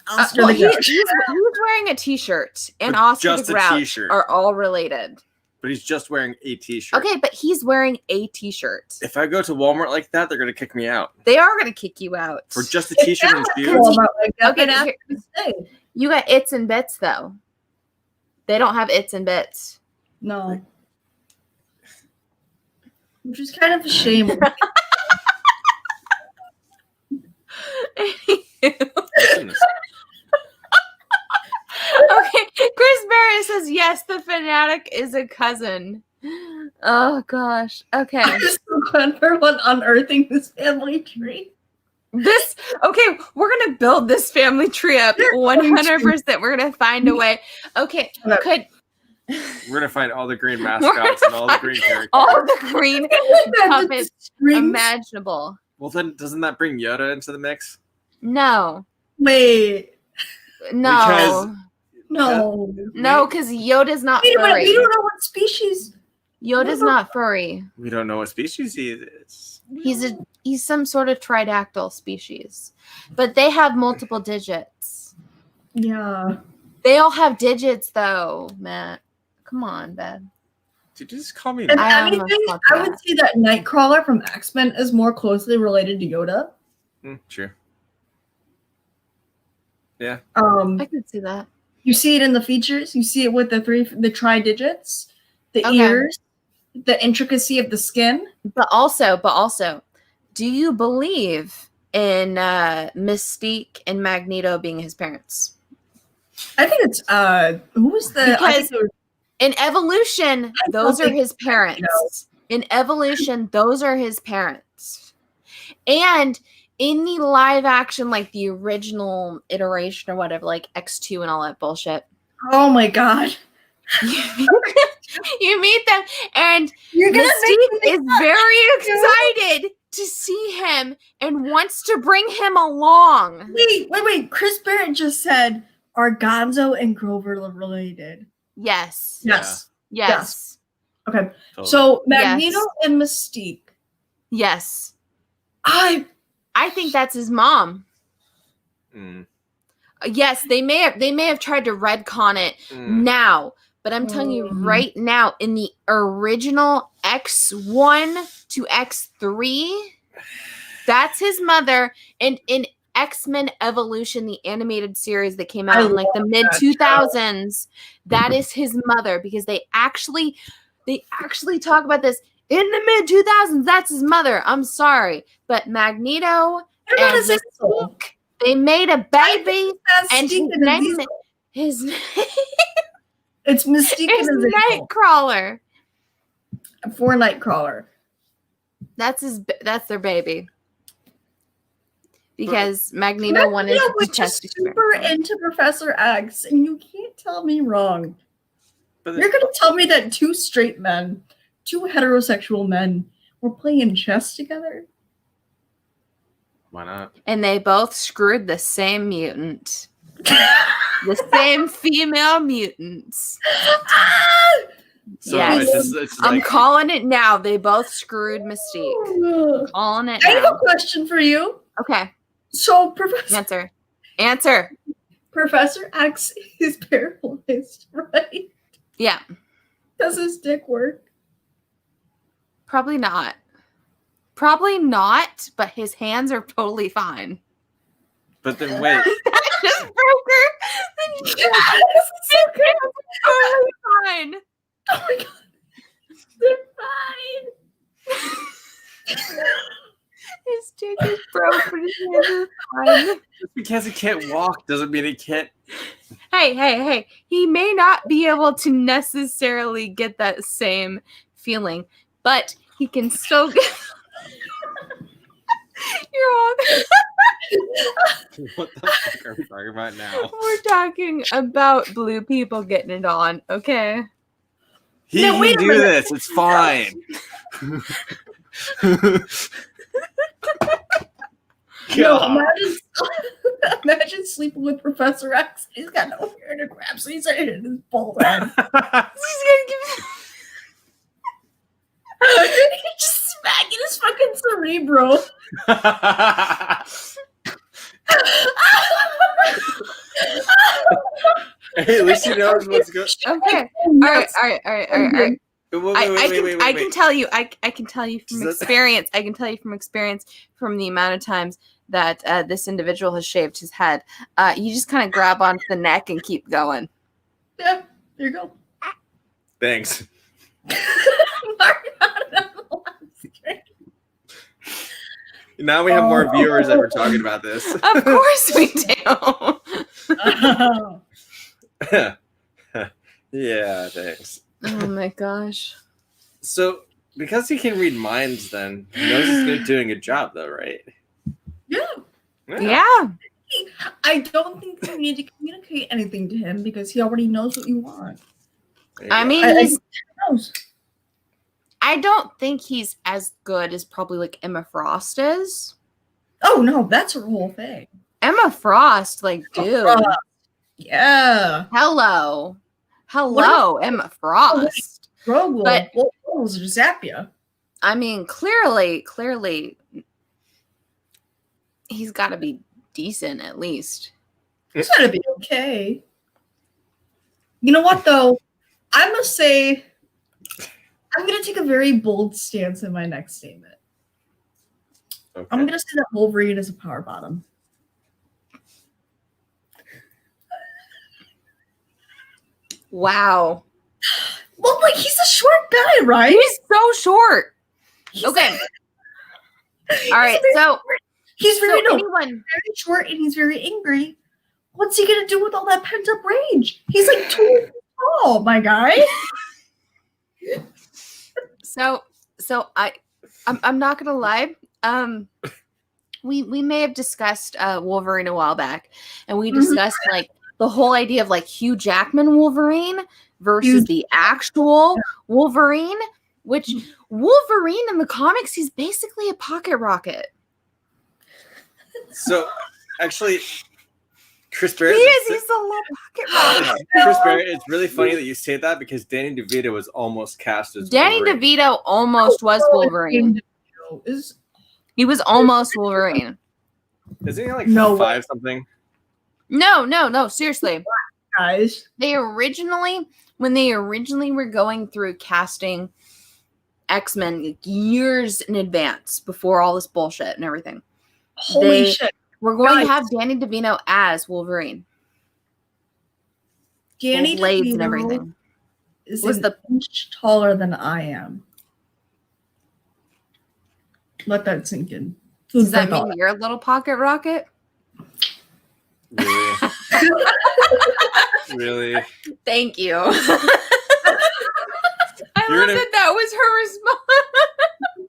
He's wearing a t-shirt. And Oscar the Grouch are all related. But he's just wearing a t-shirt. Okay, but he's wearing a t-shirt. If I go to Walmart like that, they're going to kick me out. They are going to kick you out. For just a t-shirt and shoes? Okay, you got its and bits, though. They don't have its and bits. No. Which is kind of a shame. Okay, Chris Berry says, yes, the Fanatic is a cousin. Oh, gosh. Okay. I'm just so glad for unearthing this family tree. Okay, we're going to build this family tree up 100%. We're going to find a way. Okay, We're going to find all the green mascots and all the green characters. All the green puppets imaginable. Well, then, doesn't that bring Yoda into the mix? No. Wait. No. No, because Yoda's not furry. We don't know what species. Yoda's not furry. We don't know what species he is. He's some sort of tridactyl species. But they have multiple digits. Yeah. They all have digits, though, Matt. Come on, Ben. Did you just call me? I would say that Nightcrawler from X-Men is more closely related to Yoda. True. Yeah. I could see that. You see it in the features. You see it with the tri-digits, the ears, the intricacy of the skin. But also, do you believe in Mystique and Magneto being his parents? I think it's who was the because in Evolution, those are his parents. In Evolution, those are his parents. And in the live action, like the original iteration or whatever, like X2 and all that bullshit. Oh my god. You meet them, and You're gonna Mystique is very excited to see him and wants to bring him along. Wait. Chris Barrett just said, are Gonzo and Grover related? Yes. Yes. Okay. Totally. So Magneto and Mystique. Yes. I think that's his mom. Mm. Yes, they may have tried to retcon it now, but I'm telling you right now, in the original X1 to X3, that's his mother. And in X-Men Evolution, the animated series that came out in like the mid 2000s, that is his mother, because they actually talk about this in the mid 2000s. That's his mother. I'm sorry, but Magneto and Mystique, they made a baby, and his name it's Mystique and Nightcrawler. For Nightcrawler. That's their baby. Because Magneto wanted to test super into Professor X, and you can't tell me wrong. You're gonna tell me that two straight men, two heterosexual men, were playing chess together? Why not? And they both screwed the same mutant. The same female mutants. So yes. it's I'm calling it now. They both screwed Mystique. Calling it now. I have a question for you. Okay. So Professor Professor X is paralyzed, right? Yeah. Does his dick work? Probably not, but his hands are totally fine. But then wait. That just broke her. His hands are totally fine. Oh my god. They're fine. His dick is broke, but his hands are fine. Just because he can't walk doesn't mean he can't. Hey. He may not be able to necessarily get that same feeling, but he can still get... You're wrong. What the fuck are we talking about now? We're talking about blue people getting it on, okay? He can do this. It's fine. Imagine sleeping with Professor X. He's got no hair to grab, so he's in his bald head. He's gonna he's just smacking his fucking cerebro. Hey, at least he knows what's good. Okay. All right. Wait. I can tell you from experience. I can tell you from experience from the amount of times that this individual has shaved his head. You just kind of grab onto the neck and keep going. Yeah, there you go. Thanks. Now we have more viewers that we're talking about this. Of course we do. Yeah, thanks. Oh my gosh. So, because he can read minds, then he knows he's doing a good job, though, right? Yeah. I don't think you need to communicate anything to him because he already knows what you want. I mean, he knows. I don't think he's as good as probably like Emma Frost is. Oh no, that's her whole thing. Emma Frost, like, dude. Yeah. Hello, Emma Frost. But what was it? Zap ya? I mean, clearly, he's got to be decent at least. He's got to be okay. You know what, though? I must say, I'm going to take a very bold stance in my next statement. Okay. I'm going to say that Wolverine is a power bottom. Wow. Well, like, he's a short guy, right? He's so short. Okay. All right, so he's very short and he's very angry. What's he gonna do with all that pent up rage? He's like 2 feet tall, my guy. So I'm not gonna lie. We may have discussed Wolverine a while back, and we discussed like the whole idea of like Hugh Jackman Wolverine versus the actual Wolverine, which Wolverine in the comics, he's basically a pocket rocket. So, actually, Chris Barrett. He's a little pocket rocket. Chris Barrett, it's really funny that you say that because Danny DeVito was almost cast as Wolverine. DeVito almost was Wolverine. He was almost Wolverine. Isn't he like 5 something? No, seriously. Guys. When they originally were going through casting X-Men years in advance before all this bullshit and everything. Holy shit. We're going to have Danny DeVito as Wolverine. Danny blades DeVito and everything. Is an inch taller than I am. Let that sink in. Does that mean you're a little pocket rocket? Really? Really? Thank you. I love that was her response.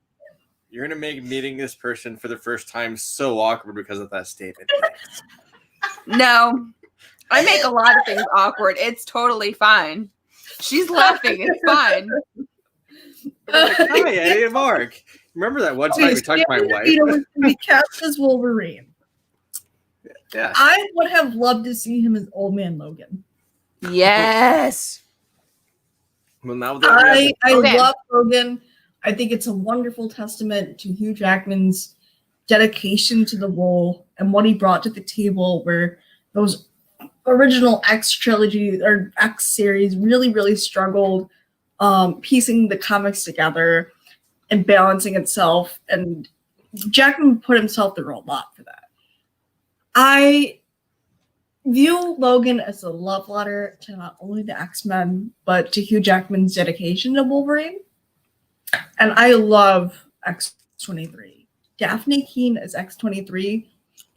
You're going to make meeting this person for the first time so awkward because of that statement. No. I make a lot of things awkward. It's totally fine. She's laughing. It's fine. Like, hi, Eddie and Mark. Remember that one time we talked to my wife? We cast as Wolverine. Yeah. I would have loved to see him as Old Man Logan. Yes. Well, now I love Logan. I think it's a wonderful testament to Hugh Jackman's dedication to the role and what he brought to the table, where those original X trilogy or X series really, really struggled piecing the comics together and balancing itself. And Jackman put himself through a lot for that. I view Logan as a love letter to not only the X-Men, but to Hugh Jackman's dedication to Wolverine. And I love X-23. Daphne Keane as X-23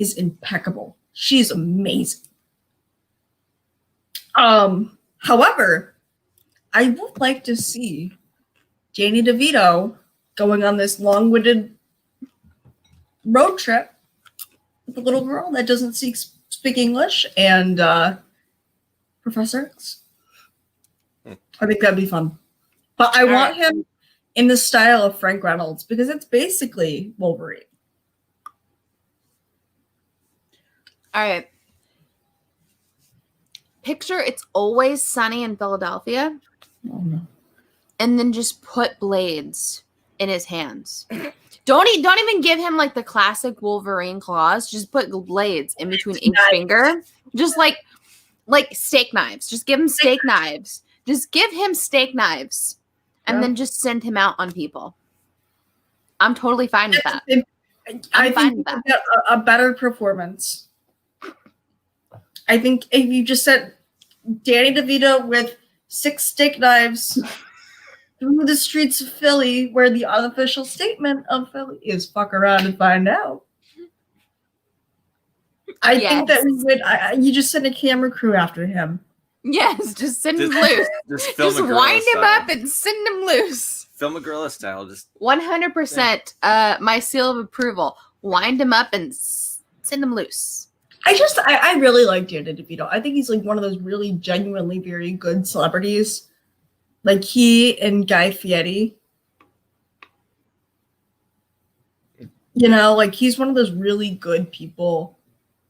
is impeccable. She's amazing. However, I would like to see Danny DeVito going on this long-winded road trip with a little girl that doesn't speak English and Professor X. I think that'd be fun. But I want him in the style of Frank Reynolds because it's basically Wolverine. All right. Picture It's Always Sunny in Philadelphia. Oh, no. And then just put blades in his hands. Don't even give him like the classic Wolverine claws. Just put blades in between each finger. Just like steak knives. Just give him steak knives. Just give him steak knives. And then just send him out on people. I'm totally fine with that. I think a better performance. I think if you just said Danny DeVito with 6 steak knives through the streets of Philly, where the unofficial statement of Philly is "fuck around and find out." I think that we would. You just send a camera crew after him. Yes, just send him loose. Just wind him up and send him loose. Film a gorilla style. Just 100%. My seal of approval. Wind him up and send him loose. I really like Danny DeVito. I think he's like one of those really genuinely very good celebrities. Like he and Guy Fieri. You know, like he's one of those really good people.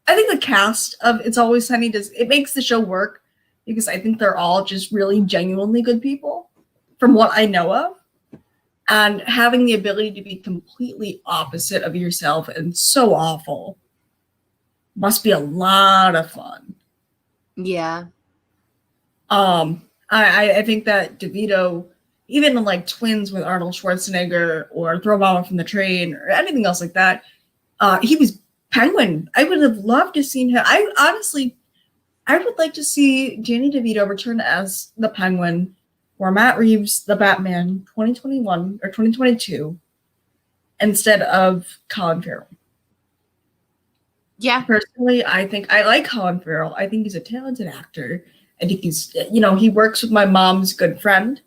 I think the cast of It's Always Sunny makes the show work because I think they're all just really genuinely good people from what I know of. And having the ability to be completely opposite of yourself and so awful must be a lot of fun. Yeah. I think that DeVito, even in like Twins with Arnold Schwarzenegger or Throw Mama from the Train or anything else like that, he was Penguin. I would have loved to see him. I would like to see Danny DeVito return as the Penguin or Matt Reeves, the Batman 2021 or 2022 instead of Colin Farrell. Yeah. Personally, I think I like Colin Farrell. I think he's a talented actor. I think he's, he works with my mom's good friend.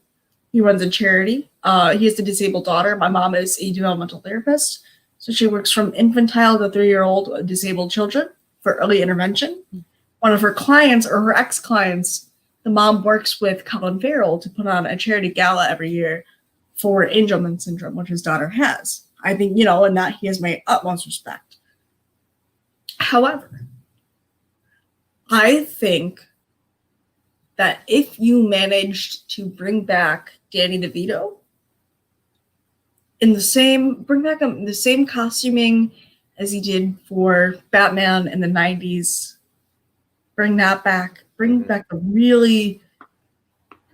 He runs a charity. He has a disabled daughter. My mom is a developmental therapist. So she works from infantile to 3-year-old disabled children for early intervention. one of her clients or her ex-clients, the mom works with Colin Farrell to put on a charity gala every year for Angelman syndrome, which his daughter has. I think, and that he has my utmost respect. However, I think that if you managed to bring back Danny DeVito bring back him in the same costuming as he did for Batman in the 90s, bring that back,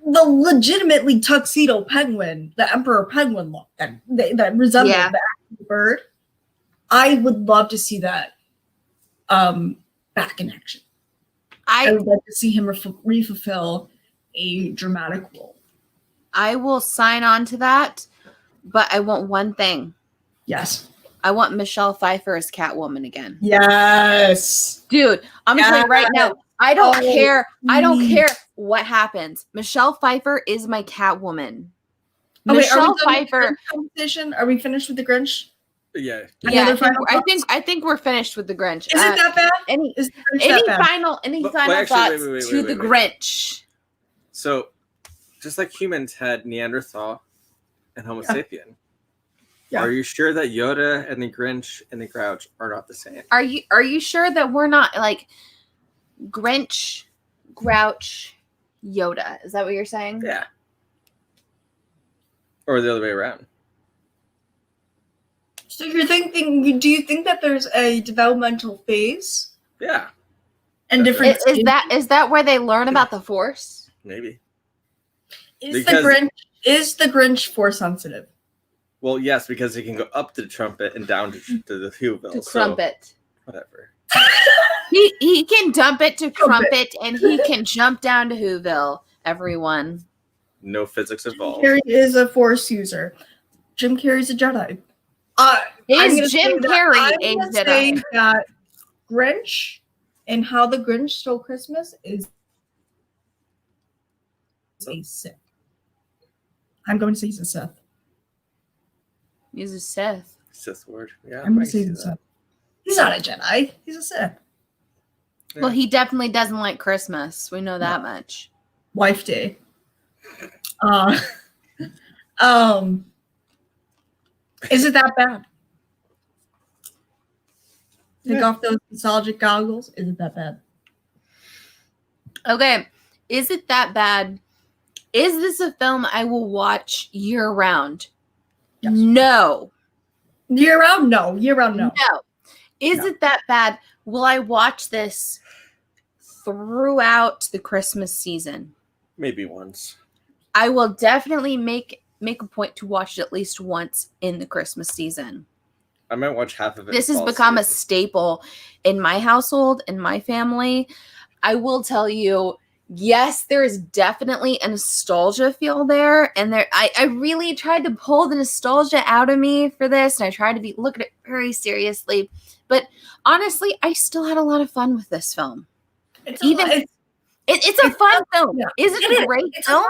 the legitimately tuxedo penguin, the Emperor Penguin look that resembled the actual bird. I would love to see that back in action. I would like to see him refulfill a dramatic role. I will sign on to that, but I want one thing. Yes. I want Michelle Pfeiffer as Catwoman again. Yes. Dude, I'm going to tell you right now, I don't care. I don't care what happens. Michelle Pfeiffer is my Catwoman. Michelle Pfeiffer. Are we finished with the Grinch? Yeah. Yeah, I think we're finished with the Grinch. Is it that bad? Any final thoughts to the Grinch? So, just like humans had Neanderthal and Homo sapien, are you sure that Yoda and the Grinch and the Grouch are not the same? Are you sure that we're not like Grinch, Grouch, Yoda? Is that what you're saying? Yeah. Or the other way around. So you're thinking? Do you think that there's a developmental phase? Yeah. And different. Is that where they learn about the Force? Maybe. Is the Grinch Force sensitive? Well, yes, because he can go up to the trumpet and down to the Whoville. To trumpet. Whatever. he can dump it to trumpet, and he can jump down to Whoville. Everyone. No physics involved. Jim Carrey is a Force user. Jim Carrey's a Jedi. Is Jim Carrey a Jedi? That Grinch and How the Grinch Stole Christmas is a Sith. I'm going to say he's a Sith. He's a Sith. Sith Lord. Yeah. I'm going to say he's a Sith. He's not a Jedi. He's a Sith. Yeah. Well, he definitely doesn't like Christmas. We know that much. Wife Day. Is it that bad? Take off those nostalgic goggles. Is it that bad? Okay. Is it that bad? Is this a film I will watch year round? Yes. No. Year round? No. Year round? No. No. Is it that bad? Will I watch this throughout the Christmas season? Maybe once. I will definitely make a point to watch it at least once in the Christmas season. I might watch half of it. This has become a staple in my household, in my family. I will tell you, yes, there is definitely a nostalgia feel there. And I really tried to pull the nostalgia out of me for this. And I tried to look at it very seriously. But honestly, I still had a lot of fun with this film. It's a fun film. Yeah. Is it a great film?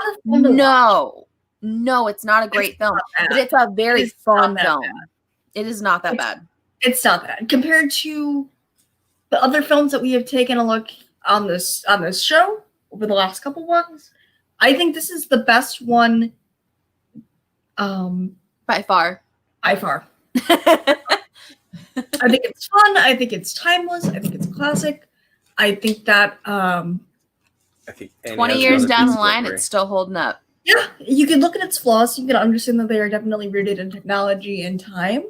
No, it's not a great film. But it's a very fun film. It is not that bad. It's not bad. Compared to the other films that we have taken a look on this show over the last couple ones, I think this is the best one. By far. I think it's fun. I think it's timeless. I think it's a classic. I think that I think 20 years down the line, it's still holding up. Yeah, you can look at its flaws. You can understand that they are definitely rooted in technology and time.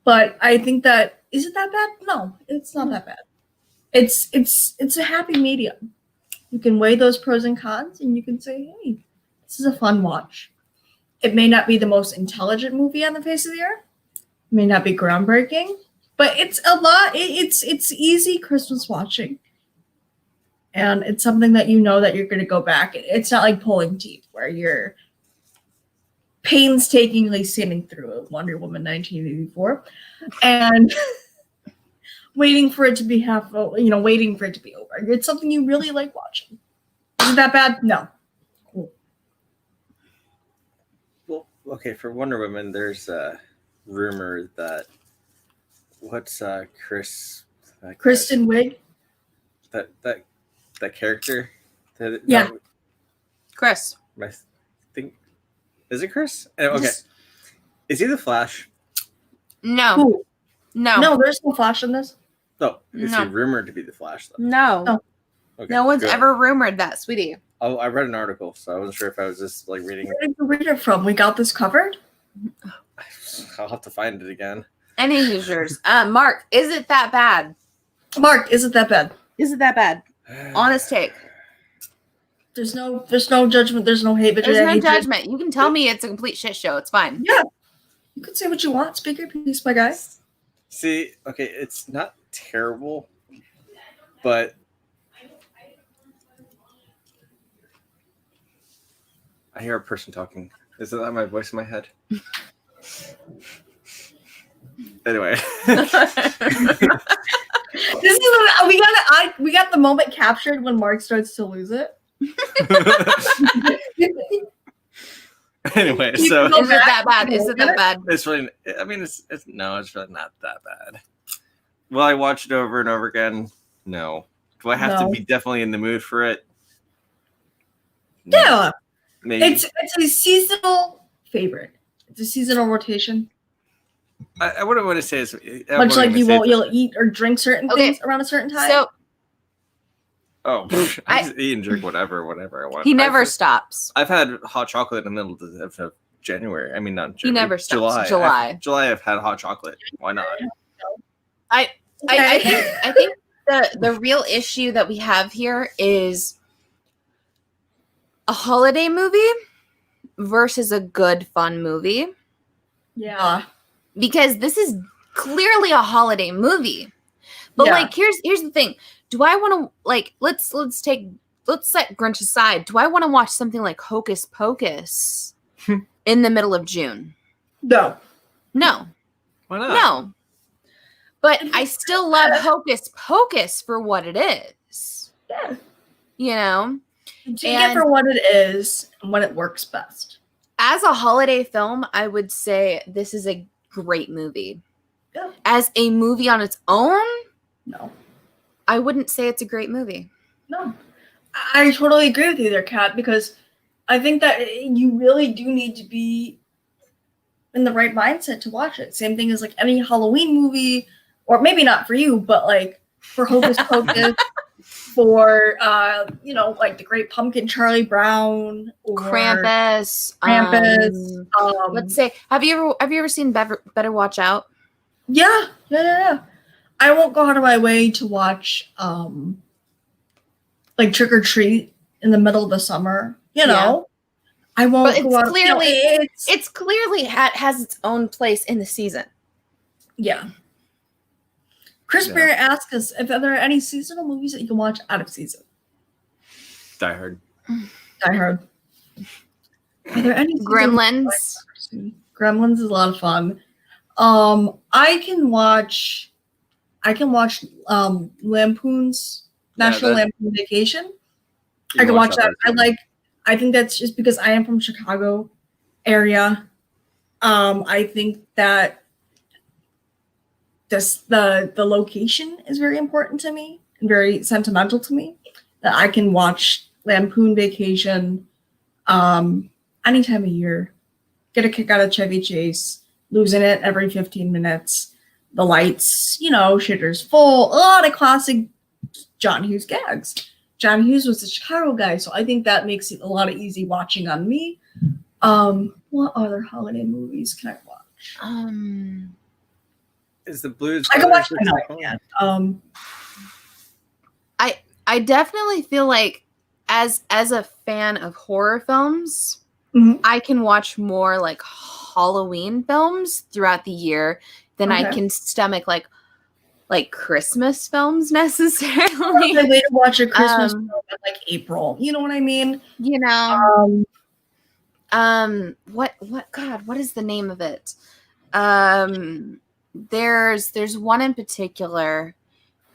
But I think that, is it that bad? No, it's not that bad. It's a happy medium. You can weigh those pros and cons, and you can say, hey, this is a fun watch. It may not be the most intelligent movie on the face of the earth. It may not be groundbreaking, but it's it's easy Christmas watching. And it's something that you know that you're going to go back. It's not like pulling teeth where you're painstakingly sitting through a Wonder Woman 1984 and waiting for it to be waiting for it to be over. It's something you really like watching. Is it that bad? No. Cool. Well, okay, for Wonder Woman, there's a rumor that Kristen Wiig? that character. Yeah. Chris. I think is it Chris? Okay. Is he the Flash? No. Who? No. No, there's no Flash in this. No. Is he No. rumored to be the Flash though? No. No. Okay, No one's good. ever rumored that, sweetie. Oh, I read an article, so I wasn't sure if I was just like reading. Where did you read it from? We got this covered? I'll have to find it again. Any Hoosiers. Mark, is it that bad? Mark, is it that bad? Is it that bad? Honest take. There's no judgment. There's no hate. There's no judgment. You can tell me it's a complete shit show. It's fine. Yeah. You can say what you want. Speak your piece, my guy. See, okay, it's not terrible, but I hear a person talking. Is that my voice in my head? Anyway. This is we got the moment captured when Mark starts to lose it. Anyway, so is it that bad? Is it that bad? it's really. I mean, it's no, it's really not that bad. Will I watch it over and over again? No. Do I have to be definitely in the mood for it? No. Yeah, Maybe. it's a seasonal favorite. It's a seasonal rotation. I wouldn't want to say it's Much like you'll eat or drink certain things around a certain time. So I just eat and drink whatever I want. He never stops. I've had hot chocolate in the middle of January. I mean, not January. He never stops. July. I've had hot chocolate. Why not? I think the real issue that we have here is a holiday movie versus a good fun movie. Yeah. Because this is clearly a holiday movie. But like here's the thing. Do I want to let's set Grinch aside. Do I want to watch something like Hocus Pocus in the middle of June? No. No. Why not? No. But I still love Hocus Pocus for what it is. Yeah. You know? Take it for what it is and when it works best. As a holiday film, I would say this is a great movie. Yeah. As a movie on its own, no. I wouldn't say it's a great movie. No. I totally agree with you there, Kat, because I think that you really do need to be in the right mindset to watch it. Same thing as like any Halloween movie, or maybe not for you, but like for Hocus Pocus, for like The Great Pumpkin, Charlie Brown, or Krampus. Let's say, have you ever seen Better Watch Out? Yeah. I won't go out of my way to watch like Trick or Treat in the middle of the summer. You know, I won't. But go out it's clearly has its own place in the season. Yeah. Chris Bear asked us if there are any seasonal movies that you can watch out of season. Die Hard. Are there any Gremlins? Gremlins is a lot of fun. I can watch Lampoon's National Lampoon Vacation. I can watch that. I think that's just because I am from Chicago area. I think that the location is very important to me and very sentimental to me. That I can watch Lampoon Vacation any time of year. Get a kick out of Chevy Chase, losing it every 15 minutes. The lights, shitter's full. A lot of classic John Hughes gags. John Hughes was a Chicago guy, so I think that makes it a lot of easy watching on me. What other holiday movies can I watch? Is the Blues? I can watch I definitely feel like as a fan of horror films, I can watch more like Halloween films throughout the year than I can stomach like Christmas films necessarily. I way to watch a Christmas film in like April. You know what I mean? What is the name of it? There's one in particular.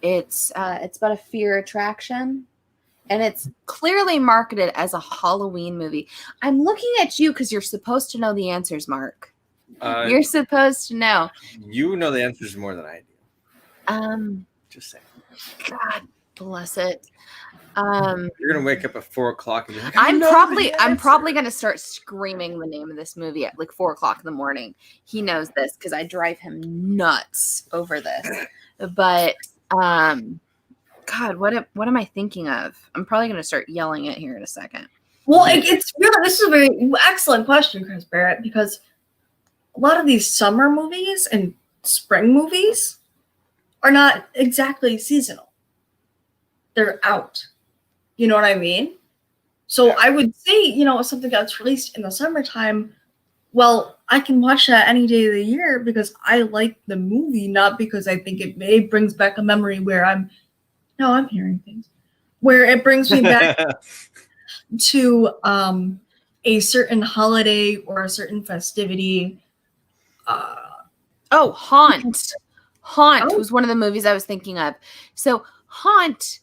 It's about a fear attraction, and it's clearly marketed as a Halloween movie. I'm looking at you because you're supposed to know the answers, Mark. You're supposed to know. You know the answers more than I do. Just saying. God, Bless it. You're gonna wake up at 4 o'clock and be like, I'm probably gonna start screaming the name of this movie at like 4 o'clock in the morning. He knows this because I drive him nuts over this. But God, what am I thinking of? I'm probably gonna start yelling it here in a second. Well, it's really, this is a very excellent question, Chris Barrett, because a lot of these summer movies and spring movies are not exactly seasonal. They're out. You know what I mean? So I would say, something that's released in the summertime, well, I can watch that any day of the year because I like the movie, not because I think it brings back a memory where I'm hearing things, where it brings me back to a certain holiday or a certain festivity. Haunt. Haunt was one of the movies I was thinking of. So Haunt,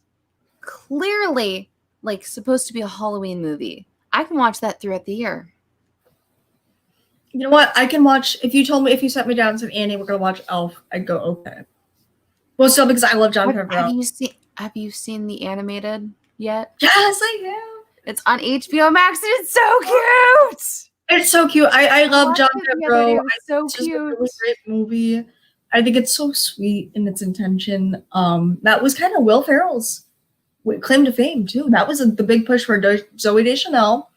clearly like supposed to be a Halloween movie. I can watch that throughout the year. You know what? I can watch, if you set me down and said, Annie, we're gonna watch Elf, I'd go, okay. Well, so because I love Jon Favreau. Have you seen the animated yet? Yes, I have. It's on HBO Max and it's so cute. It's so cute. I love Jon Favreau. It's so it's cute. Just a really great movie. I think it's so sweet in its intention. That was kind of Will Ferrell's claim to fame too. That was the big push for Zooey Deschanel.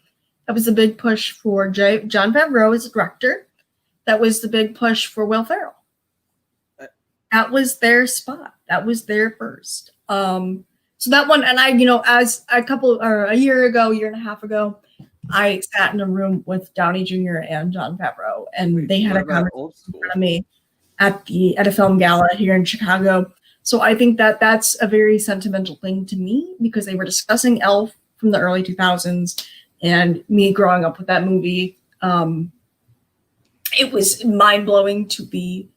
That was the big push for Jon Favreau as a director. That was the big push for Will Ferrell. That was their spot. That was their first. So that one, and I, as a year and a half ago, I sat in a room with Downey Jr. and Jon Favreau, and they had a conversation in front of me at a film gala here in Chicago. So I think that's a very sentimental thing to me because they were discussing Elf from the early 2000s and me growing up with that movie. It was mind-blowing to be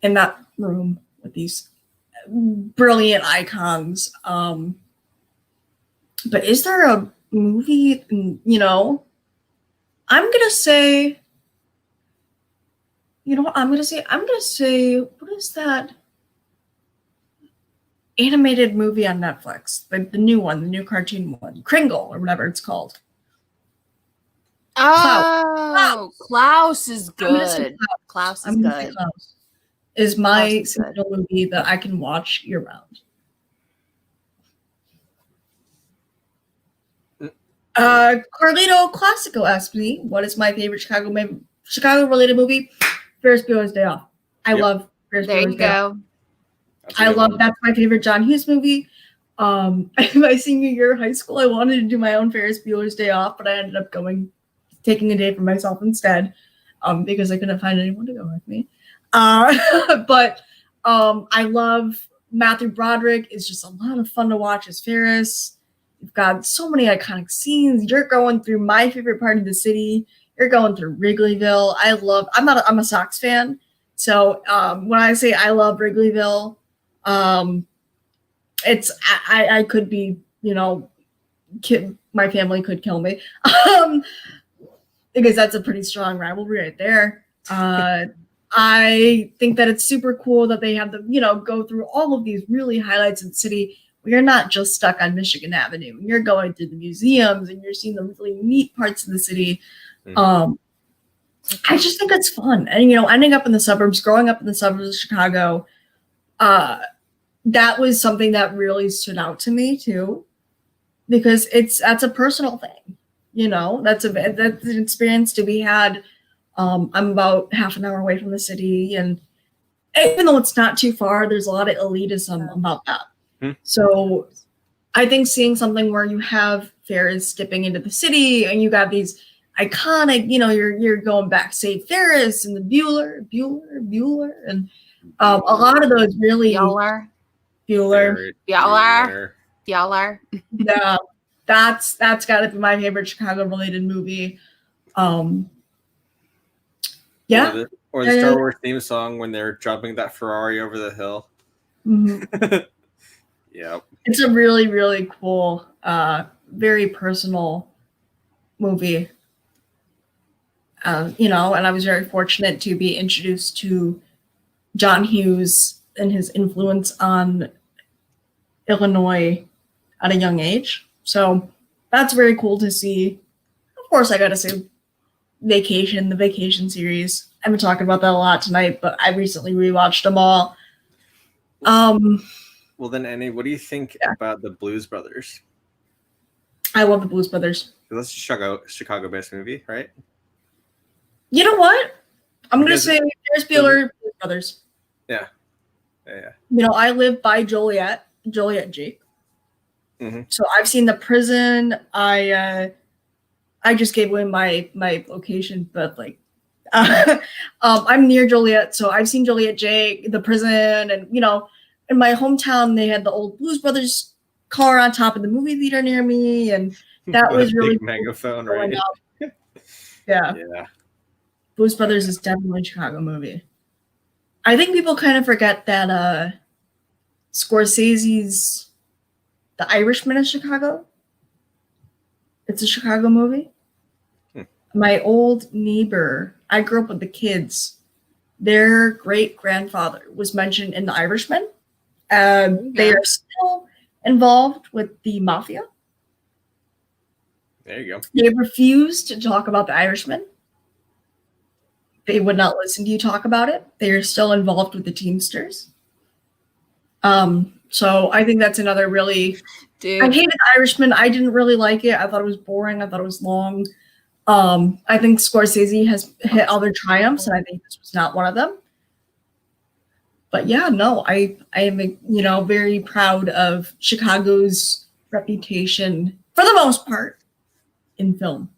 in that room with these brilliant icons. But is there a movie, I'm gonna say, I'm gonna say, what is that animated movie on Netflix? The new one, the new cartoon one, Kringle or whatever it's called. Oh, Klaus is good. Klaus is good. Klaus is my single movie that I can watch year round. Carlito Classico asked me, what is my favorite Chicago-related movie? Ferris Bueller's Day Off. I love Ferris Bueller's Day Off. That's my favorite John Hughes movie. My senior year of high school, I wanted to do my own Ferris Bueller's Day Off, but I ended up taking a day for myself instead, because I couldn't find anyone to go with me. But I love Matthew Broderick. It's just a lot of fun to watch as Ferris. You've got so many iconic scenes. You're going through my favorite part of the city. You're going through Wrigleyville. I'm a Sox fan. So when I say I love Wrigleyville, I could be, my family could kill me. Because that's a pretty strong rivalry right there. I think that it's super cool that they have go through all of these really highlights of the city. You're not just stuck on Michigan Avenue. You're going through the museums and you're seeing the really neat parts of the city. I just think it's fun. And, ending up in the suburbs, growing up in the suburbs of Chicago, that was something that really stood out to me too, because that's a personal thing. That's an experience to be had. I'm about half an hour away from the city, and even though it's not too far, there's a lot of elitism about that. So I think seeing something where you have Ferris dipping into the city and you got these iconic, you're going back, say Ferris and the Bueller, and a lot of those really Bueller. Yeah, that's got to be my favorite Chicago-related movie. Yeah. Or the Star Wars theme song when they're jumping that Ferrari over the hill. Mm-hmm. Yeah. It's a really, really cool, very personal movie. And I was very fortunate to be introduced to John Hughes and his influence on Illinois at a young age. So that's very cool to see. Of course, I got to say the Vacation series. I've been talking about that a lot tonight, but I recently rewatched them all. Well, then, Annie, what do you think about the Blues Brothers? I love the Blues Brothers. That's a Chicago-based movie, right? You know what? I'm going to say Ferris Bueller, Blues Brothers. Yeah. I live by Joliet Jake. Mm-hmm. So I've seen The Prison. I just gave away my location, but I'm near Joliet, so I've seen Joliet Jake, The Prison, and in my hometown they had the old Blues Brothers car on top of the movie theater near me, and that was really big megaphone, right? Yeah. Blues Brothers is definitely a Chicago movie. I think people kind of forget that Scorsese's The Irishman is Chicago. It's a Chicago movie. My old neighbor, I grew up with the kids. Their great-grandfather was mentioned in The Irishman. They are still involved with the mafia. There you go. They refused to talk about The Irishman. They would not listen to you talk about it. They are still involved with the Teamsters. So I think that's another really... Dude. I hated The Irishman. I didn't really like it. I thought it was boring. I thought it was long. I think Scorsese has hit other triumphs, and I think this was not one of them. But yeah, no, I am very proud of Chicago's reputation for the most part in film.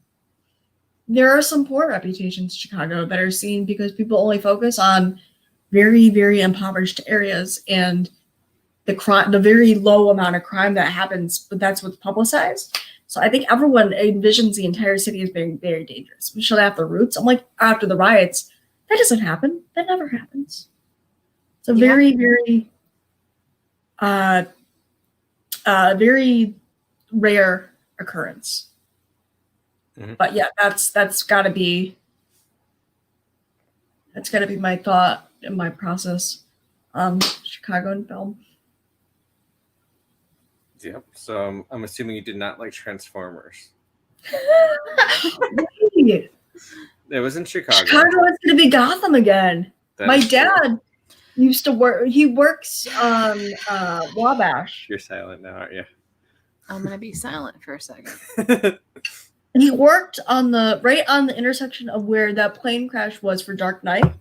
There are some poor reputations in Chicago that are seen because people only focus on very, very impoverished areas and the very low amount of crime that happens, but that's what's publicized. So I think everyone envisions the entire city as being very dangerous. We should have the roots. I'm like, after the riots, that doesn't happen. That never happens. It's a very, very, very rare occurrence. Mm-hmm. But yeah, that's got to be my thought and my process on Chicago and film. Yep. So I'm assuming you did not like Transformers. It was in Chicago. Chicago is going to be Gotham again. My dad used to work. He works on Wabash. You're silent now, aren't you? I'm going to be silent for a second. He worked right on the intersection of where that plane crash was for Dark Knight.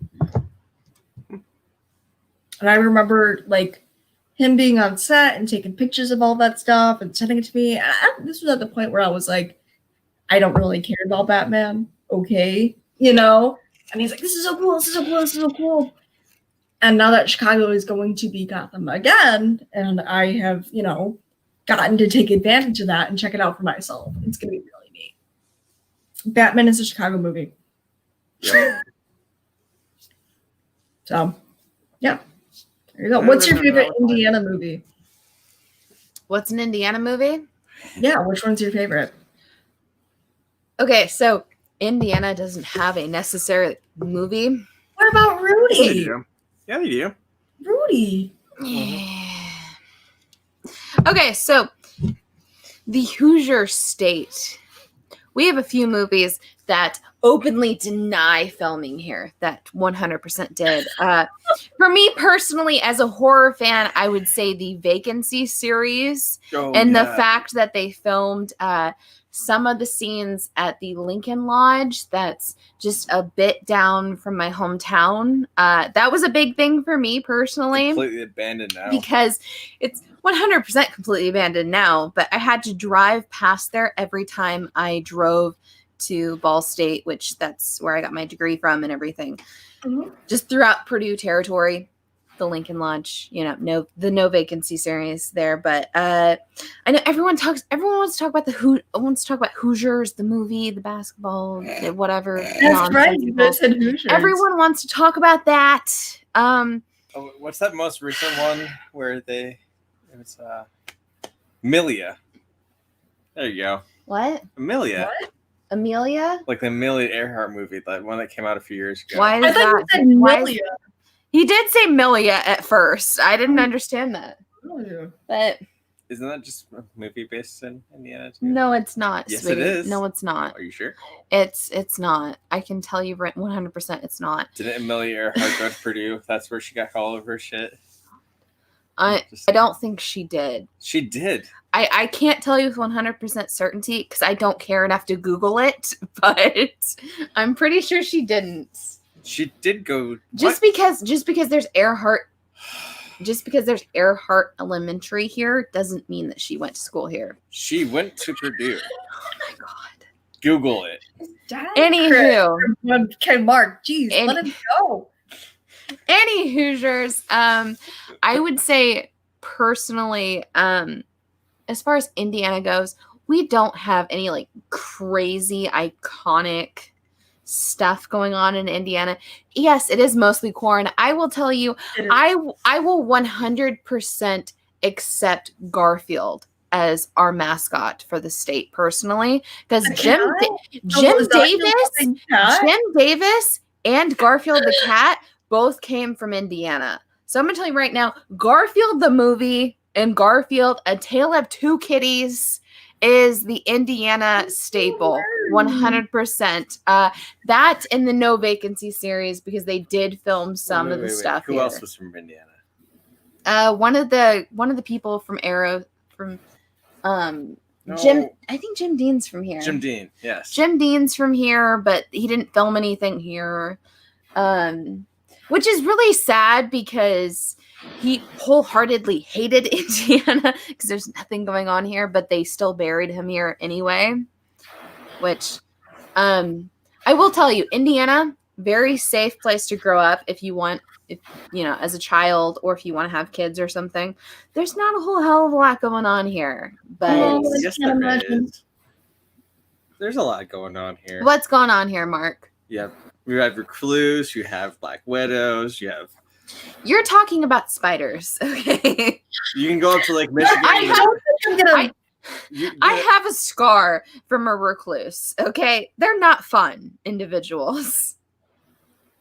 And I remember him being on set and taking pictures of all that stuff and sending it to me. This was at the point where I was like, I don't really care about Batman. Okay. And he's like, this is so cool. This is so cool. This is so cool. And now that Chicago is going to be Gotham again, and I have, gotten to take advantage of that and check it out for myself, it's going to be really neat. Batman is a Chicago movie. Yeah. So, yeah. There you go. What's your favorite Indiana movie? What's an Indiana movie? Yeah, which one's your favorite? Okay, so Indiana doesn't have a necessary movie. What about Rudy? Yeah, they do. Rudy. Yeah. Okay, so the Hoosier State. We have a few movies that openly deny filming here that 100% did. For me personally, as a horror fan, I would say the Vacancy series the fact that they filmed some of the scenes at the Lincoln Lodge that's just a bit down from my hometown. That was a big thing for me personally. Completely abandoned now. Because it's 100% completely abandoned now, but I had to drive past there every time I drove to Ball State, which that's where I got my degree from and everything. Mm-hmm. Just throughout Purdue territory, the Lincoln Lodge, the No Vacancy series there. But I know everyone wants to talk about Hoosiers, the movie, the basketball, whatever. That's right. You guys said Hoosiers. Everyone wants to talk about that. What's that most recent one where it was Amelia? There you go. What? Amelia. What? Amelia? Like the Amelia Earhart movie, that one that came out a few years ago. Why is that? He did say Milia at first. I didn't understand that. Oh, yeah. But Isn't that just a movie based in Indiana? Too? No, it's not. Yes, sweetie. it is. No, it's not. Are you sure? It's not. I can tell you 100% it's not. Didn't Amelia Earhart go to Purdue? That's where she got all of her shit. I don't think she did. She did. I can't tell you with 100% certainty because I don't care enough to Google it, but I'm pretty sure she didn't. She did go. Just because there's Earhart. Just because there's Earhart Elementary here doesn't mean that she went to school here. She went to Purdue. Oh my god. Google it. Anywho. Okay, Mark, geez, let him go. Any Hoosiers, I would say personally, as far as Indiana goes, we don't have any like crazy iconic stuff going on in Indiana. Yes, it is mostly corn. I will tell you, I will 100% accept Garfield as our mascot for the state personally, because Jim Davis and Garfield the cat both came from Indiana. So I'm gonna tell you right now, Garfield the movie and Garfield A Tale of Two Kitties is the Indiana staple, 100%. That in the No Vacancy series, because they did film some of the stuff. Who else was from Indiana? One of the people from Arrow, from Jim. I think Jim Dean's from here. Jim Dean, yes. Jim Dean's from here, but he didn't film anything here, which is really sad because he wholeheartedly hated Indiana because there's nothing going on here, but they still buried him here anyway. Which, I will tell you, Indiana, very safe place to grow up if you want, as a child, or if you want to have kids or something. There's not a whole hell of a lot going on here, but yes, there is. There's a lot going on here. What's going on here, Mark? Yeah, you have Recluse, you have Black Widows, you have. You're talking about spiders, okay? You can go up to Lake Michigan. I have a scar from a recluse, okay? They're not fun individuals.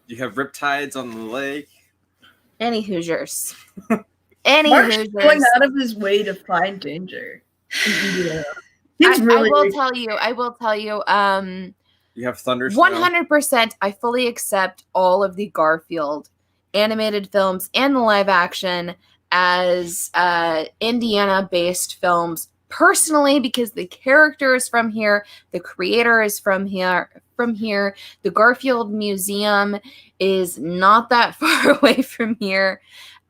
You have riptides on the lake. Any Hoosiers. Mark's going out of his way to find danger. Yeah. I will tell you. You have Thunder. 100%. I fully accept all of the Garfield animated films and the live action as Indiana-based films. Personally, because the character is from here, the creator is from here. The Garfield Museum is not that far away from here.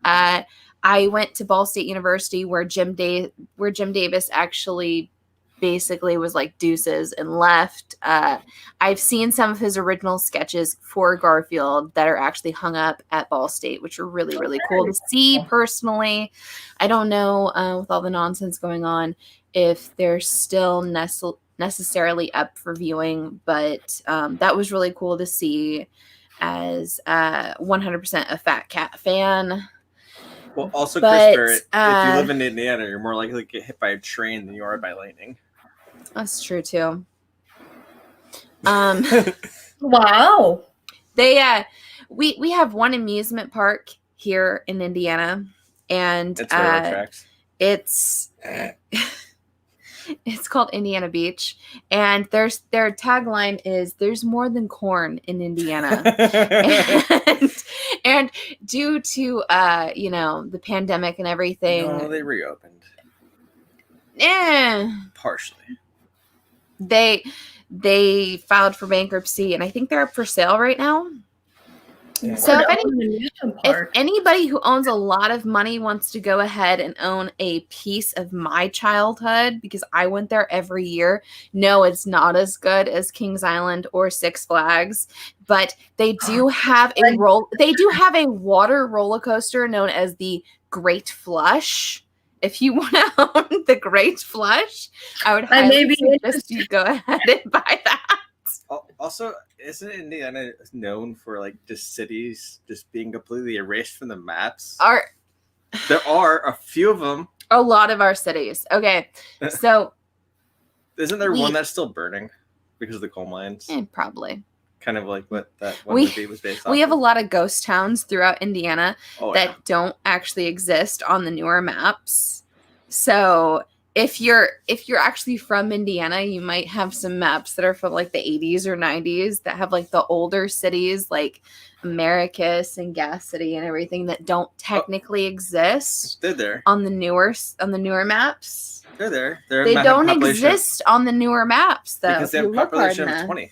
I went to Ball State University, where Jim Davis actually basically was like deuces and left. I've seen some of his original sketches for Garfield that are actually hung up at Ball State, which are really, really cool to see personally. I don't know, with all the nonsense going on, if they're still necessarily up for viewing, but that was really cool to see as 100% a Fat Cat fan. Well, also, Christopher, if you live in Indiana, you're more likely to get hit by a train than you are by lightning. That's true too. Wow. They we have one amusement park here in Indiana, and it's called Indiana Beach, and their tagline is "There's more than corn in Indiana." and due to the pandemic and everything, no, they reopened. Partially. They filed for bankruptcy, and I think they're up for sale right now. Yeah. So if anybody who owns a lot of money wants to go ahead and own a piece of my childhood, because I went there every year. No, it's not as good as Kings Island or Six Flags, but they do have a water roller coaster known as the Great Flush. If you want to own the Great Flush, I would highly suggest you go ahead and buy that. Also, isn't Indiana known for like just cities just being completely erased from the maps? There are a few of them. A lot of our cities. Okay, so isn't there one that's still burning because of the coal mines? Probably. Kind of like what that one movie was based on. We have a lot of ghost towns throughout Indiana that don't actually exist on the newer maps. So if you're actually from Indiana, you might have some maps that are from like the 80s or 90s that have like the older cities like Americus and Gas City and everything that don't technically exist. They're there on the newer maps. They're there. They don't exist on the newer maps though. Because they have a population of 20.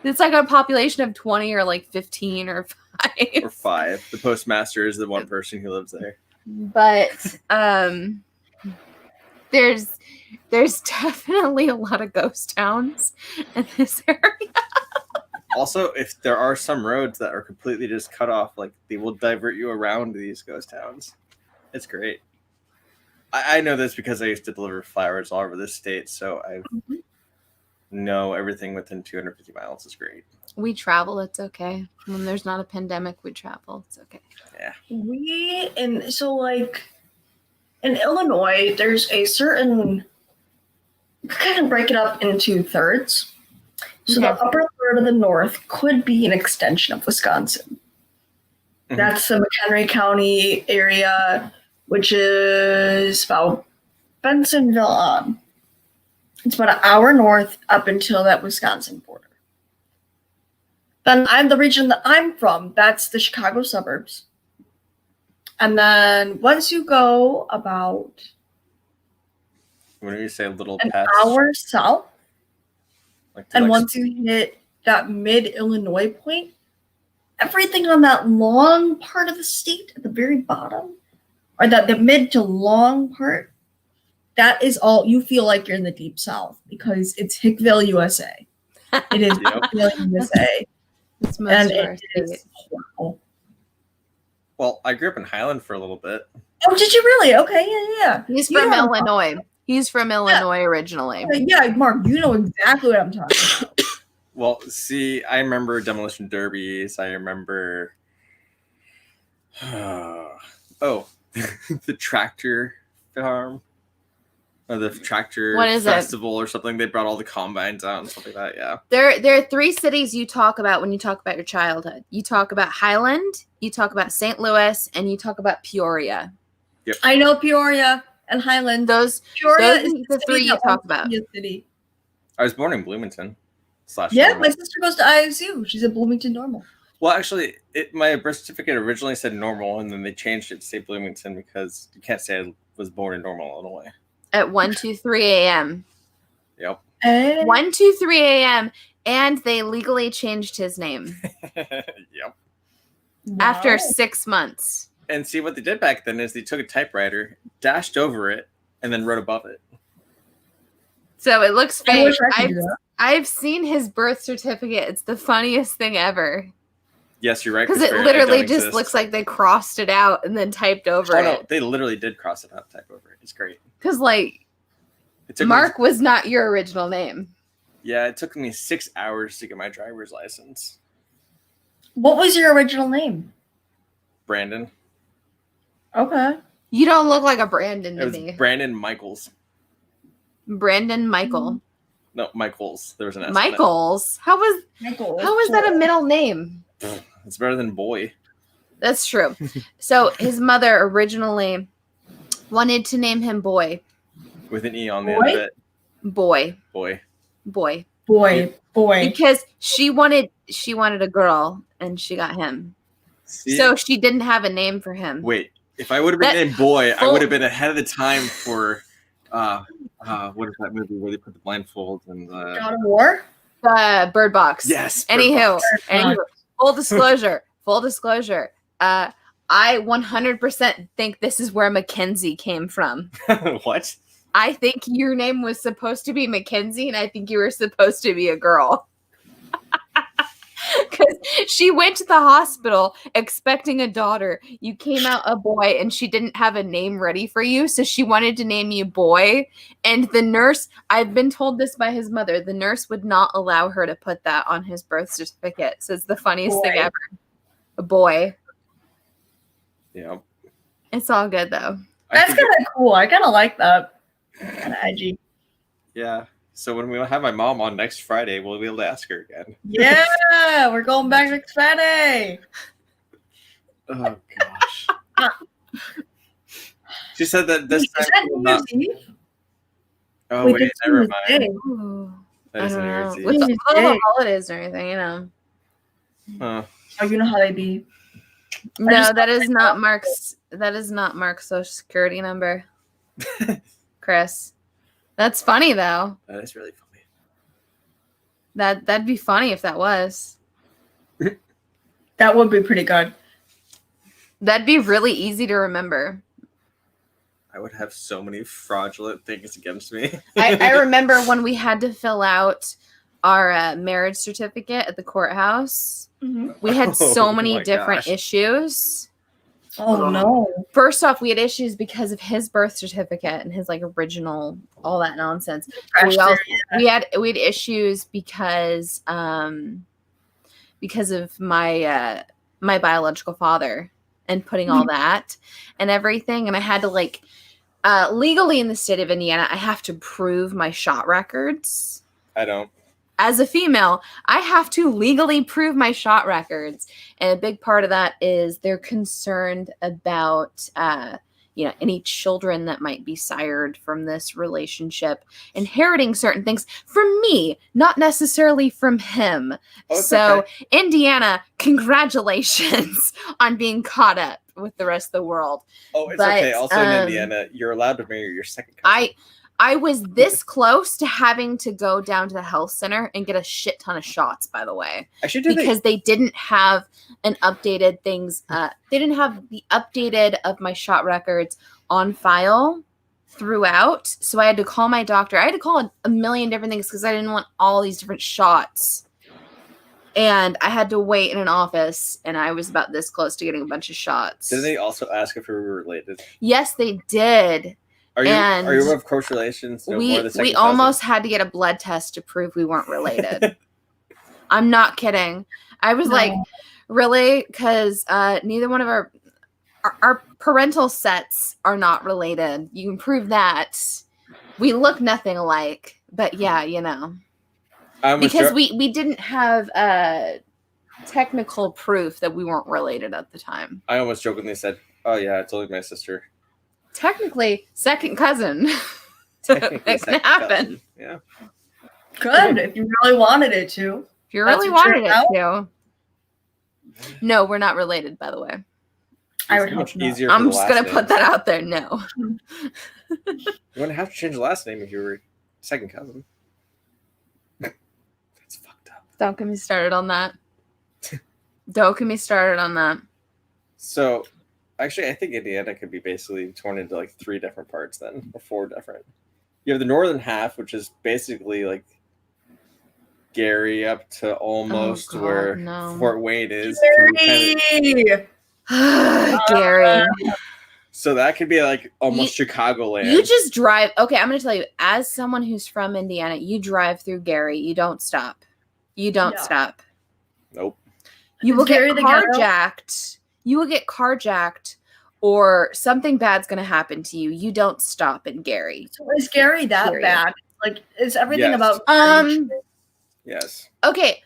It's like a population of 20 or like 15 or 5. Or 5. The postmaster is the one person who lives there. But there's definitely a lot of ghost towns in this area. Also, if there are some roads that are completely just cut off, like they will divert you around these ghost towns. It's great. I know this because I used to deliver flowers all over the state, so I know everything within 250 miles is great. We travel, it's okay. When there's not a pandemic, we travel, it's okay. Yeah. In Illinois, there's a certain, kind of break it up into thirds. So the upper third of the north could be an extension of Wisconsin. Mm-hmm. That's the McHenry County area, which is about Bensonville on. It's about an hour north up until that Wisconsin border. Then the region that I'm from, that's the Chicago suburbs. And then once you go about when you say a little an past, hour south, once you hit that mid-Illinois point, everything on that long part of the state at the very bottom, or the mid to long part, that is all, you feel like you're in the deep south because it's Hickville, USA. It is Hickville, USA. It's most and it is horrible. Well, I grew up in Highland for a little bit. Oh, did you really? Okay, yeah. He's from Illinois. He's from Illinois originally. Yeah, Mark, you know exactly what I'm talking about. Well, see, I remember demolition derbies. I remember, the tractor farm, or the tractor festival or something. They brought all the combines out and stuff like that. Yeah. There are 3 cities you talk about when you talk about your childhood. You talk about Highland, you talk about St. Louis, and you talk about Peoria. Yep. I know Peoria and Highland. Peoria is the 3 you talk about. City. I was born in Bloomington. Yeah, my sister goes to ISU. She's at Bloomington Normal. Well, actually, my birth certificate originally said Normal, and then they changed it to say Bloomington because you can't say I was born in Normal, Illinois. At 1:23 a.m. Yep. 1:23 a.m. And they legally changed his name. Yep. Wow. After 6 months. And see, what they did back then is they took a typewriter, dashed over it, and then wrote above it. So it looks fake. I've seen his birth certificate. It's the funniest thing ever. Yes, you're right. Because it literally just looks like they crossed it out and then typed over it. No, they literally did cross it out and type over it. It's great. Because, Mark was not your original name. Yeah, it took me 6 hours to get my driver's license. What was your original name? Brandon. Okay. You don't look like a Brandon to me. Brandon Michaels. Brandon Michael. No, Michaels. There was an S. Michaels? How was that a middle name? It's better than boy. That's true. So his mother originally wanted to name him Boy. With an E on the end of it. Boy. Because she wanted a girl and she got him. See? So she didn't have a name for him. Wait, if I would have been named Boy, I would have been ahead of the time for what is that movie where they put the blindfold and God of War? Bird Box. Yes. Anywho, full disclosure. I 100% think this is where Mackenzie came from. What? I think your name was supposed to be Mackenzie, and I think you were supposed to be a girl. Because she went to the hospital expecting a daughter. You came out a boy, and she didn't have a name ready for you, so she wanted to name you Boy. And the nurse, I've been told this by his mother, the nurse would not allow her to put that on his birth certificate. So it's the funniest thing ever. A boy. Yeah. It's all good, though. That's kind of cool. I kind of like that. Kind of edgy. Yeah. So when we have my mom on next Friday, we'll be able to ask her again. Yeah, we're going back next Friday. Oh gosh. She said that this Wait, time is that she will New not. Year's Eve? Oh Wait, wait, that's never New mind. Year's Day. Ooh, That I is don't New know. Year's Eve. With New Year's all the Day. holidays and everything, you know. Huh. Oh, you know how they be. No, just that thought is not Mark's. That is not Mark's social security number, Chris. That's funny though. That is really funny. That'd be funny if that was. That would be pretty good. That'd be really easy to remember. I would have so many fraudulent things against me. I remember when we had to fill out our marriage certificate at the courthouse. Mm-hmm. We had so Oh many my different gosh. issues. Oh no. First off, we had issues because of his birth certificate and his like original, all that nonsense. Trash We also, theory. we had issues because of my my biological father and putting all that and everything, and I had to like legally in the state of Indiana, I have to prove my shot records. I don't. As a female, I have to legally prove my shot records. And a big part of that is they're concerned about, any children that might be sired from this relationship inheriting certain things from me, not necessarily from him. Oh, it's so, okay. Indiana, congratulations on being caught up with the rest of the world. Oh, it's But, okay. Also in Indiana, you're allowed to marry your second cousin. I was this close to having to go down to the health center and get a shit ton of shots, by the way, because they didn't have an updated things. They didn't have the updated of my shot records on file throughout. So I had to call my doctor. I had to call a million different things because I didn't want all these different shots. And I had to wait in an office, and I was about this close to getting a bunch of shots. Did they also ask if we were related? Yes, they did. Are you of close relations? We almost had to get a blood test to prove we weren't related. I'm not kidding. I was like, really? Because neither one of our parental sets are not related. You can prove that. We look nothing alike. But yeah, because we didn't have technical proof that we weren't related at the time. I almost jokingly said, "Oh yeah, it's only my sister." Technically, second cousin. It can happen. Cousin. Yeah. Good, if you really wanted it to. If you really wanted it to. No, we're not related, by the way. I would hope not. Easier. I'm just going to put that out there. No. You wouldn't have to change the last name if you were second cousin. That's fucked up. Don't get me started on that. Don't get me started on that. So, actually, I think Indiana could be basically torn into like 3 different parts then, or 4 different. You have the northern half, which is basically like Gary up to almost where Fort Wayne is. Gary. So that could be like almost Chicagoland. You just drive. Okay, I'm going to tell you, as someone who's from Indiana, you drive through Gary. You don't stop. You don't stop. Nope. You will get carjacked. You will get carjacked, or something bad's going to happen to you. You don't stop in Gary. So is Gary that bad? Like, is everything about Yes. Okay.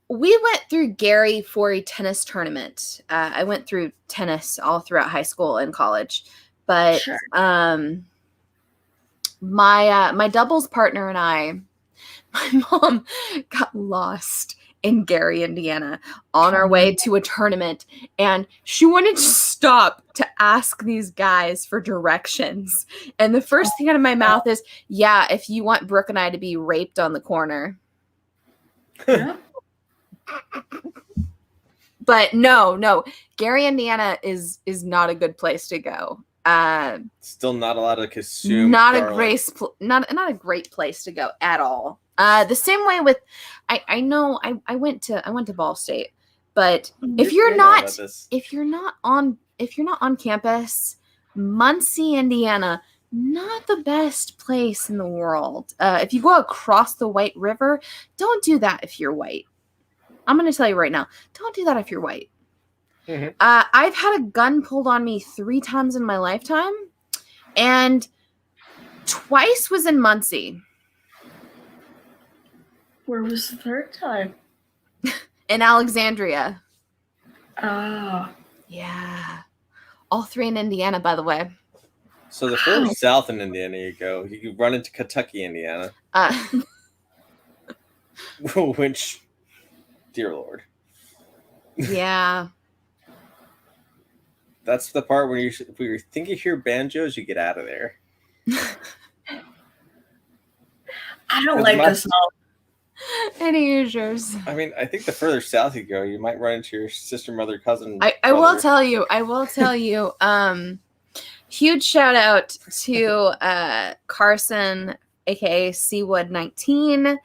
We went through Gary for a tennis tournament. I went through tennis all throughout high school and college. But my doubles partner and I, my mom got lost in Gary, Indiana, on our way to a tournament, and she wanted to stop to ask these guys for directions. And the first thing out of my mouth is, "Yeah, if you want Brooke and I to be raped on the corner." Yeah. But no, Gary, Indiana is not a good place to go. Still not allowed to consume. Not a great place to go at all. The same way with, I know I went to Ball State, but if you're not on campus, Muncie, Indiana, not the best place in the world. If you go across the White River, don't do that if you're white. I'm going to tell you right now, don't do that if you're white. Mm-hmm. I've had a gun pulled on me 3 times in my lifetime, and twice was in Muncie. Where was the 3rd time? In Alexandria. Ah. Yeah. All 3 in Indiana, by the way. So the further south in Indiana you go, you can run into Kentucky, Indiana. Which, dear Lord. Yeah. That's the part where if you think you hear banjos, you get out of there. I don't like this song. Any users? I mean, I think the further south you go, you might run into your sister, mother, cousin. I will tell you. Huge shout out to Carson, aka Seawood 19.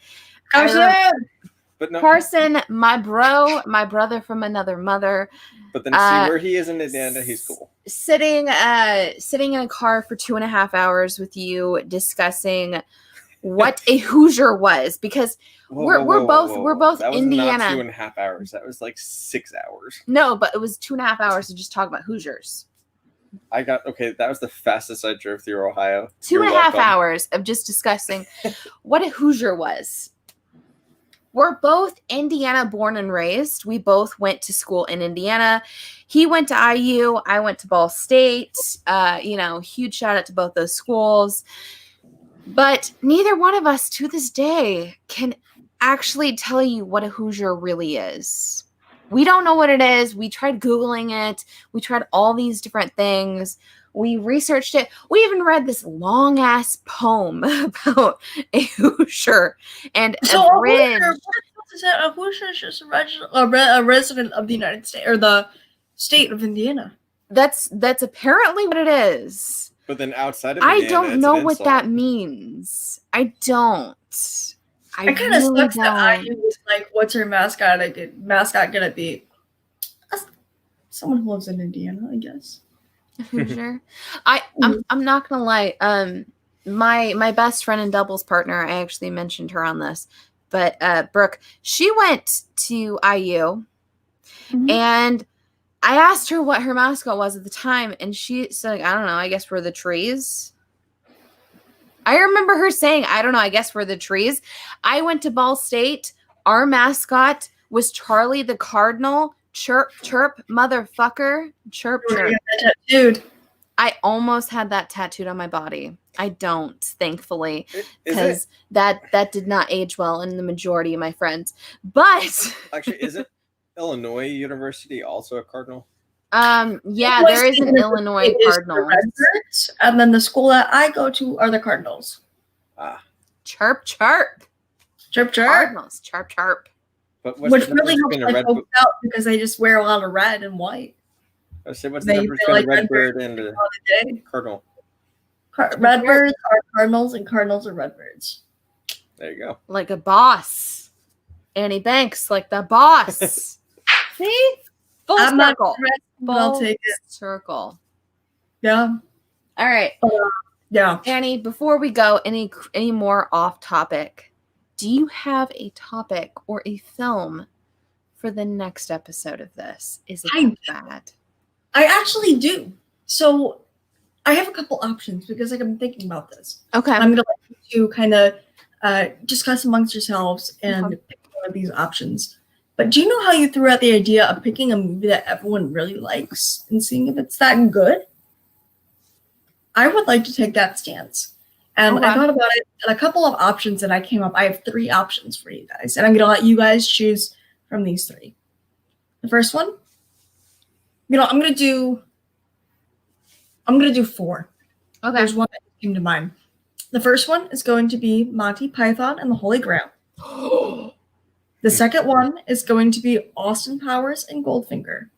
Carson, my brother from another mother. But then see where he is in Indiana, he's cool. Sitting in a car for 2.5 hours with you discussing what a Hoosier was, because we're both that was Indiana. Not 2.5 hours. That was like 6 hours. No, but it was 2.5 hours to just talk about Hoosiers. That was the fastest I drove through Ohio. 2.5 hours of just discussing what a Hoosier was. We're both Indiana born and raised. We both went to school in Indiana. He went to IU. I went to Ball State. Huge shout out to both those schools. But neither one of us to this day can actually tell you what a Hoosier really is. We don't know what it is. We tried Googling it. We tried all these different things. We researched it. We even read this long ass poem about a Hoosier and a bridge. A Hoosier is just a resident of the United States or the state of Indiana. That's apparently what it is. But then outside of Indiana, I don't know what that means. I don't. It kind of sucks that IU was like, what's her mascot gonna be? Someone who lives in Indiana, I guess. Hoosier. I'm not gonna lie. My best friend and doubles partner, I actually mentioned her on this, but Brooke, she went to IU, and I asked her what her mascot was at the time, and she said, I don't know, I guess we're the trees. I remember her saying, I don't know, I guess we're the trees. I went to Ball State. Our mascot was Charlie the Cardinal. Chirp, chirp, motherfucker. Chirp, chirp. Dude, I almost had that tattooed on my body. I don't, thankfully, because that did not age well in the majority of my friends. But actually, isn't Illinois University also a Cardinal? Yeah, there is an Illinois Cardinal. The and then the school that I go to are the Cardinals. Chirp, chirp. Chirp, chirp. Cardinals, chirp, chirp. But which really helps my folks out because they just wear a lot of red and white. I say, what's the difference between a Redbird and a Cardinal? Redbirds are Cardinals and Cardinals are Redbirds. There you go. Like a boss. Annie Banks, like the boss. See? Full circle. I'll take it. Circle. Yeah. All right. Yeah. Annie, before we go, any more off topic, do you have a topic or a film for the next episode of this? Is it bad? I actually do. So I have a couple options because I'm thinking about this. Okay. I'm going to let you two kind of discuss amongst yourselves and pick one of these options. But do you know how you threw out the idea of picking a movie that everyone really likes and seeing if it's that good? I would like to take that stance. And I thought about it and a couple of options that I came up. I have 3 options for you guys. And I'm going to let you guys choose from these 3. The first one, I'm going to do 4. Okay. There's one that came to mind. The first one is going to be Monty Python and the Holy Grail. The second one is going to be Austin Powers and Goldfinger.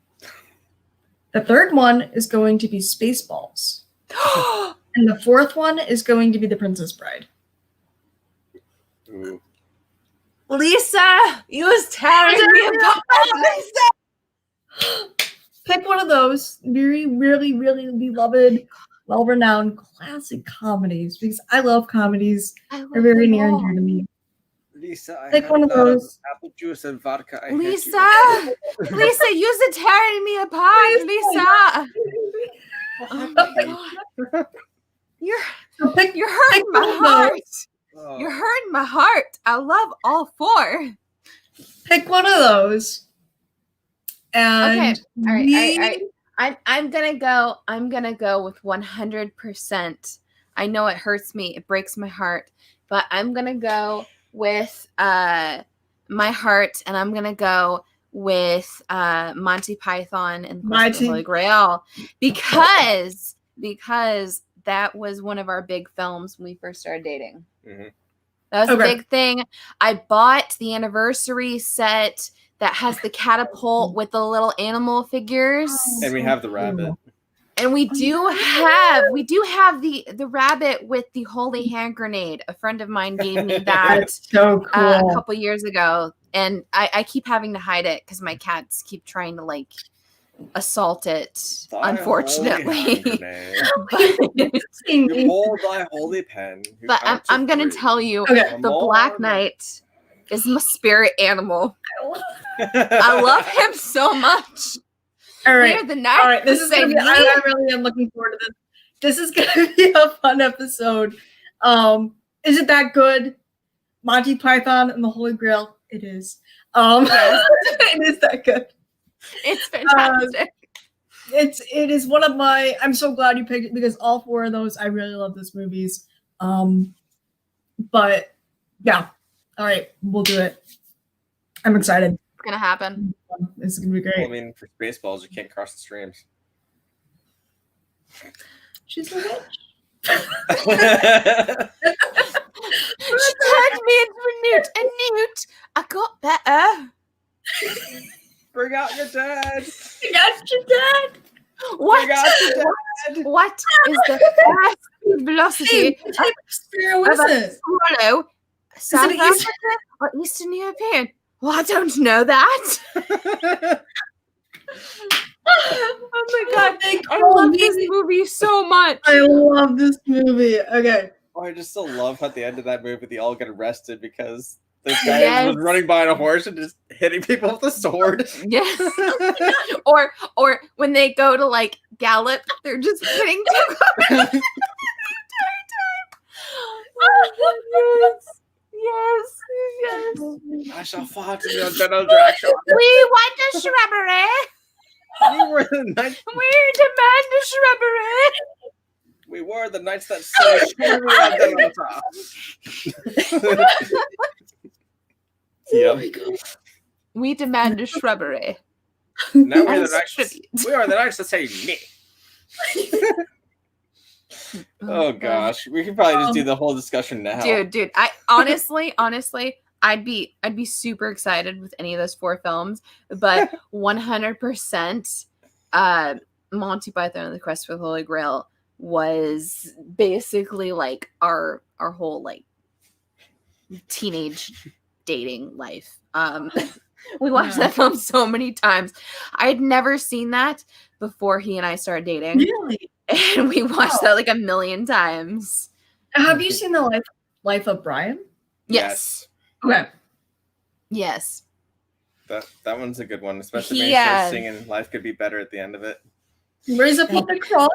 The third one is going to be Spaceballs. And the fourth one is going to be The Princess Bride. Ooh. Lisa, you was tearing me apart. Lisa! Pick one of those very, really, really beloved, well-renowned classic comedies because I love comedies. They're very near and dear to me. Lisa, Pick one of those. Apple juice and vodka. Lisa, you're tearing me apart, Lisa. Oh my God. You're hurting my heart. Oh. You're hurting my heart. I love all 4. Pick one of those. And okay. All right. I'm gonna go with 100%. I know it hurts me, it breaks my heart, but I'm gonna go with my heart, and I'm gonna go with Monty Python and the Quest of the Holy Grail because that was one of our big films when we first started dating. Mm-hmm. That was a big thing. I bought the anniversary set that has the catapult with the little animal figures. And we have the rabbit. And we do have the rabbit with the holy hand grenade. A friend of mine gave me that so cool. A couple years ago. And I keep having to hide it because my cats keep trying to like assault it, unfortunately. You hold thy holy pen. But I'm going to tell you, the Black Knight is my spirit animal. I love him so much. All right. All right. This is going to be, I really am looking forward to this. This is going to be a fun episode. Is it that good? Monty Python and the Holy Grail? It is. Yes. It is that good. It's fantastic. It is one of my, I'm so glad you picked it because all four of those, I really love those movies. But yeah. All right. We'll do it. I'm excited. It's going to happen. This is going to be great. Well, I mean, for Spaceballs, you can't cross the streams. She's a witch. She turned me into a newt. I got better. Bring out your dad. Bring out your dad. What is the fast velocity what type of sparrow is it? Swallow? South Africa or Eastern European? Well, I don't know that. Oh my god, I love this movie so much. I love this movie. Okay. Oh, I just still love at the end of that movie they all get arrested because this guy was running by on a horse and just hitting people with a sword. Yes. or when they go to like gallop, they're just hitting people the entire time. Oh, yes. I shall fight in your general direction. We want the shrubbery. We were the knights. We demand the shrubbery. We were the knights that say shrubbery on the Yeah. We demand the shrubbery. Now we're the knights. We are the knights that say me. Oh gosh, we could probably just do the whole discussion now. Dude, I honestly, I'd be super excited with any of those four films, but 100% Monty Python and the Quest for the Holy Grail was basically like our whole like teenage dating life. We watched that film so many times. I had never seen that before he and I started dating. Really? And we watched that like a million times. Have you seen the Life of Brian? Yes. Okay. Yes. That one's a good one, especially when he starts singing "Life Could Be Better" at the end of it. Where's up on the cross?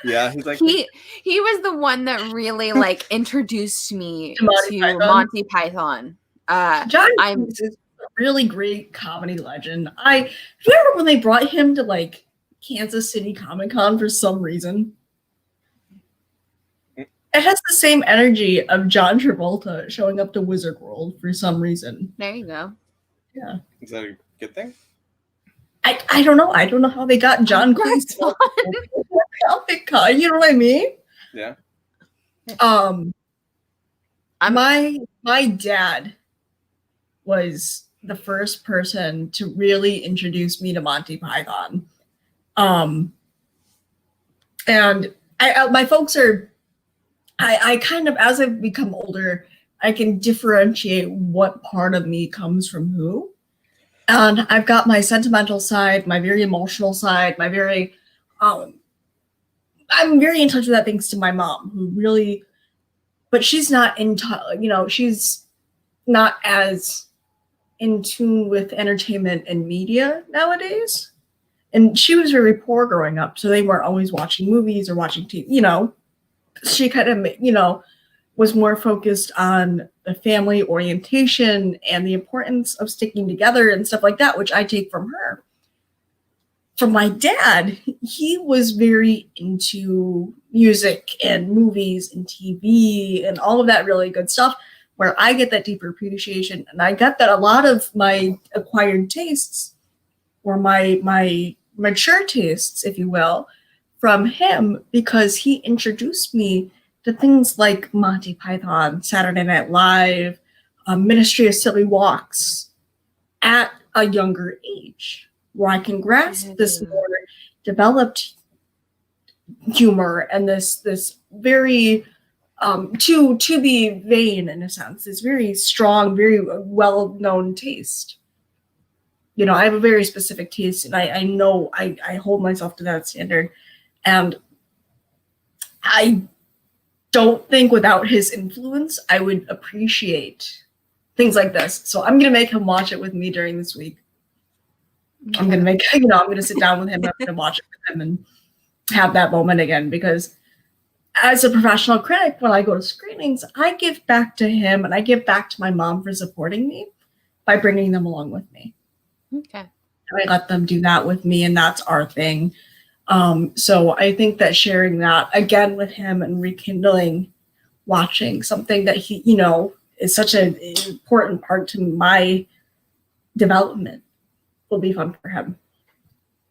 Yeah, he's like he was the one that really like introduced me to Monty Python. John is a really great comedy legend. I remember when they brought him to like Kansas City Comic-Con for some reason. It has the same energy of John Travolta showing up to Wizard World for some reason. There you go. Yeah. Is that a good thing? I don't know. I don't know how they got John Cleese. You know what I mean? Yeah. My dad was the first person to really introduce me to Monty Python. And my folks are, I kind of, as I've become older, I can differentiate what part of me comes from who. And I've got my sentimental side, my very emotional side, my very, I'm very in touch with that thanks to my mom, who really, but she's not she's not as in tune with entertainment and media nowadays. And she was very poor growing up, so they weren't always watching movies or watching TV, She kind of, was more focused on the family orientation and the importance of sticking together and stuff like that, which I take from her. from my dad, he was very into music and movies and TV and all of that really good stuff, where I get that deeper appreciation. And I got that a lot of my acquired tastes, or my mature tastes, if you will, from him, because he introduced me to things like Monty Python, Saturday Night Live, Ministry of Silly Walks at a younger age, where I can grasp this more developed humor and this very to be vain in a sense, this very strong, very well-known taste. You know, I have a very specific taste, and I know I hold myself to that standard. And I don't think without his influence, I would appreciate things like this. So I'm going to make him watch it with me during this week. I'm going to make, I'm going to sit down with him, I'm going to watch it with him and have that moment again, because as a professional critic, when I go to screenings, I give back to him and I give back to my mom for supporting me by bringing them along with me. Okay. And I let them do that with me, and that's our thing. So I think that sharing that again with him and rekindling watching something that he, is such an important part to my development will be fun for him,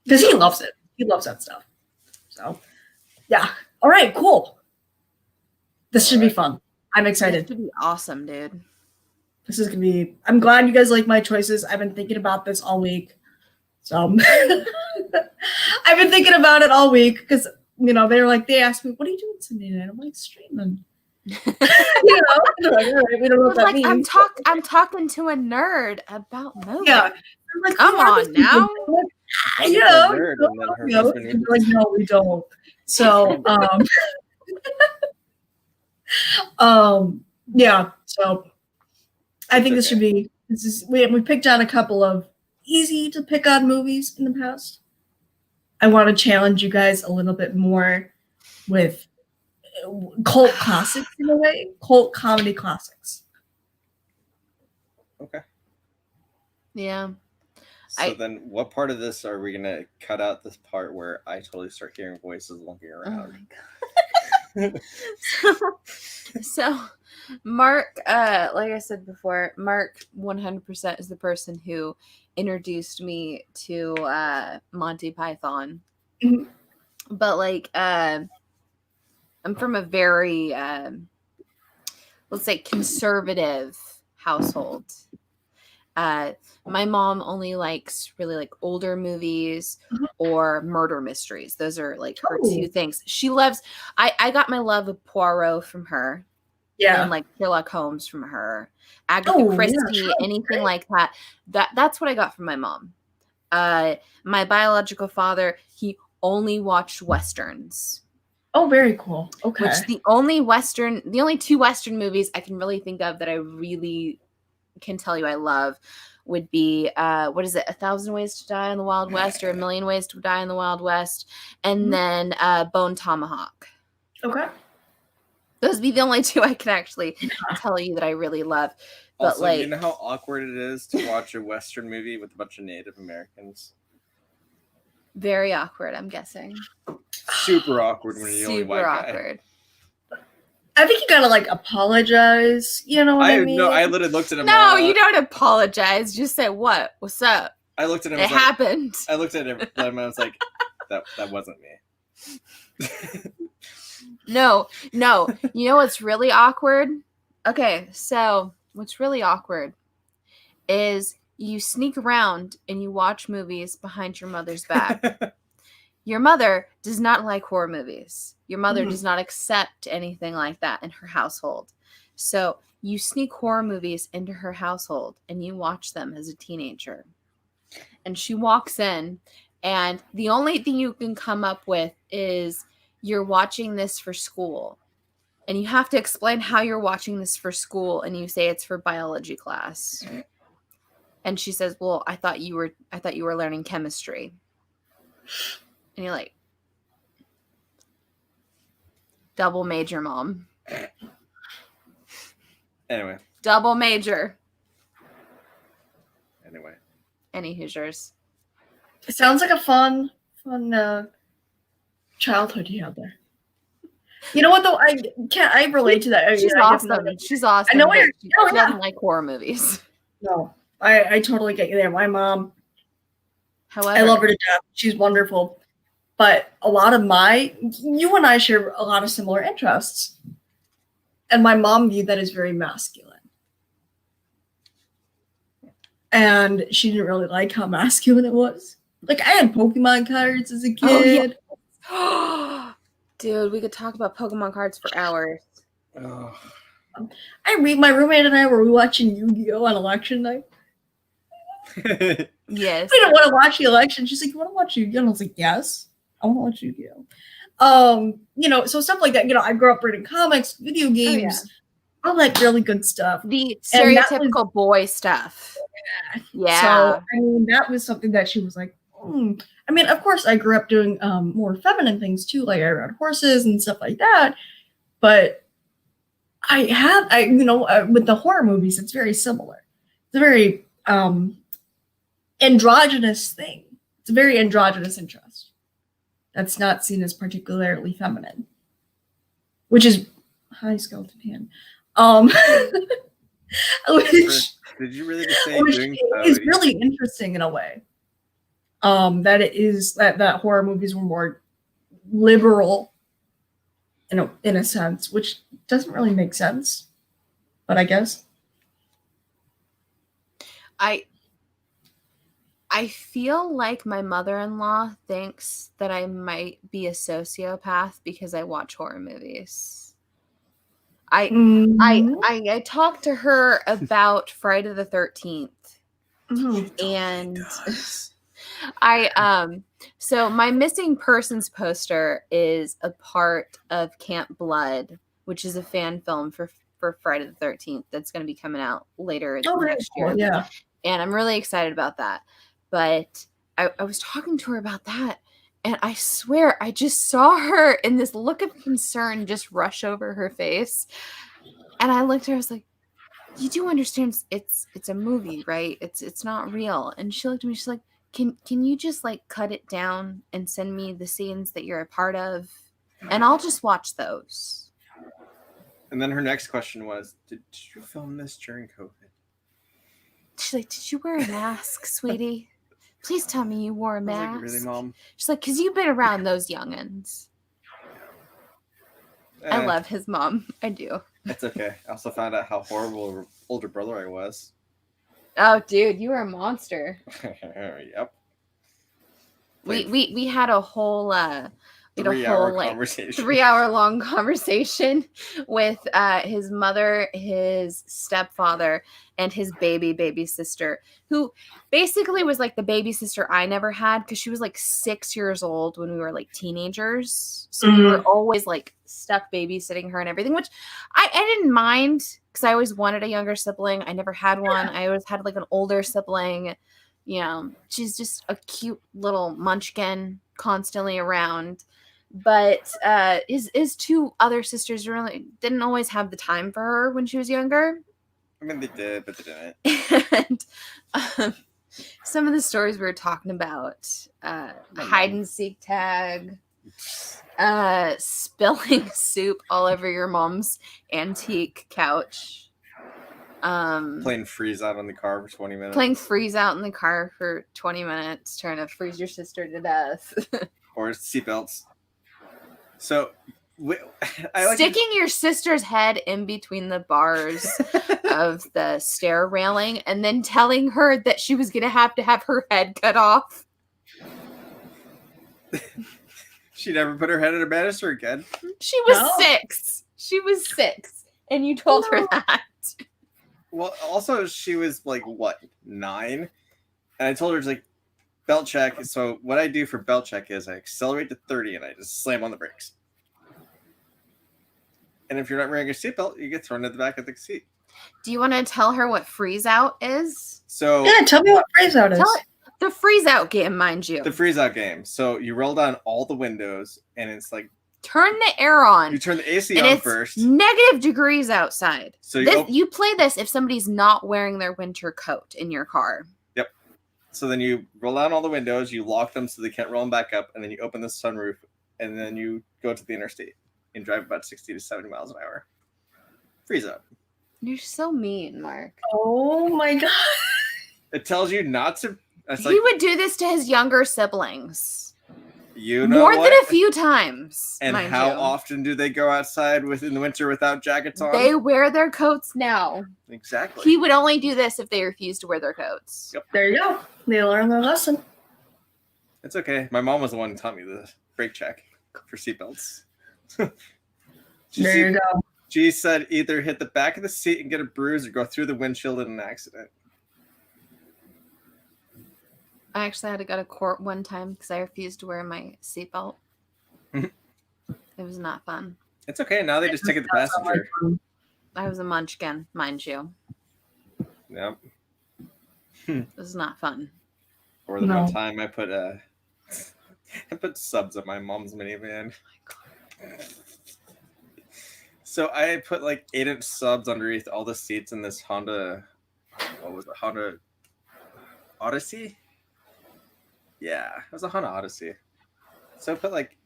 because he loves it. He loves that stuff. So yeah. All right, cool. This should be fun. I'm excited. This should be awesome, dude. This is going to be, I'm glad you guys like my choices. I've been thinking about this all week. So I've been thinking about it all week because, they're like, they asked me, what are you doing Sunday night? I'm like, streaming. They're like, all right, we don't know what that means. I'm talking to a nerd about movies. Yeah. I'm like, come on now. Like, no, we don't. So, yeah. So I think this should be, we picked out a couple of easy to pick on movies in the past. I want to challenge you guys a little bit more with cult classics in a way, cult comedy classics. Okay. Yeah. So then what part of this are we going to cut out, this part where I totally start hearing voices looking around? Oh my God. So Mark, like I said before, Mark 100% is the person who introduced me to Monty Python. Mm-hmm. But I'm from a very, let's say, conservative household. My mom only likes really older movies or murder mysteries. Those are her two things. She loves, I got my love of Poirot from her. Yeah. And Sherlock Holmes from her. Agatha Christie, anything like that. That's what I got from my mom. My biological father, he only watched Westerns. Oh, very cool. Okay. Which the only two Western movies I can really think of that I really can tell you I love would be what is it, 1,000 Ways to Die in the Wild West, or 1,000,000 Ways to Die in the Wild West, and then Bone Tomahawk. Okay. Those would be the only two I can actually tell you that I really love. But also, you know how awkward it is to watch a Western movie with a bunch of Native Americans? Very awkward, I'm guessing. Super awkward when you're the only white guy. Super awkward. I think you gotta apologize. You know what I mean? No, I literally looked at him. No, you don't apologize. Just say, what? What's up? I looked at him. It happened. I looked at him and I was like, that wasn't me. No. You know what's really awkward? Okay, so what's really awkward is you sneak around and you watch movies behind your mother's back. Your mother does not like horror movies. Your mother does not accept anything like that in her household. So you sneak horror movies into her household and you watch them as a teenager. And she walks in, and the only thing you can come up with is you're watching this for school. And you have to explain how you're watching this for school, and you say it's for biology class. And she says, "Well, I thought you were learning chemistry." And you're like, double major, mom. Anyway. Double major. Anyway. Any Hoosiers. It sounds like a fun fun childhood you had there. You know what though? I relate to that. She's awesome. She's awesome. I know she doesn't like horror movies. No, I totally get you there. My mom, however, I love her to death. She's wonderful. But a lot of you and I share a lot of similar interests. And my mom viewed that as very masculine. And she didn't really like how masculine it was. Like, I had Pokemon cards as a kid. Oh, yeah. Dude, we could talk about Pokemon cards for hours. Oh. My roommate and I were watching Yu-Gi-Oh! On election night. Yes. We didn't want to watch the election. She's like, you want to watch Yu-Gi-Oh? And I was like, yes, I want to watch Yu-Gi-Oh! So stuff like that. I grew up reading comics, video games, all that really good stuff. The stereotypical boy stuff. Yeah. So, that was something that she was like, of course, I grew up doing more feminine things too, like I rode horses and stuff like that. But with the horror movies, it's very similar. It's a very androgynous thing. It's a very androgynous interest that's not seen as particularly feminine, which is high skeleton hand. Did you really just say is really interesting in a way. That it is that horror movies were more liberal in a sense, which doesn't really make sense, but I guess. I feel like my mother-in-law thinks that I might be a sociopath because I watch horror movies. I talked to her about Friday the 13th. And so my missing persons poster is a part of Camp Blood, which is a fan film for Friday the 13th that's going to be coming out later next year. Yeah. And I'm really excited about that. But I was talking to her about that, and I swear I just saw her in this look of concern just rush over her face. And I looked at her, I was like, you do understand it's a movie, right? It's not real. And she looked at me, she's like, Can you just like cut it down and send me the scenes that you're a part of? And I'll just watch those. And then her next question was, did you film this during COVID? She's like, did you wear a mask, sweetie? Please tell me you wore a mask. Like, really, Mom? She's like, because you've been around those youngins. I love his mom. I do. It's okay. I also found out how horrible of an older brother I was. Oh, dude, you were a monster. Yep. We had a whole 3-hour long conversation with his mother, his stepfather, and his baby sister, who basically was like the baby sister I never had because she was like 6 years old when we were like teenagers. So we were always like stuck babysitting her and everything, which I didn't mind because I always wanted a younger sibling. I never had one. I always had like an older sibling. She's just a cute little munchkin constantly around. But his two other sisters really didn't always have the time for her when she was younger. I mean, they did, but they didn't. And some of the stories we were talking about, hide and seek tag, spilling soup all over your mom's antique couch. Playing freeze out in the car for 20 minutes. Playing freeze out in the car for 20 minutes, trying to freeze your sister to death. Or seatbelts. So, sticking your sister's head in between the bars of the stair railing and then telling her that she was going to have her head cut off. She never put her head in a banister again. She was 6. She was 6. And you told her that. Well, also, she was like, 9? And I told her, like, belt check. So what I do for belt check is I accelerate to 30 and I just slam on the brakes. And if you're not wearing a seatbelt, you get thrown at the back of the seat. Do you want to tell her what freeze out is? So yeah, tell me what freeze out is. The freeze out game, mind you. The freeze out game. So you roll down all the windows and it's like turn the air on. You turn the AC and on it's first. Negative degrees outside. So you play this if somebody's not wearing their winter coat in your car. Yep. So then you roll down all the windows, you lock them so they can't roll them back up, and then you open the sunroof, and then you go to the interstate and drive about 60 to 70 miles an hour. Freeze up. You're so mean, Mark. Oh my god. It tells you not to. He would do this to his younger siblings. You know more what? than a few times. And how often do they go outside in the winter without jackets on? They wear their coats now. Exactly. He would only do this if they refused to wear their coats. Yep. There you go. They learned their lesson. It's okay. My mom was the one who taught me the brake check for seatbelts. There you go. She said either hit the back of the seat and get a bruise or go through the windshield in an accident. I actually had to go to court one time because I refused to wear my seatbelt. It was not fun. It's okay. Now they just take it the passenger. I was a munchkin, mind you. Yep. This is not fun. Or the one time I put subs on my mom's minivan. Oh my God. So I put like 8-inch subs underneath all the seats in this Honda. What was it? Honda Odyssey? Yeah, it was a Honda Odyssey. So I put like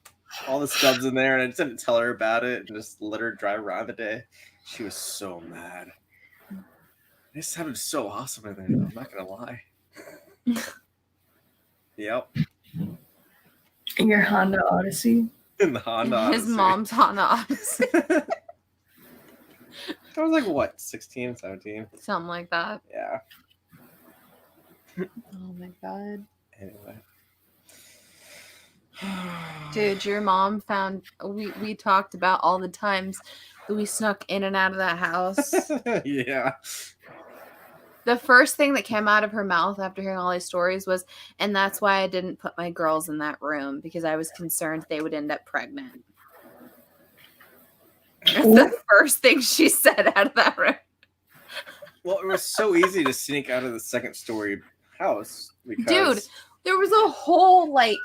all the subs in there, and I just didn't tell her about it, and just let her drive around the day. She was so mad. It sounded so awesome in there, though. I'm not gonna lie. Yep. In your Honda Odyssey. In the Honda Odyssey. His mom's Honda Odyssey. I was like, what, 16, 17? Something like that. Yeah. Oh my God. Anyway. Dude, your mom found we talked about all the times that we snuck in and out of that house. Yeah. The first thing that came out of her mouth after hearing all these stories was, and that's why I didn't put my girls in that room, because I was concerned they would end up pregnant. That's the first thing she said out of that room. Well, it was so easy to sneak out of the second story house. Because... Dude, there was a whole way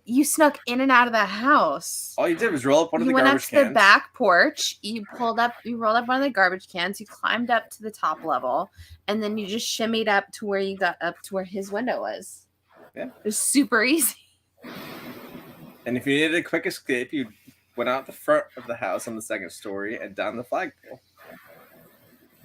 you snuck in and out of that house. All you did was roll up one of the garbage garbage cans. You went up to cans. the back porch, you rolled up one of the garbage cans, you climbed up to the top level, and then you just shimmied up to where you got up to where his window was. Yeah. It was super easy. And if you needed a quick escape, you went out the front of the house on the second story and down the flagpole.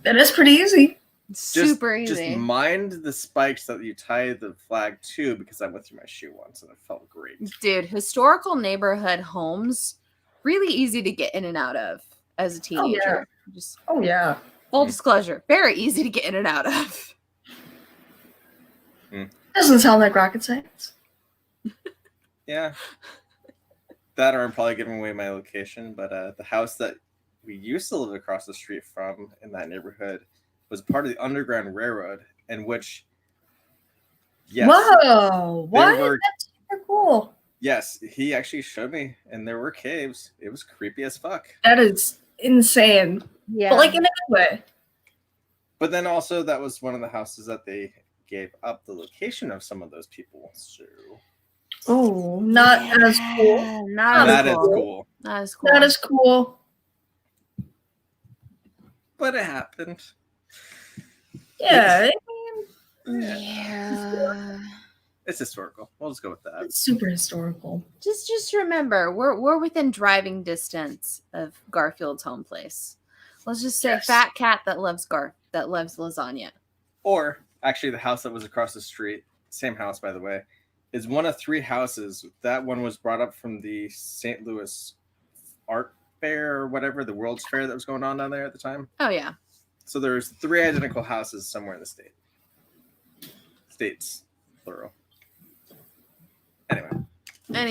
That is pretty easy. Super easy. Just mind the spikes that you tie the flag to, because I went through my shoe once and it felt great. Dude, historical neighborhood homes, really easy to get in and out of as a teenager. Oh yeah. Full disclosure, very easy to get in and out of. Doesn't sound like rocket science. Yeah. That, or I'm probably giving away my location, but the house that we used to live across the street from in that neighborhood was part of the Underground Railroad, in which, yes, whoa, what? That's super cool. Yes, he actually showed me, and there were caves. It was creepy as fuck. That is insane. Yeah. But in a good way. But then also, that was one of the houses that they gave up the location of some of those people. So, oh, not as cool. Not that as is cool. cool. Not as cool. Not as cool. But it happened. Yeah, Yeah. It's historical. We'll just go with that. it's super historical. Just remember, we're within driving distance of Garfield's home place. Let's just say fat cat that loves lasagna. Or actually, the house that was across the street, same house by the way, is one of 3 houses. That one was brought up from the St. Louis Art Fair or whatever, the World's Fair that was going on down there at the time. Oh yeah. So there's 3 identical houses somewhere in the state. States, plural. Anyway,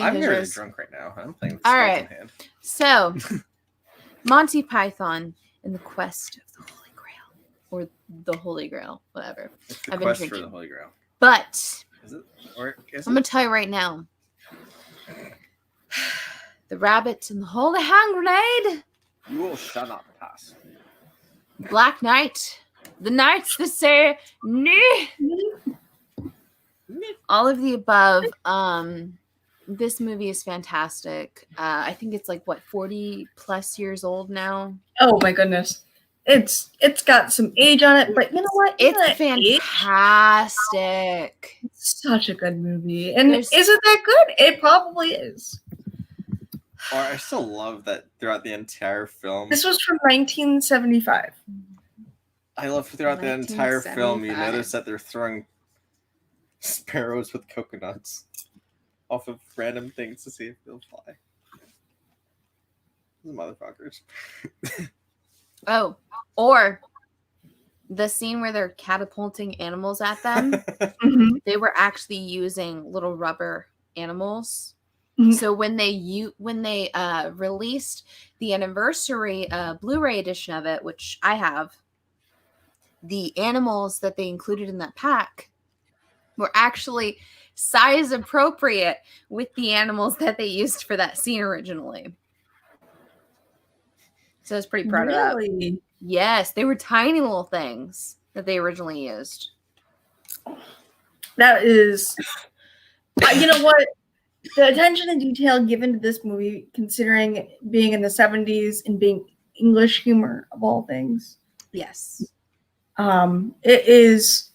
I'm really drunk right now. I'm playing the skeleton hand. So, Monty Python and the Quest of the Holy Grail, or the Holy Grail, whatever. It's the I've been quest drinking. for the Holy Grail. But Is it? Or is I'm it? gonna tell you right now, the rabbit and the holy hand grenade, You will shut up, pass. Black Knight, the knights that say nee. All of the above. This movie is fantastic. I think it's 40 plus years old now. Oh my goodness. It's got some age on it, but you know what? It's fantastic. It's such a good movie. And is it that good? It probably is. Or I still love that throughout the entire film. This was from 1975. I love throughout the entire film, you notice that they're throwing sparrows with coconuts off of random things to see if they'll fly. Those motherfuckers. Oh, or the scene where they're catapulting animals at them. Mm-hmm. They were actually using little rubber animals. Mm-hmm. So when they released the anniversary Blu-ray edition of it, which I have, the animals that they included in that pack were actually size appropriate with the animals that they used for that scene originally. So I was pretty proud of that. Yes, they were tiny little things that they originally used. That is, you know what? The attention to detail given to this movie, considering being in the 70s and being English humor of all things. Yes. It is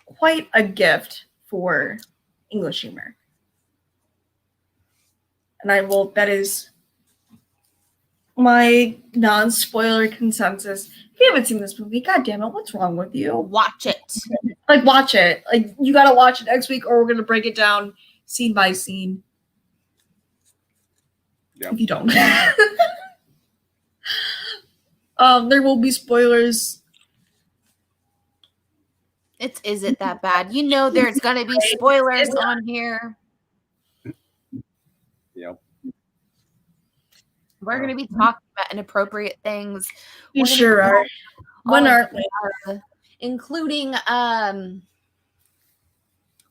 quite a gift for English humor. And that is my non-spoiler consensus. If you haven't seen this movie, god damn it, what's wrong with you? Watch it. Watch it. You gotta watch it next week or we're gonna break it down scene by scene. Yep. If you don't. There will be spoilers. Is it that bad? You know there's gonna be spoilers on here. Yep. We're going to be talking about inappropriate things. You sure are. When aren't we? Including,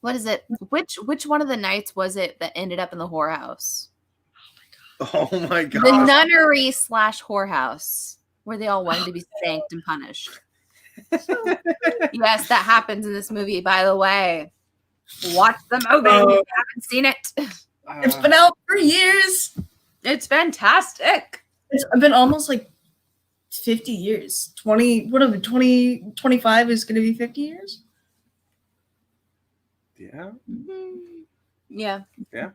what is it? Which one of the nights was it that ended up in the whorehouse? Oh my god. The nunnery / whorehouse, where they all wanted to be spanked and punished. Yes, that happens in this movie, by the way. Watch the movie if you haven't seen it. It's been out for years. It's fantastic. It's been almost 50 years. 2025 is going to be 50 years? Yeah. Yeah. Yeah.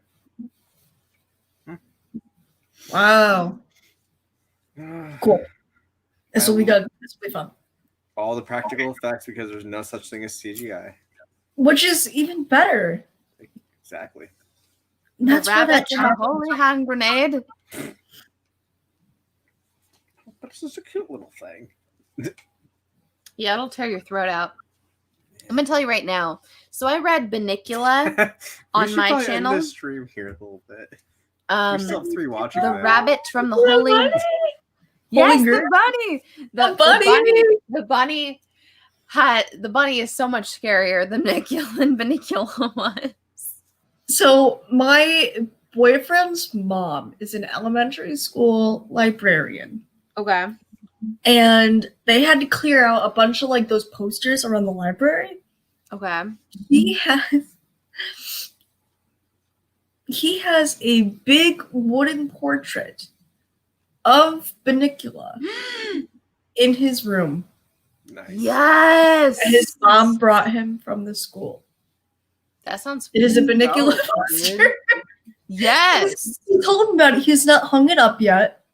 Wow. Cool. This will be good. This will be fun. All the practical effects because there's no such thing as CGI. Which is even better. Exactly. That's a rabbit and a holy hand grenade. But it's just a cute little thing. Yeah, it'll tear your throat out. I'm gonna tell you right now. So I read Bunnicula on my channel. End this stream here a little bit. We still have 3 watching. The rabbit from the holy. Yes, the bunny. The bunny. The bunny is so much scarier than Bunnicula was. So my boyfriend's mom is an elementary school librarian. Okay. And they had to clear out a bunch of those posters around the library. Okay. He has a big wooden portrait of Bunnicula in his room. Nice. Yes. And his mom brought him from the school. That sounds. It is a Bunnicula poster. Yes. He told him about it. He's not hung it up yet.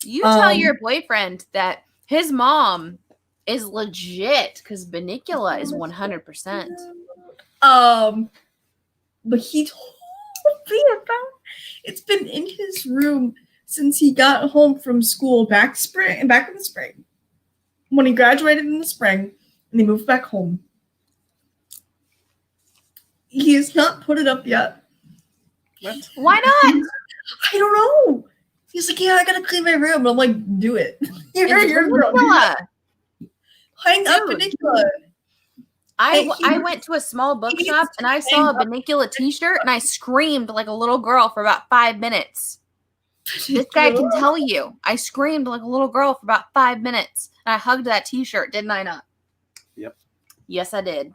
You tell your boyfriend that his mom is legit because Bunnicula is 100%. But he told me about it's been in his room since he got home from school back in the spring. When he graduated in the spring and he moved back home. He has not put it up yet. What? Why not? I don't know. He's like, yeah, I gotta clean my room. And I'm like, do it. You're Bunnicula. Hang up Bunnicula. I went to a small bookshop and I saw a Bunnicula t-shirt and I screamed like a little girl for about 5 minutes. This guy can tell you. I screamed like a little girl for about 5 minutes. And I hugged that t-shirt, didn't I not? Yep. Yes, I did.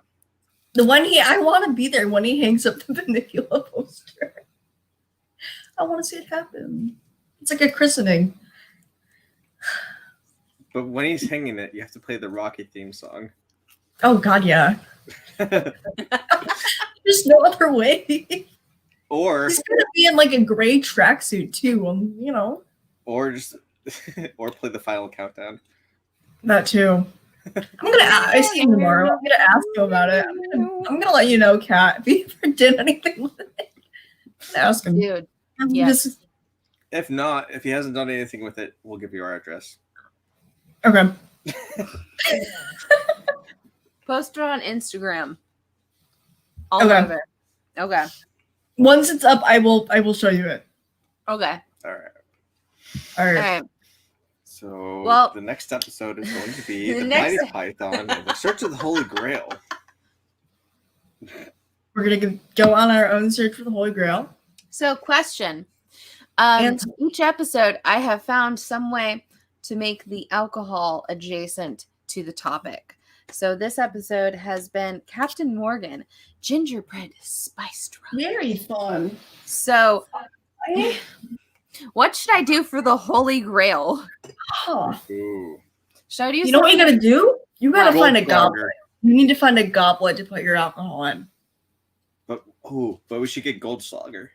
The one I want to be there when he hangs up the Bunnicula poster. I want to see it happen. It's like a christening. But when he's hanging it, you have to play the Rocky theme song. Oh God, yeah. There's no other way. Or he's gonna be in like a gray tracksuit too. Or just or play the final countdown. That too. I see him tomorrow. I'm gonna ask him about it. I'm gonna let you know, Kat, if he ever did anything with it. Ask him, dude. Yes. If not, if he hasn't done anything with it, we'll give you our address. Okay. Post it on Instagram. Okay. Okay. Once it's up, I will show you it. Okay. All right. All right. So the next episode is going to be the Mighty Python and the Search of the Holy Grail. We're gonna go on our own search for the Holy Grail. So, question. Each episode, I have found some way to make the alcohol adjacent to the topic. So this episode has been Captain Morgan, gingerbread spiced rum. Very fun. So, what should I do for the Holy Grail? Huh. Should I do? You know what you gotta do? You gotta find a goblet. Lager. You need to find a goblet to put your alcohol in. But we should get Goldschlager.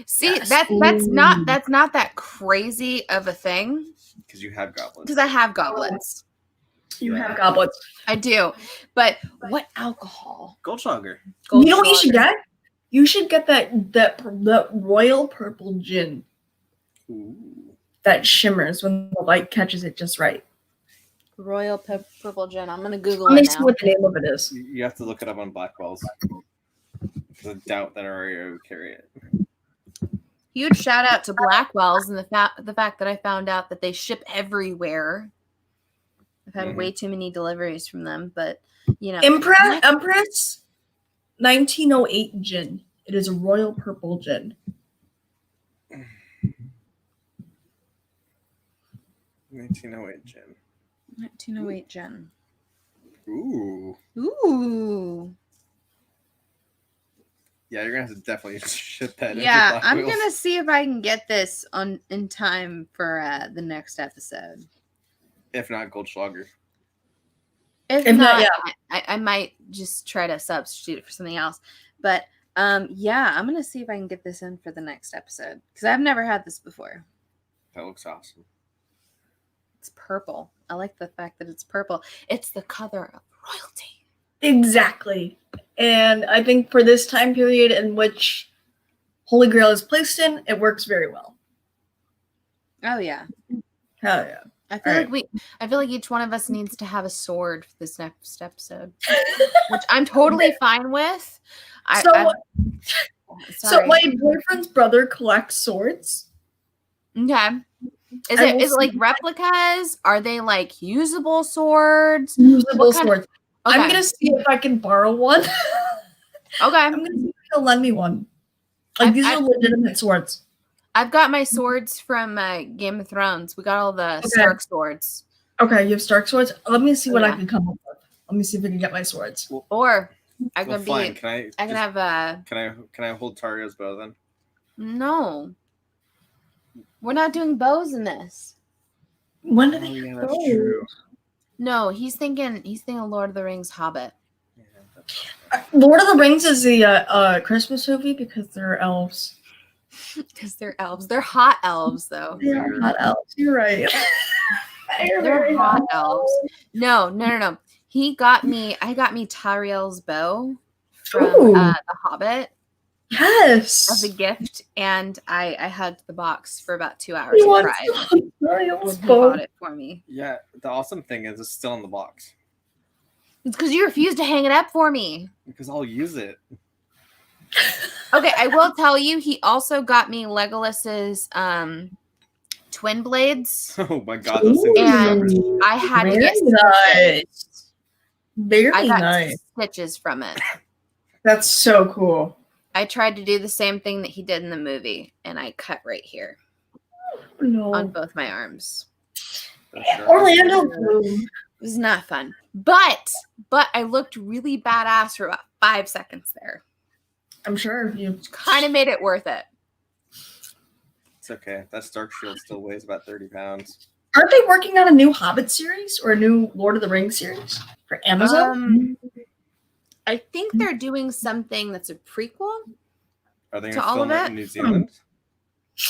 See, Yes. that's not that crazy of a thing. Because you have goblets. Because I have goblets. You have goblets. I do. But what alcohol? Goldschlager. You know what you should get? You should get that royal purple gin. Ooh. That shimmers when the light catches it just right. Royal purple gin. I'm gonna Google Let me it see now. what the name of it is. You have to look it up on Blackwell's. Because I doubt that our area would carry it. Huge shout out to Blackwell's and the fact that I found out that they ship everywhere. I've had way too many deliveries from them, but you know. Empress 1908 gin. It is a royal purple gin. 1908 gin. 1908 gin. Ooh. Yeah, you're gonna have to definitely ship that. Yeah, I'm gonna see if I can get this in time for the next episode. If not, Goldschlager. If not, I might just try to substitute it for something else. But yeah, I'm gonna see if I can get this in for the next episode because I've never had this before. That looks awesome. It's purple. I like the fact that it's purple. It's the color of royalty. Exactly. And I think for this time period in which Holy Grail is placed in, it works very well. Oh yeah. Hell yeah. I feel like each one of us needs to have a sword for this next episode, which I'm totally fine with. So my boyfriend's brother collects swords. Okay. Is it like replicas? Are they like usable swords? Usable swords. Okay. I'm gonna see if I can borrow one. Okay. I'm gonna see if he'll lend me one. Like these are legitimate swords. I've got my swords from Game of Thrones. We got all the Stark swords. Okay, you have Stark swords. Let me see what I can come up with. Let me see if I can get my swords. Or I could fine. be. Can I hold Tario's bow then? No. We're not doing bows in this. When do they yeah, have that's bows? true. No, he's thinking Lord of the Rings Hobbit. Yeah, Lord of the Rings is the Christmas movie because they're elves. Because they're elves. They're hot elves, though. They are hot elves. You're right. They're hot elves. No. I got me Tariel's bow from the Hobbit. Yes. As a gift, and I hugged the box for about 2 hours. And cried. Tariel's He bow. bought it for me. Yeah, the awesome thing is it's still in the box. It's because you refused to hang it up for me. Because I'll use it. Okay, I will tell you, he also got me Legolas's twin blades. Oh my god, those things are And so I had to Very get nice. Very I got nice. stitches from it. That's so cool. I tried to do the same thing that he did in the movie, and I cut right here No. on both my arms. Orlando It was not fun. But I looked really badass for about 5 seconds there. I'm sure you Kind of made it worth it. It's okay. That Stark shield still weighs about 30 pounds. Aren't they working on a new Hobbit series or a new Lord of the Rings series for Amazon? I think they're doing something that's a prequel. Are they to going to all film of it it? in New Zealand?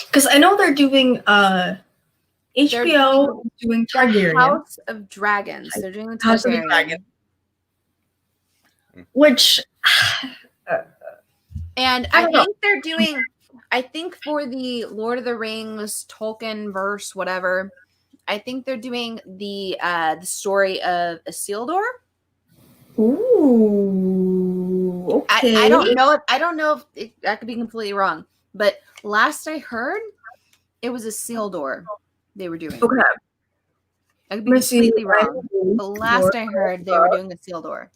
Because I know they're doing HBO doing Targaryen. House of Dragons. They're doing the House of the Targaryen. Dragon. Which And I I don't know. think they're doing, I think for the Lord of the Rings, Tolkien verse, whatever, I think they're doing the story of Isildur. Ooh, okay. I don't know if I could be completely wrong, but last I heard, it was Isildur they were doing. Okay. I could be completely wrong, but last I heard, they were doing Isildur.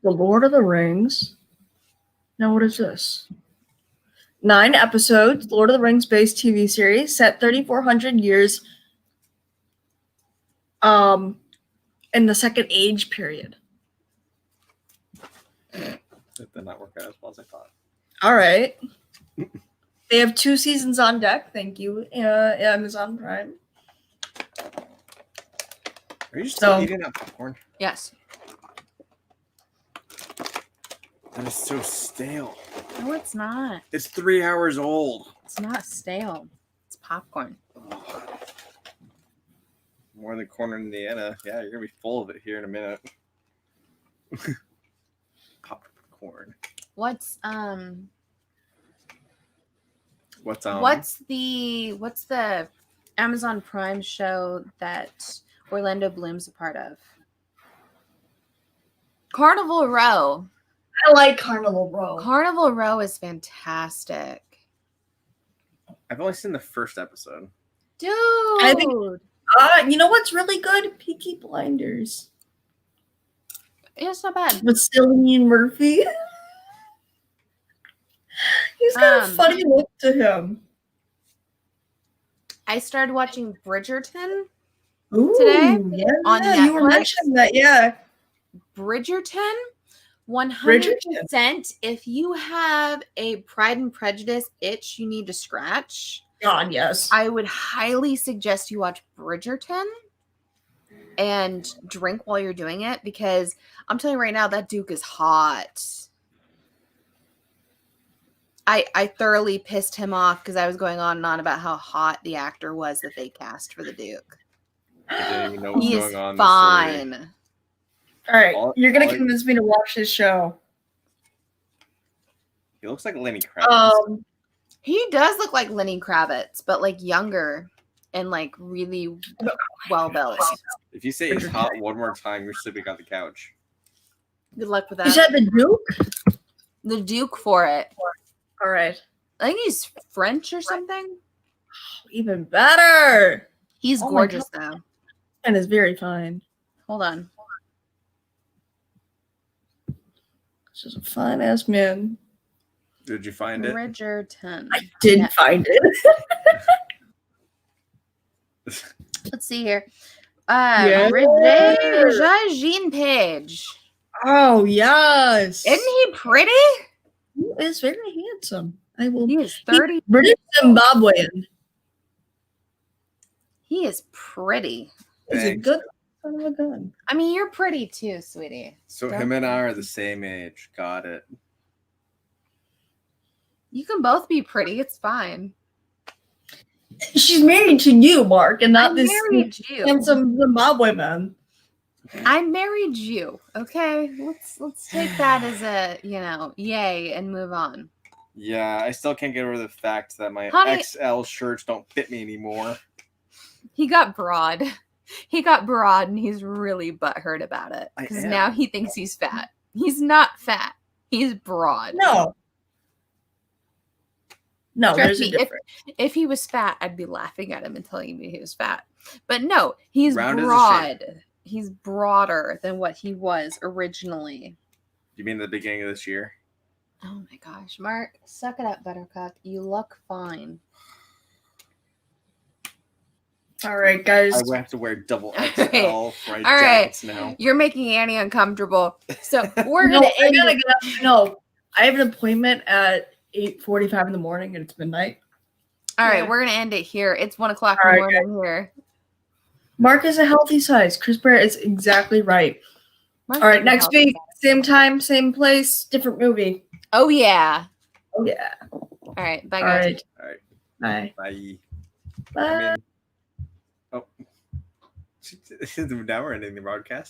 The Lord of the Rings. Now, what is this? 9 episodes, Lord of the Rings based TV series set 3,400 years in the Second Age period. It did not work out as well as I thought. All right. They have 2 seasons on deck. Thank you, Amazon Prime. Are you still eating that popcorn? Yes. That is so stale. No, it's not. It's 3 hours old. It's not stale. It's popcorn. More than corn in Indiana. Yeah, you're gonna be full of it here in a minute. Popcorn. What's the Amazon Prime show that Orlando Bloom's a part of? Carnival Row. I like Carnival Row. Carnival Row is fantastic. I've only seen the first episode. Dude. I think you know what's really good? Peaky Blinders. Yeah, it's not bad. With Cillian Murphy. He's got a funny look to him. I started watching Bridgerton today on Netflix. You were mentioning that, yeah. Bridgerton, 100%. If you have a Pride and Prejudice itch you need to scratch, God, yes, I would highly suggest you watch Bridgerton and drink while you're doing it, because I'm telling you right now, that Duke is hot. I thoroughly pissed him off because I was going on and on about how hot the actor was that they cast for the Duke. I didn't even know what's He going is on. fine. All right, you're gonna convince me to watch this show. He looks like Lenny Kravitz. He does look like Lenny Kravitz, but like younger and like really well built. If you say he's hot one more time, you're sleeping on the couch. Good luck with that. Is that the Duke? The Duke for it. All right. I think he's French or something. Even better. He's gorgeous though. And is very fine. Hold on. This is a fine ass man. Did you find it? Bridgerton. I did find it. Let's see here. Yeah. Regine Page. Oh yes. Isn't he pretty? He is very handsome. I will. He is 30. British Zimbabwean. He is pretty. He's a good son of a gun. I mean, you're pretty too, sweetie. So him and I are the same age. Got it. You can both be pretty. It's fine. She's married to you, Mark, and not this handsome Zimbabwe man. I married you. Okay, let's take that as a yay and move on. Yeah, I still can't get over the fact that my XL shirts don't fit me anymore. He got broad. He got broad, and he's really butthurt about it because now he thinks he's fat. He's not fat. He's broad. No, there's a difference. If he was fat, I'd be laughing at him and telling me he was fat. But no, he's Round broad. He's broader than what he was originally. You mean the beginning of this year? Oh my gosh, Mark, suck it up, Buttercup. You look fine. All right, guys. I will have to wear double XL fried All jackets right. now. You're making Annie uncomfortable. So we're gonna end. No, I have an appointment at 8:45 in the morning, and it's midnight. All right, Yeah. we're gonna end it here. It's 1:00 in All the right, morning here. Mark is a healthy size. Chris Bear is exactly right. Mark All right, is a next healthy week, size. same time, same place, different movie. Oh yeah. Oh yeah. All right, bye All guys. right. All right. Bye. Bye. Bye. I mean, oh, now we're ending the broadcast.